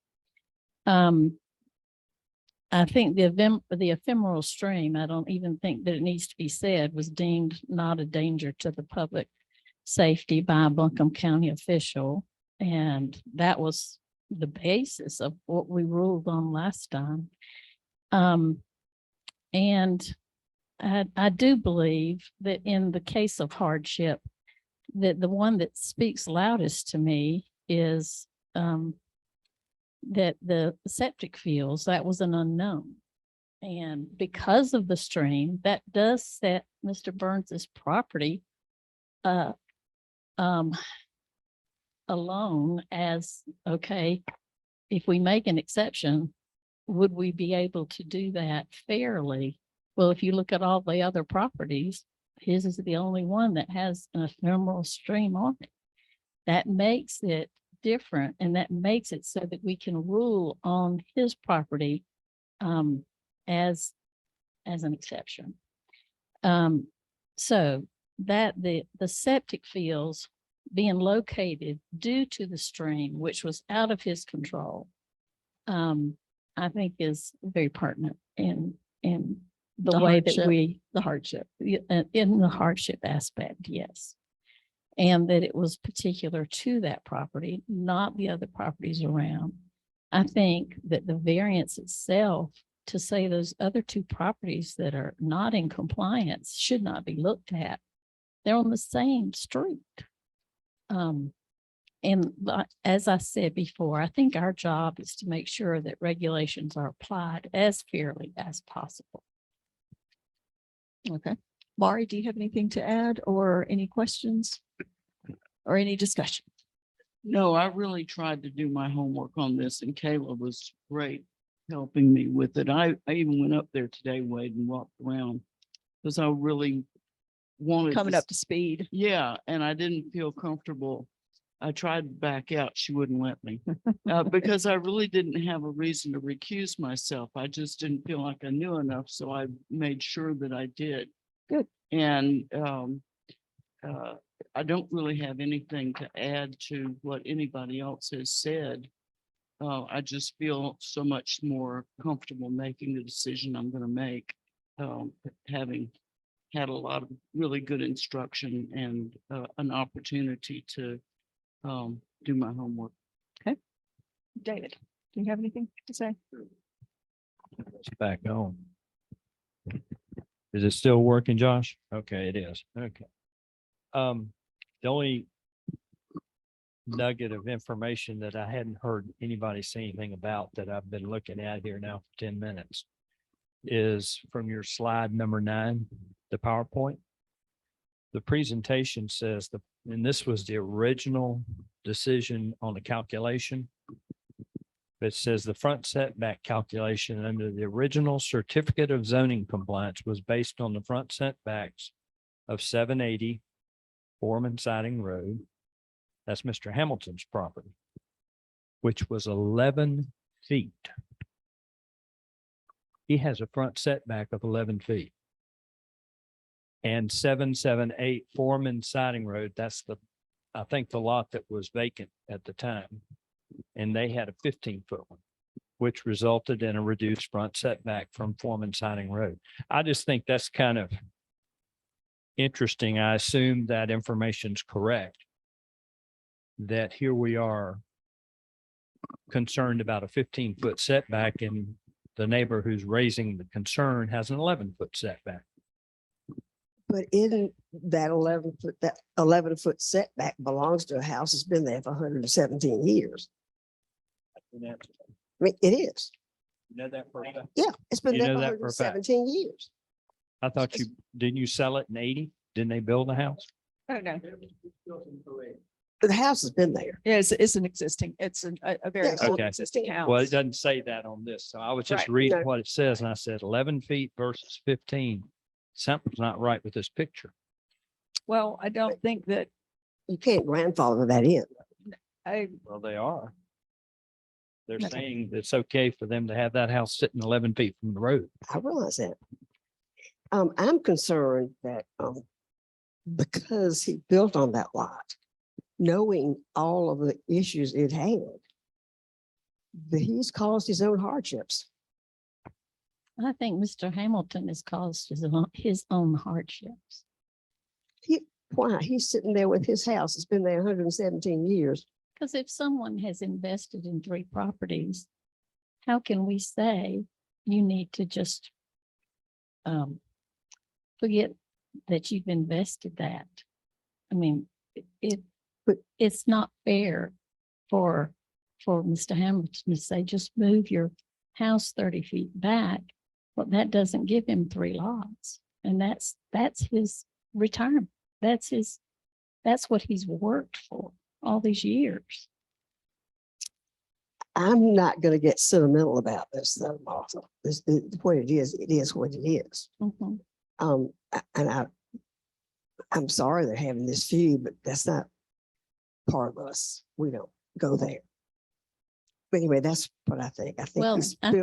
I think the ephemeral stream, I don't even think that it needs to be said, was deemed not a danger to the public safety by a Buncombe County official. And that was the basis of what we ruled on last time. And I do believe that in the case of hardship, that the one that speaks loudest to me is that the septic fields, that was an unknown. And because of the stream, that does set Mr. Burns's property alone as, okay, if we make an exception, would we be able to do that fairly? Well, if you look at all the other properties, his is the only one that has an ephemeral stream on it. That makes it different, and that makes it so that we can rule on his property as an exception. So that the septic fields being located due to the stream, which was out of his control, I think is very pertinent in the way that the hardship, in the hardship aspect, yes. And that it was particular to that property, not the other properties around. I think that the variance itself to say those other 2 properties that are not in compliance should not be looked at. They're on the same street. As I said before, I think our job is to make sure that regulations are applied as fairly as possible. Okay. Mari, do you have anything to add or any questions or any discussion? No, I really tried to do my homework on this, and Kayla was great helping me with it. I even went up there today, Wade, and walked around because I really wanted Coming to up to speed. Yeah, and I didn't feel comfortable. I tried to back out. She wouldn't let me because I really didn't have a reason to recuse myself. I just didn't feel like I knew enough. So I made sure that I did. Good. And I don't really have anything to add to what anybody else has said. I just feel so much more comfortable making the decision I'm going to make, having had a lot of really good instruction and an opportunity to do my homework. David, do you have anything to say? It's back on. Is it still working, Josh? Okay, it is. Okay. The only nugget of information that I hadn't heard anybody say anything about that I've been looking at here now for 10 minutes is from your slide number 9, the PowerPoint. The presentation says and this was the original decision on the calculation. It says the front setback calculation under the original certificate of zoning compliance was based on the front setbacks of 780 Foreman Siding Road. That's Mr. Hamilton's property, which was 11 feet. He has a front setback of 11 feet. And 778 Foreman Siding Road, that's I think the lot that was vacant at the time. And they had a 15-foot one, which resulted in a reduced front setback from Foreman Siding Road. I just think that's kind of interesting. I assume that information's correct. That here we are concerned about a 15-foot setback and the neighbor who's raising the concern has an 11-foot setback. But in that 11-foot setback belongs to a house that's been there for 117 years. I mean, it is. You know that for a fact? Yeah, it's been You there know for that for a fact? 117 years. I thought didn't you sell it in 80? Didn't they build a house? Oh, no. But the house has been there. Yeah, it's an existing, it's a very Yeah, old okay. existing house. Well, it doesn't say that on this. So I was just Right. reading No. what it says and I said 11 feet versus 15. Something's not right with this picture. Well, I don't think that You can't grandfather that in. Well, they are. They're Okay. saying it's okay for them to have that house sitting 11 feet from the road. I realize that. I'm concerned that, because he built on that lot, knowing all of the issues it had, that he's caused his own hardships. I think Mr. Hamilton has caused his own hardships. Why? He's sitting there with his house. It's been there 117 years. Because if someone has invested in 3 properties, how can we say you need to just forget that you've invested that? I mean, it's not fair for Mr. Hamilton to say, just move your house 30 feet back. Well, that doesn't give him 3 lots. And that's his retirement. That's what he's worked for all these years. I'm not going to get sentimental about this though, Martha. What it is what it is. Mhm. I'm sorry they're having this feud, but that's not part of us. We don't go there. But anyway, that's what I think. I think Well, I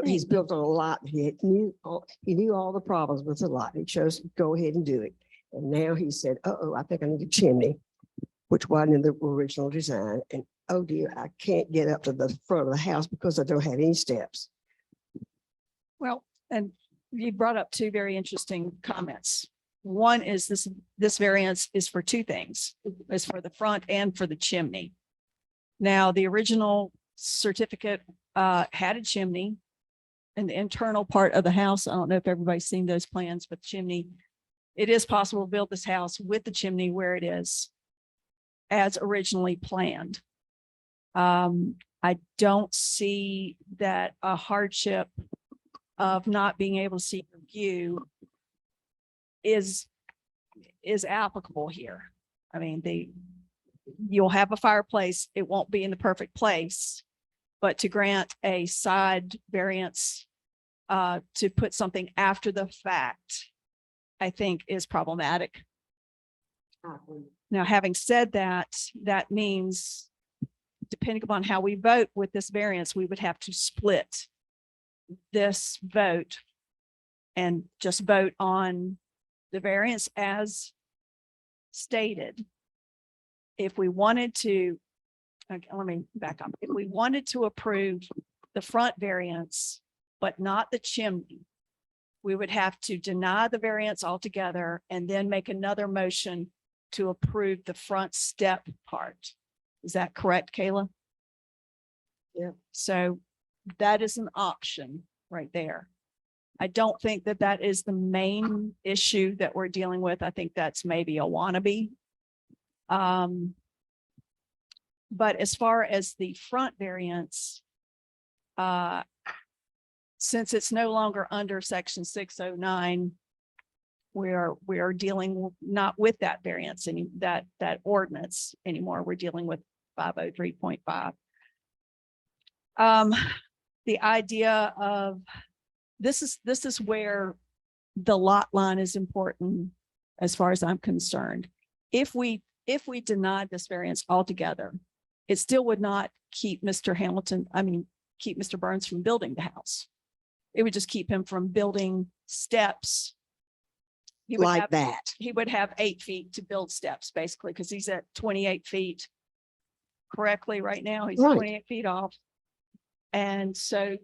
he's think- built on a lot. He knew all the problems with the lot. He chose to go ahead and do it. And now he said, I think I need a chimney, which wasn't in the original design. And oh dear, I can't get up to the front of the house because I don't have any steps. Well, and you brought up 2 very interesting comments. One is this variance is for 2 things. It's for the front and for the chimney. Now, the original certificate had a chimney in the internal part of the house. I don't know if everybody's seen those plans, but chimney. It is possible to build this house with the chimney where it is as originally planned. I don't see that a hardship of not being able to see the view is applicable here. I mean, you'll have a fireplace. It won't be in the perfect place, but to grant a side variance to put something after the fact, I think is problematic. Now, having said that, that means depending upon how we vote with this variance, we would have to split this vote and just vote on the variance as stated. If we wanted to, okay, let me back up. If we wanted to approve the front variance, but not the chimney, we would have to deny the variance altogether and then make another motion to approve the front step part. Is that correct, Kayla? Yeah. So that is an option right there. I don't think that that is the main issue that we're dealing with. I think that's maybe a wannabe. But as far as the front variance, since it's no longer under section 609, we are dealing not with that variance that ordinance anymore. We're dealing with 503.5. The idea of this is where the lot line is important as far as I'm concerned. If we denied this variance altogether, it still would not keep Mr. Burns from building the house. It would just keep him from building steps. He would Like have- that. He would have 8 feet to build steps, basically, because he's at 28 feet correctly right now. He's Right. 28 feet off. And so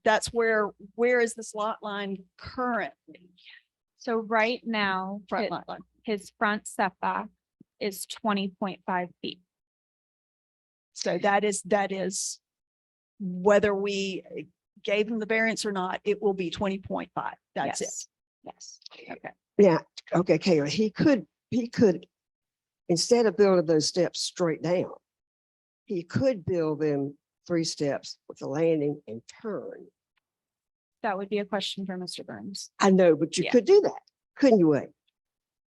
that's where is this lot line currently? So right now, Front lot line. his front setback is 20.5 feet. So that is whether we gave him the variance or not, it will be 20.5. That's it. Yes. Okay. Yeah, okay, Kayla, he could, instead of building those steps straight down, he could build them 3 steps with a landing and turn. That would be a question for Mr. Burns. I know, but you Yeah. could do that, couldn't you, Wade?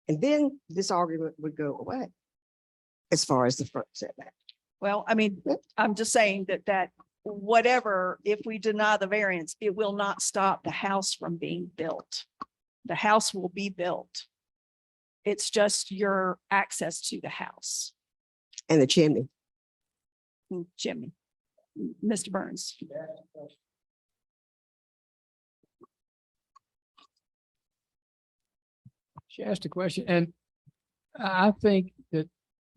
And then this argument would go away as far as the front setback. Well, I mean, I'm just saying that whatever, if we deny the variance, it will not stop the house from being built. The house will be built. It's just your access to the house. And the chimney. Jimmy, Mr. Burns. She asked a question, and I think that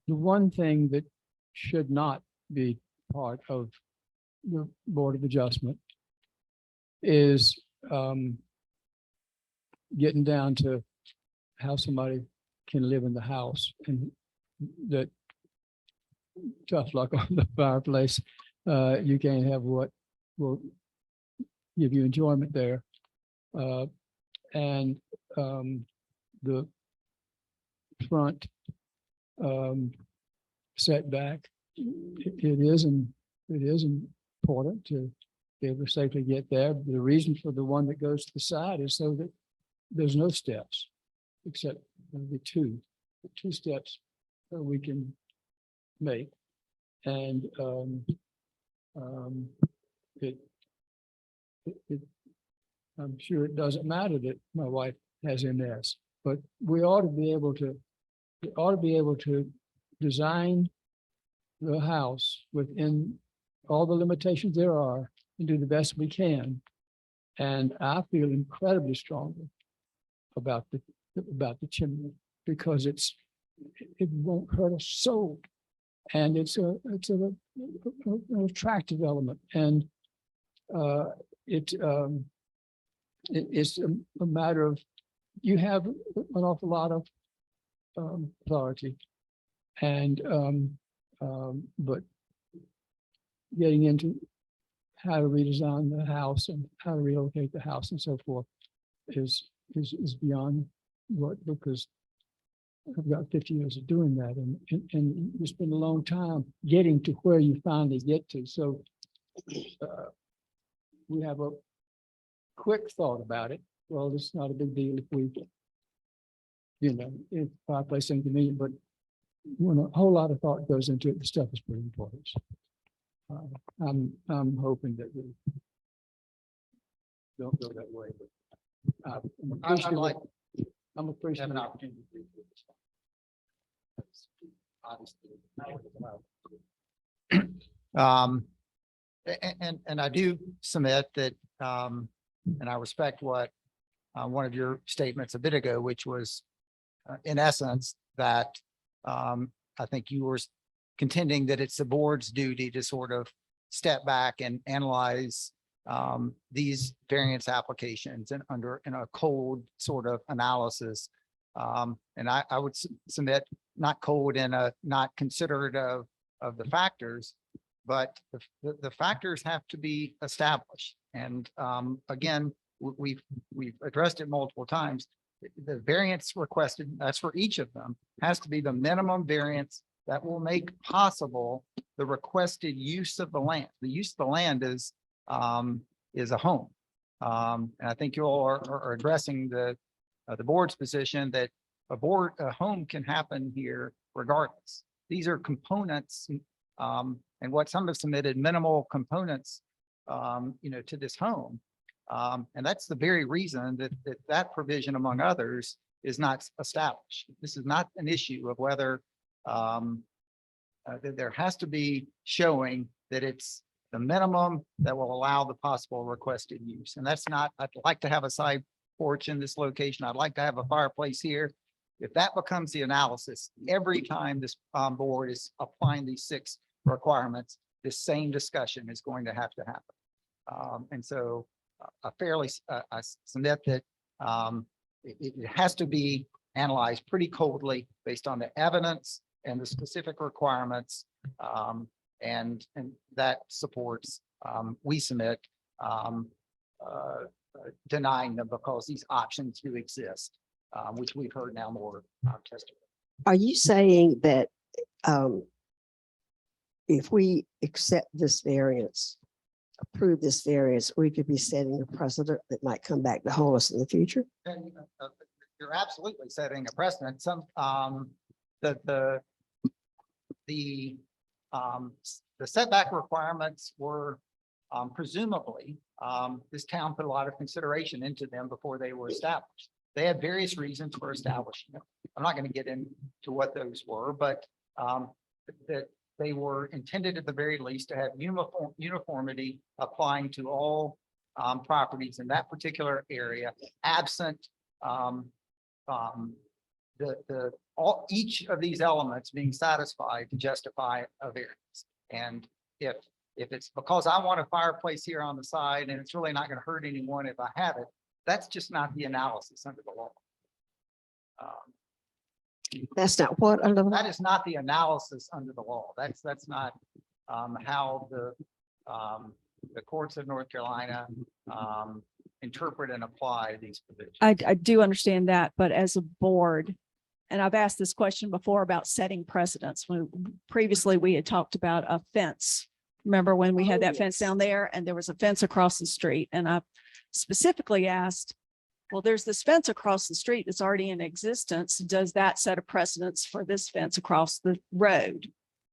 the one thing that should not be part of the Board of Adjustment is getting down to how somebody can live in the house, and that tough luck on the fireplace. You can't have what will give you enjoyment there. And the front setback, it is important to be able to safely get there. The reason for the one that goes to the side is so that there's no steps, except the two steps that we can make. And I'm sure it doesn't matter that my wife has MS, but we ought to be able to design the house within all the limitations there are and do the best we can. And I feel incredibly strongly about the chimney, because it won't hurt a soul. And it's an attractive element, and it's a matter of, you have an awful lot of authority, and but getting into how to redesign the house and how to relocate the house and so forth is beyond what, because I've got 50 years of doing that, and it's been a long time getting to where you finally get to. So we have a quick thought about it. Well, it's not a big deal if we, if fireplace inconvenient, but when a whole lot of thought goes into it, the stuff is pretty important. I'm hoping that we don't go that way, but I'm appreciative. Have an opportunity. And I do submit that, and I respect what one of your statements a bit ago, which was in essence that I think you were contending that it's the board's duty to sort of step back and analyze these variance applications and in a cold sort of analysis. And I would submit not cold in a not considerate of the factors, but the factors have to be established. And again, we've addressed it multiple times. The variance requested, that's for each of them, has to be the minimum variance that will make possible the requested use of the land. The use of the land is a home. And I think you all are addressing the board's position that a home can happen here regardless. These are components, and what some have submitted, minimal components, to this home. And that's the very reason that provision, among others, is not established. This is not an issue of whether that there has to be showing that it's the minimum that will allow the possible requested use. And that's not, I'd like to have a side porch in this location. I'd like to have a fireplace here. If that becomes the analysis, every time this board is applying these 6 requirements, this same discussion is going to have to happen. And so I submit that it has to be analyzed pretty coldly based on the evidence and the specific requirements. And that supports, we submit, denying them because these options do exist, which we've heard now more testimony. Are you saying that if we accept this variance, approve this variance, we could be setting a precedent that might come back to haunt us in the future? And, you're absolutely setting a precedent. Some, the setback requirements were presumably, this town put a lot of consideration into them before they were established. They had various reasons for establishing them. I'm not going to get into what those were, but that they were intended at the very least to have uniformity applying to all properties in that particular area, absent each of these elements being satisfied to justify a variance. And if it's because I want a fireplace here on the side and it's really not going to hurt anyone if I have it, that's just not the analysis under the law. That's not what under That is not the analysis under the law. That's not how the courts of North Carolina interpret and apply these provisions. I do understand that, but as a board, and I've asked this question before about setting precedents. When previously we had talked about a fence. Remember when we had that fence down there and there was a fence across the street? And I specifically asked, well, there's this fence across the street that's already in existence. Does that set a precedence for this fence across the road?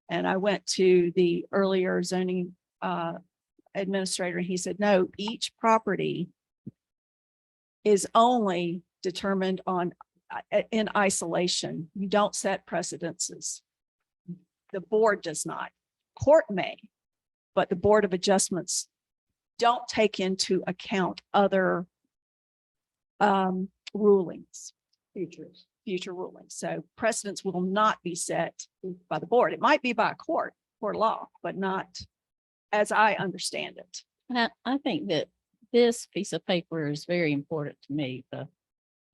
And I went to the earlier zoning administrator and he said, no, each property is only determined on in isolation. You don't set precedences. The board does not. Court may, but the Board of Adjustments don't take into account other rulings, future rulings. So precedents will not be set by the board. It might be by a court law, but not as I understand it. I think that this piece of paper is very important to me.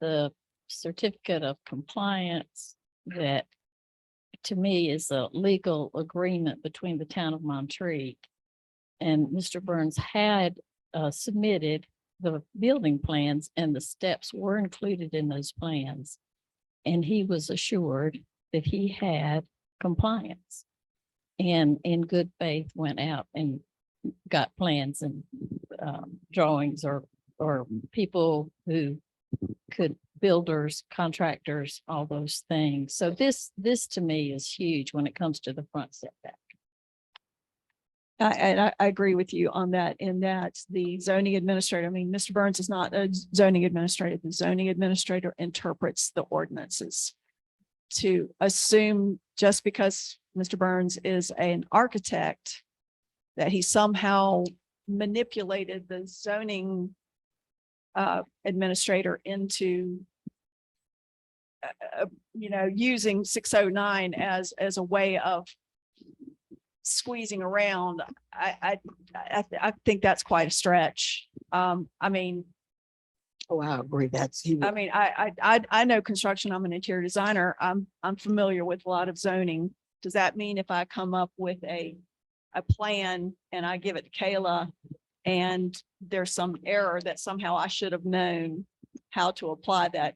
The certificate of compliance that to me is a legal agreement between the town of Montreat and Mr. Burns had submitted the building plans and the steps were included in those plans. And he was assured that he had compliance and in good faith went out and got plans and drawings or people who could, builders, contractors, all those things. So this to me is huge when it comes to the front setback. I agree with you on that, in that the zoning administrator, I mean, Mr. Burns is not a zoning administrator. The zoning administrator interprets the ordinances. To assume just because Mr. Burns is an architect, that he somehow manipulated the zoning administrator into using 609 as a way of squeezing around. I think that's quite a stretch. I mean, Oh, I agree. I know construction. I'm an interior designer. I'm familiar with a lot of zoning. Does that mean if I come up with a plan and I give it to Kayla and there's some error that somehow I should have known how to apply that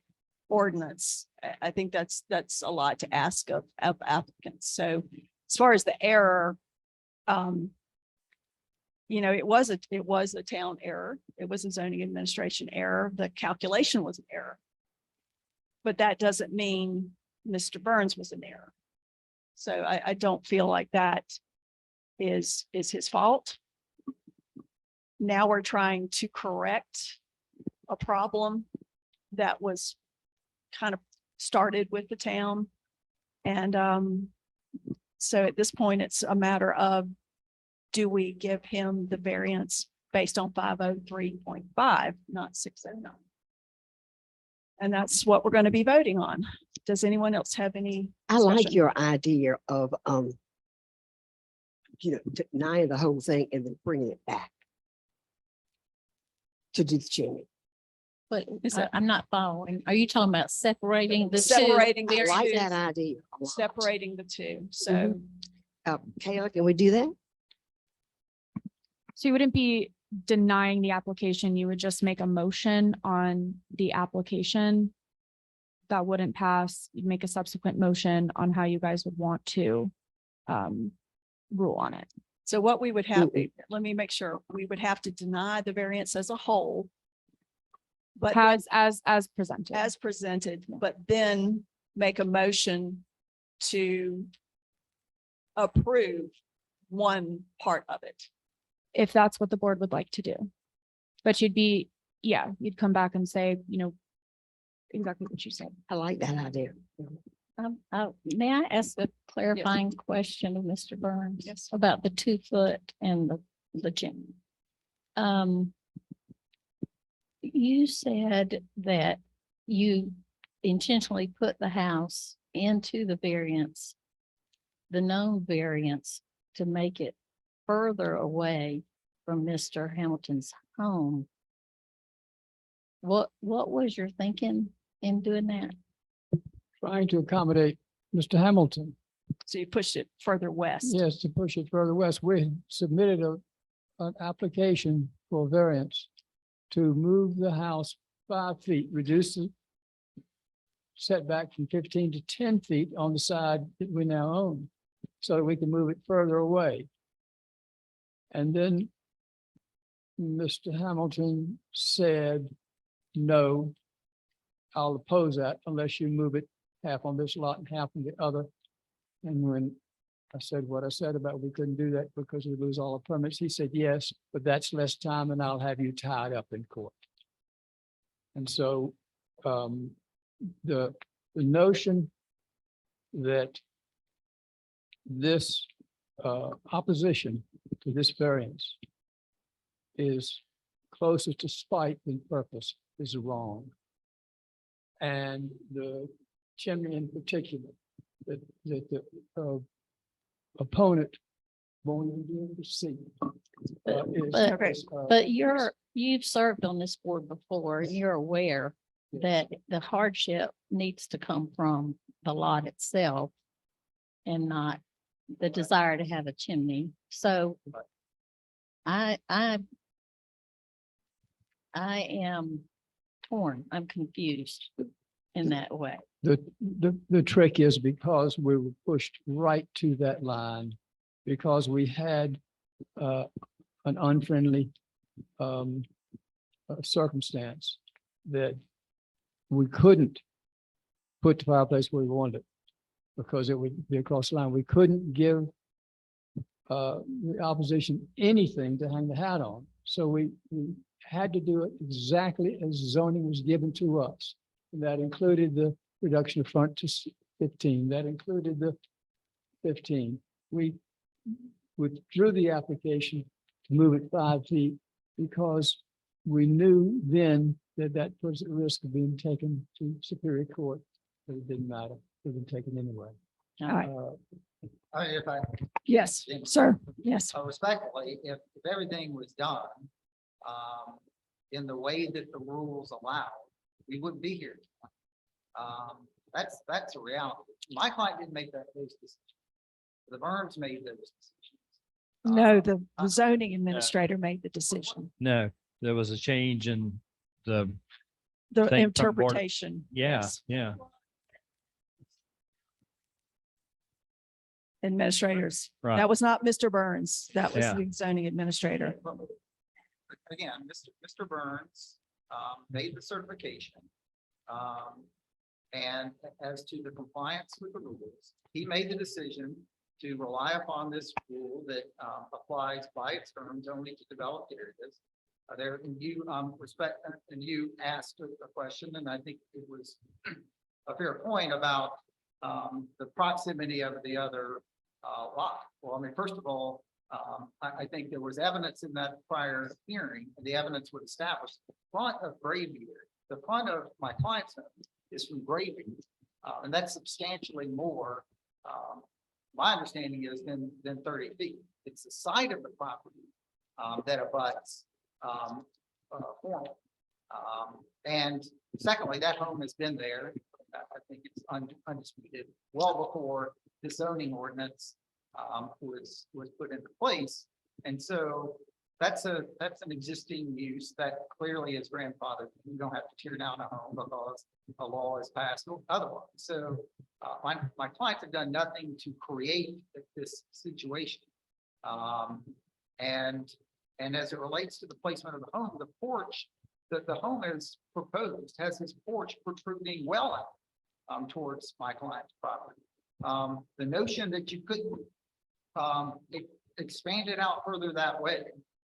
ordinance I think that's a lot to ask of applicants. So as far as the error, it was a town error. It was a zoning administration error. The calculation was an error. But that doesn't mean Mr. Burns was an error. So I don't feel like that is his fault. Now we're trying to correct a problem that was kind of started with the town. And so at this point, it's a matter of, do we give him the variance based on 503.5, not 609? And that's what we're going to be voting on. Does anyone else have any? I like discussion? your idea of, denying the whole thing and then bringing it back to do the chimney. But Is that- I'm not following. Are you talking about separating the two? Separating the I like two. that idea. a lot. Separating the two. So Kayla, can we do that? So you wouldn't be denying the application, you would just make a motion on the application that wouldn't pass. You'd make a subsequent motion on how you guys would want to rule on it. So what we would have, let me make sure, we would have to deny the variance as a whole. But then As presented. as presented, but then make a motion to approve one part of it. If that's what the board would like to do. But you'd come back and say, exactly what you said. I like that idea. May I ask a clarifying question of Mr. Burns? Yes. About the 2 foot and the gym. You said that you intentionally put the house into the variance, the known variance, to make it further away from Mr. Hamilton's home. What was your thinking in doing that? Trying to accommodate Mr. Hamilton. So you pushed it further west. Yes, to push it further west. We submitted an application for variance to move the house 5 feet, reduce the setback from 15 to 10 feet on the side that we now own, so that we can move it further away. And then Mr. Hamilton said, no, I'll oppose that unless you move it half on this lot and half on the other. And when I said what I said about we couldn't do that because we lose all the permits, he said, yes, but that's less time and I'll have you tied up in court. And so the notion that this opposition to this variance is closer to spite than purpose is wrong. And the chimney in particular, that the opponent won't even be able to see. But you've served on this board before, and you're aware that the hardship needs to come from the lot itself and not the desire to have a chimney. So I am torn. I'm confused in that way. The trick is because we were pushed right to that line, because we had an unfriendly circumstance that we couldn't put the fireplace where we wanted it because it would be across the line. We couldn't give the opposition anything to hang the hat on. So we had to do it exactly as zoning was given to us. And that included the reduction of front to 15. That included the 15. We withdrew the application to move it 5 feet because we knew then that that was at risk of being taken to Superior Court, but it didn't matter. It had been taken anyway. All right. If I Yes, sir. Yes. respectfully, if everything was done in the way that the rules allow, we wouldn't be here. That's a reality. My client didn't make those decisions. The Burns made those decisions. No, the zoning administrator made the decision, No, there was a change in the the Thank- from board- interpretation. yeah, Yes. yeah. administrators. Right. That was not Mr. Burns. That was Yeah. the zoning administrator. Again, Mr. Burns, made the certification. And as to the compliance with the rules, he made the decision to rely upon this rule that, applies by its terms only to developed areas. There, and you, respect, and you asked a question, and I think it was a fair point about, the proximity of the other, lot. Well, I mean, first of all, I think there was evidence in that prior hearing, and the evidence would establish the front of Graybeard, the front of my client's home is from Graybeard. And that's substantially more, my understanding is than 30 feet. It's the side of the property, that abuts, Formal. And secondly, that home has been there. I think it's undisputed, well before the zoning ordinance, was put into place. And so that's an existing use that clearly is grandfathered. You don't have to tear down a home because a law is passed otherwise. So my clients have done nothing to create this situation. And as it relates to the placement of the home, the porch, the home is proposed, has his porch protruding well out towards my client's property. The notion that you couldn't expand it out further that way,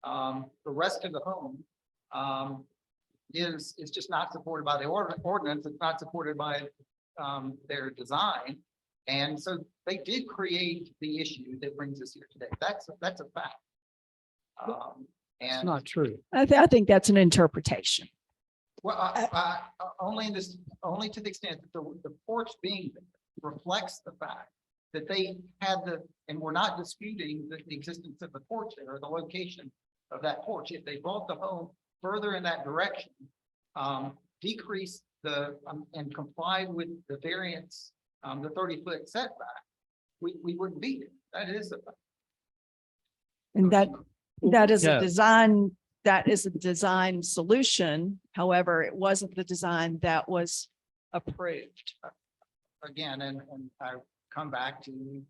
the rest of the home is just not supported by the ordinance. It's not supported by their design. And so they did create the issue that brings us here today. That's a fact. It's And not true. I think that's an interpretation. well, only in this, only to the extent that the porch being there reflects the fact that they had and we're not disputing the existence of the porch there or the location of that porch. If they brought the home further in that direction, decrease and complied with the variance, the 30-foot setback, we wouldn't be here. That is a fact. And that is a Yeah. design, that is a design solution. However, it wasn't the design that was approved. Again, and I come back to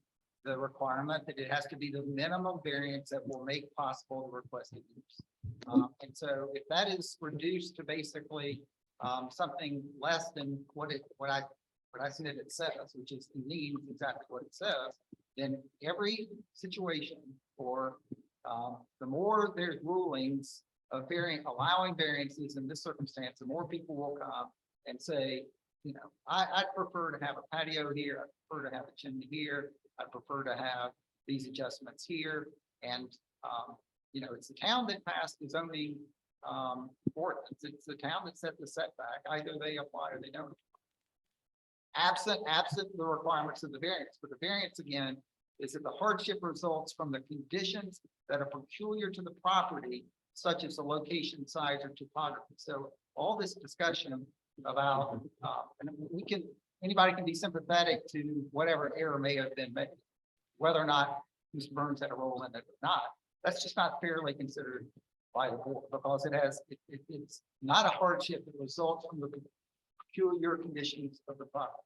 the requirement that it has to be the minimum variance that will make possible the requested use. And so if that is reduced to basically something less than what I see that it says, which is indeed exactly what it says, then every situation or the more there's rulings of allowing variances in this circumstance, the more people will come and say, you know, I'd prefer to have a patio here. I prefer to have a chimney here. I prefer to have these adjustments here. And, you know, it's the town that passed the zoning ordinance. It's the town that set the setback. Either they apply or they don't. Absent the requirements of the variance. But the variance, again, is that the hardship results from the conditions that are peculiar to the property, such as the location, size, or topography. So all this discussion about, and anybody can be sympathetic to whatever error may have been made, whether or not Mr. Burns had a role in it or not. That's just not fairly considered by the board because it's not a hardship that results from the peculiar conditions of the property.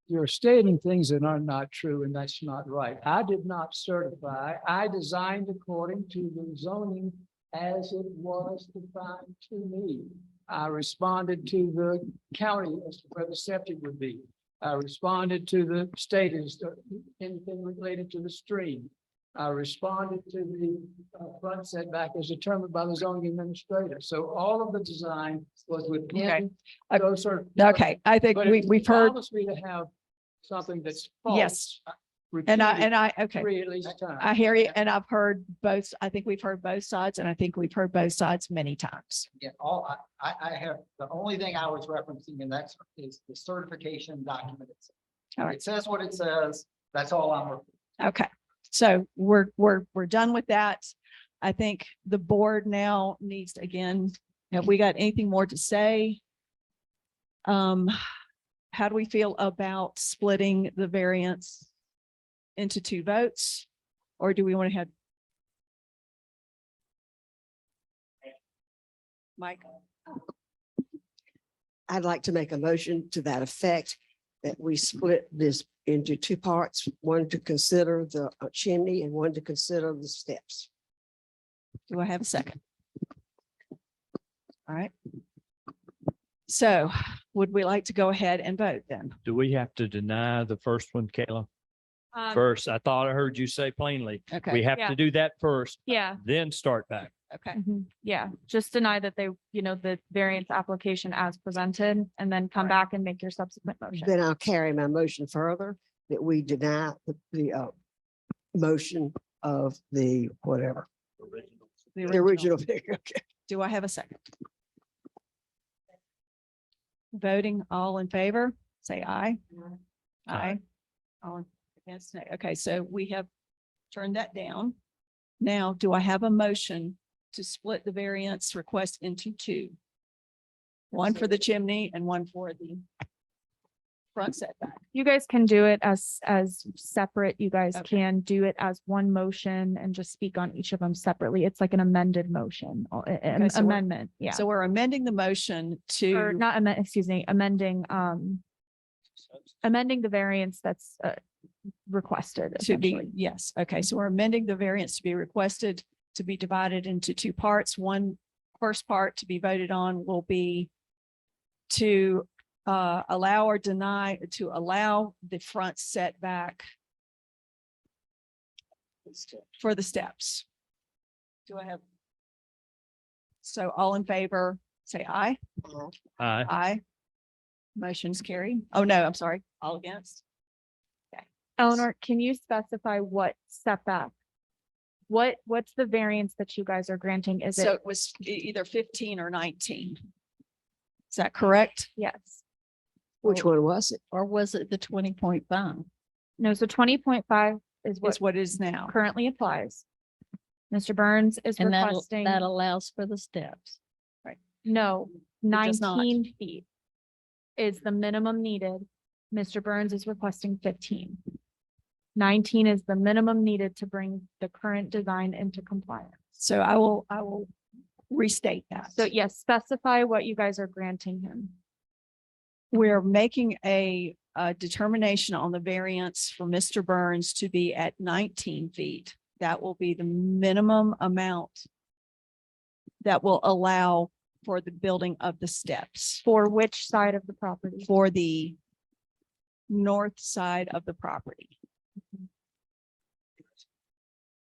You're stating things that are not true, and that's not right. I did not certify. I designed according to the zoning as it was defined to me. I responded to the county as to where the septic would be. I responded to the state as to anything related to the stream. I responded to the front setback as determined by the zoning administrator. So all of the design was within those sort of. Okay, I think But it we've heard, bothers me to have something that's false. yes, and I, okay. Three at least times. I hear you, and I've heard both. I think we've heard both sides, and I think we've heard both sides many times. Yeah, I have, the only thing I was referencing and that's is the certification document. All right. It says what it says. That's all I'm. Okay, so we're done with that. I think the board now needs to, again, have we got anything more to say? How do we feel about splitting the variance into 2 votes? Or do we want to have? Mike? I'd like to make a motion to that effect that we split this into two parts, one to consider the chimney and one to consider the steps. Do I have a second? All right. So would we like to go ahead and vote then? Do we have to deny the first one, Kayla? Um, First, I thought I heard you say plainly, we Okay, have Yeah. to do that first, Yeah, then start back. okay. yeah, just deny that they, the variance application as presented and then come Right. back and make your subsequent motion. Then I'll carry my motion further that we deny the motion of the whatever, the original figure. Okay. Do I have a second? Voting all in favor, say aye. Aye. All against, nay. Okay, so we have turned that down. Now, do I have a motion to split the variance request into two? One for the chimney and one for the front setback. You guys can do it as separate. You guys Okay. can do it as one motion and just speak on each of them separately. It's like an amended motion, Okay, so we're- amendment, yeah. So we're amending the motion Or to, not amend, excuse me, amending the variance that's requested. to be, essentially. yes, okay, so we're amending the variance to be requested to be divided into two parts. First part to be voted on will be to allow or deny, to allow the front setback for the steps. Do I have? So all in favor, say aye. Aye. Aye. Motion's carried. Oh, no, I'm sorry. All against? Eleanor, can you specify what setback? What's the variance that you guys are granting? Is So it, it was either 15 or 19. Is that correct? yes, Which one was it? Or was it the 20.5? no, so 20.5 is Is what what it is now. currently applies. Mr. Burns is And requesting, that allows for the steps. no, does not. 19 feet is the minimum needed. Mr. Burns is requesting 15. 19 is the minimum needed to bring the current design into compliance. So I will restate that. So yes, specify what you guys are granting him. We're making a determination on the variance for Mr. Burns to be at 19 feet. That will be the minimum amount that will allow for the building of the steps For which side of the property? for the north side of the property.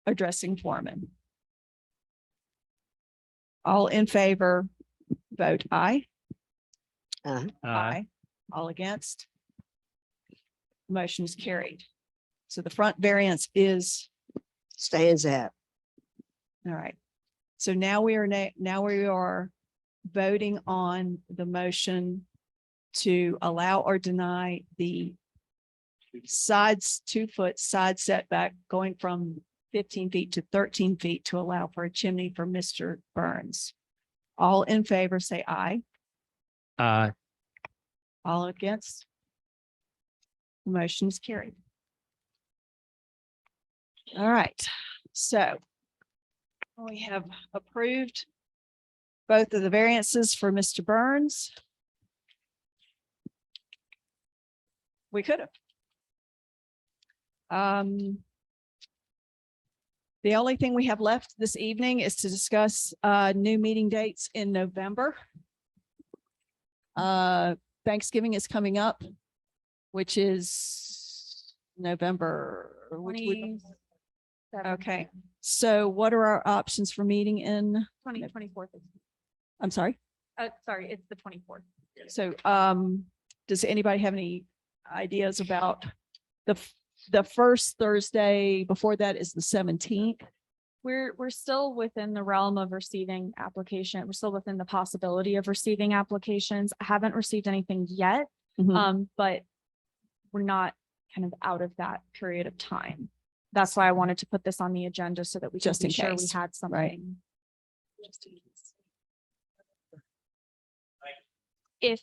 Addressing Foreman. All in favor, vote aye. Aye. All against? Motion is carried. So the front variance is, Stands at. all right. So now we are voting on the motion to allow or deny the sides, 2-foot side setback going from 15 feet to 13 feet to allow for a chimney for Mr. Burns. All in favor, say aye. Aye. All against? Motion is carried. All right, so we have approved both of the variances for Mr. Burns. We could have. The only thing we have left this evening is to discuss new meeting dates in November. Thanksgiving is coming up, which is November. which would- Okay, so what are our options for meeting in, 2024. I'm sorry? Sorry, it's the 24th. So does anybody have any ideas about the first Thursday before that is the 17th? We're still within the realm of receiving application. We're still within the possibility of receiving applications. I haven't received anything yet, but we're not kind of out of that period of time. That's why I wanted to put this on the agenda so that we Just just in be sure we case, had right. something. If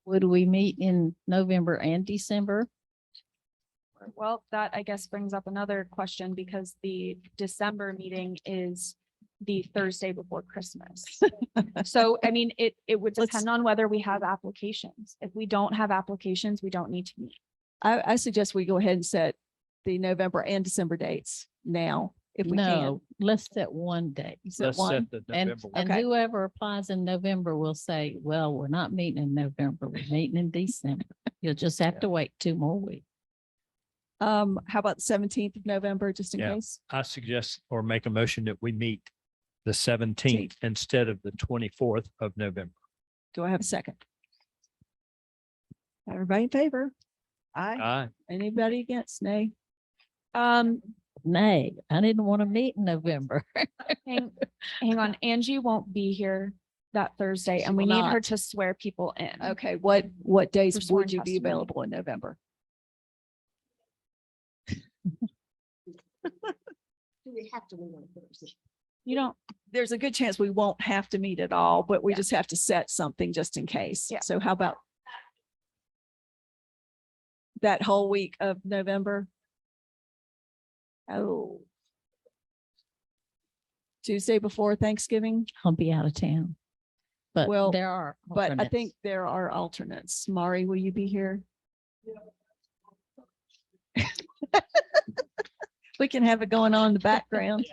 Would we meet in November and December? Well, that I guess brings up another question because the December meeting is the Thursday before Christmas. So, I mean, it would Let's- depend on whether we have applications. If we don't have applications, we don't need to meet. I suggest we go ahead and set the November and December dates now, if we can. No, let's set one day. Set Let's one. set the And, November. and Okay. whoever applies in November will say, well, we're not meeting in November, we're meeting in December. You'll just have to wait 2 more weeks. How about the 17th of November, just in Yeah. case? I suggest or make a motion that we meet the 17th instead of the 24th of November. Do I have a second? Everybody in favor? Aye. Aye. Anybody against? Nay? Nay, I didn't want to meet in November. Hang on, Angie won't be here that Thursday She and we will need her not. to swear people in. Okay, what days For sworn would you be testimony. available in November? Do we have to move on Thursday? You don't, There's a good chance we won't have to meet at all, but we Yeah. just have to set something just in case. Yeah. So how about that whole week of November? Oh. Tuesday before Thanksgiving, I'll be out of town. But Well, there are. but I alternates. think there are alternates. Mari, will you be here? We can have it going on in the background.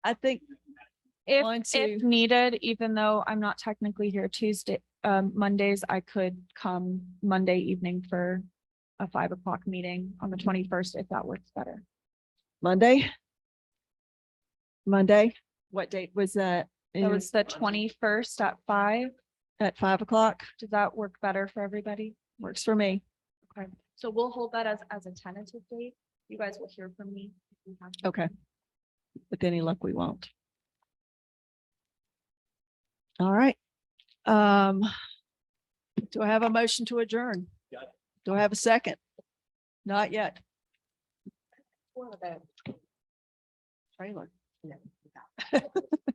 I think one, if two, needed, even though I'm not technically here Tuesday, Mondays, I could come Monday evening for a 5 o'clock meeting on the 21st, if that works better. Monday. Monday, what date was that? That was the 21st at 5. At 5 o'clock, Does that work better for everybody? works for me. Okay, so we'll hold that as a tentative date. You guys will hear from me. if we have to. Okay. With any luck, we won't. All right. Do I have a motion to adjourn? Do I have a second? Not yet. Trailer.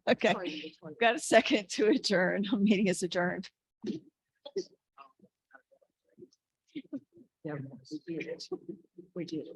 Okay, we've got a second to adjourn. Meeting is adjourned. Yeah, we did. We did.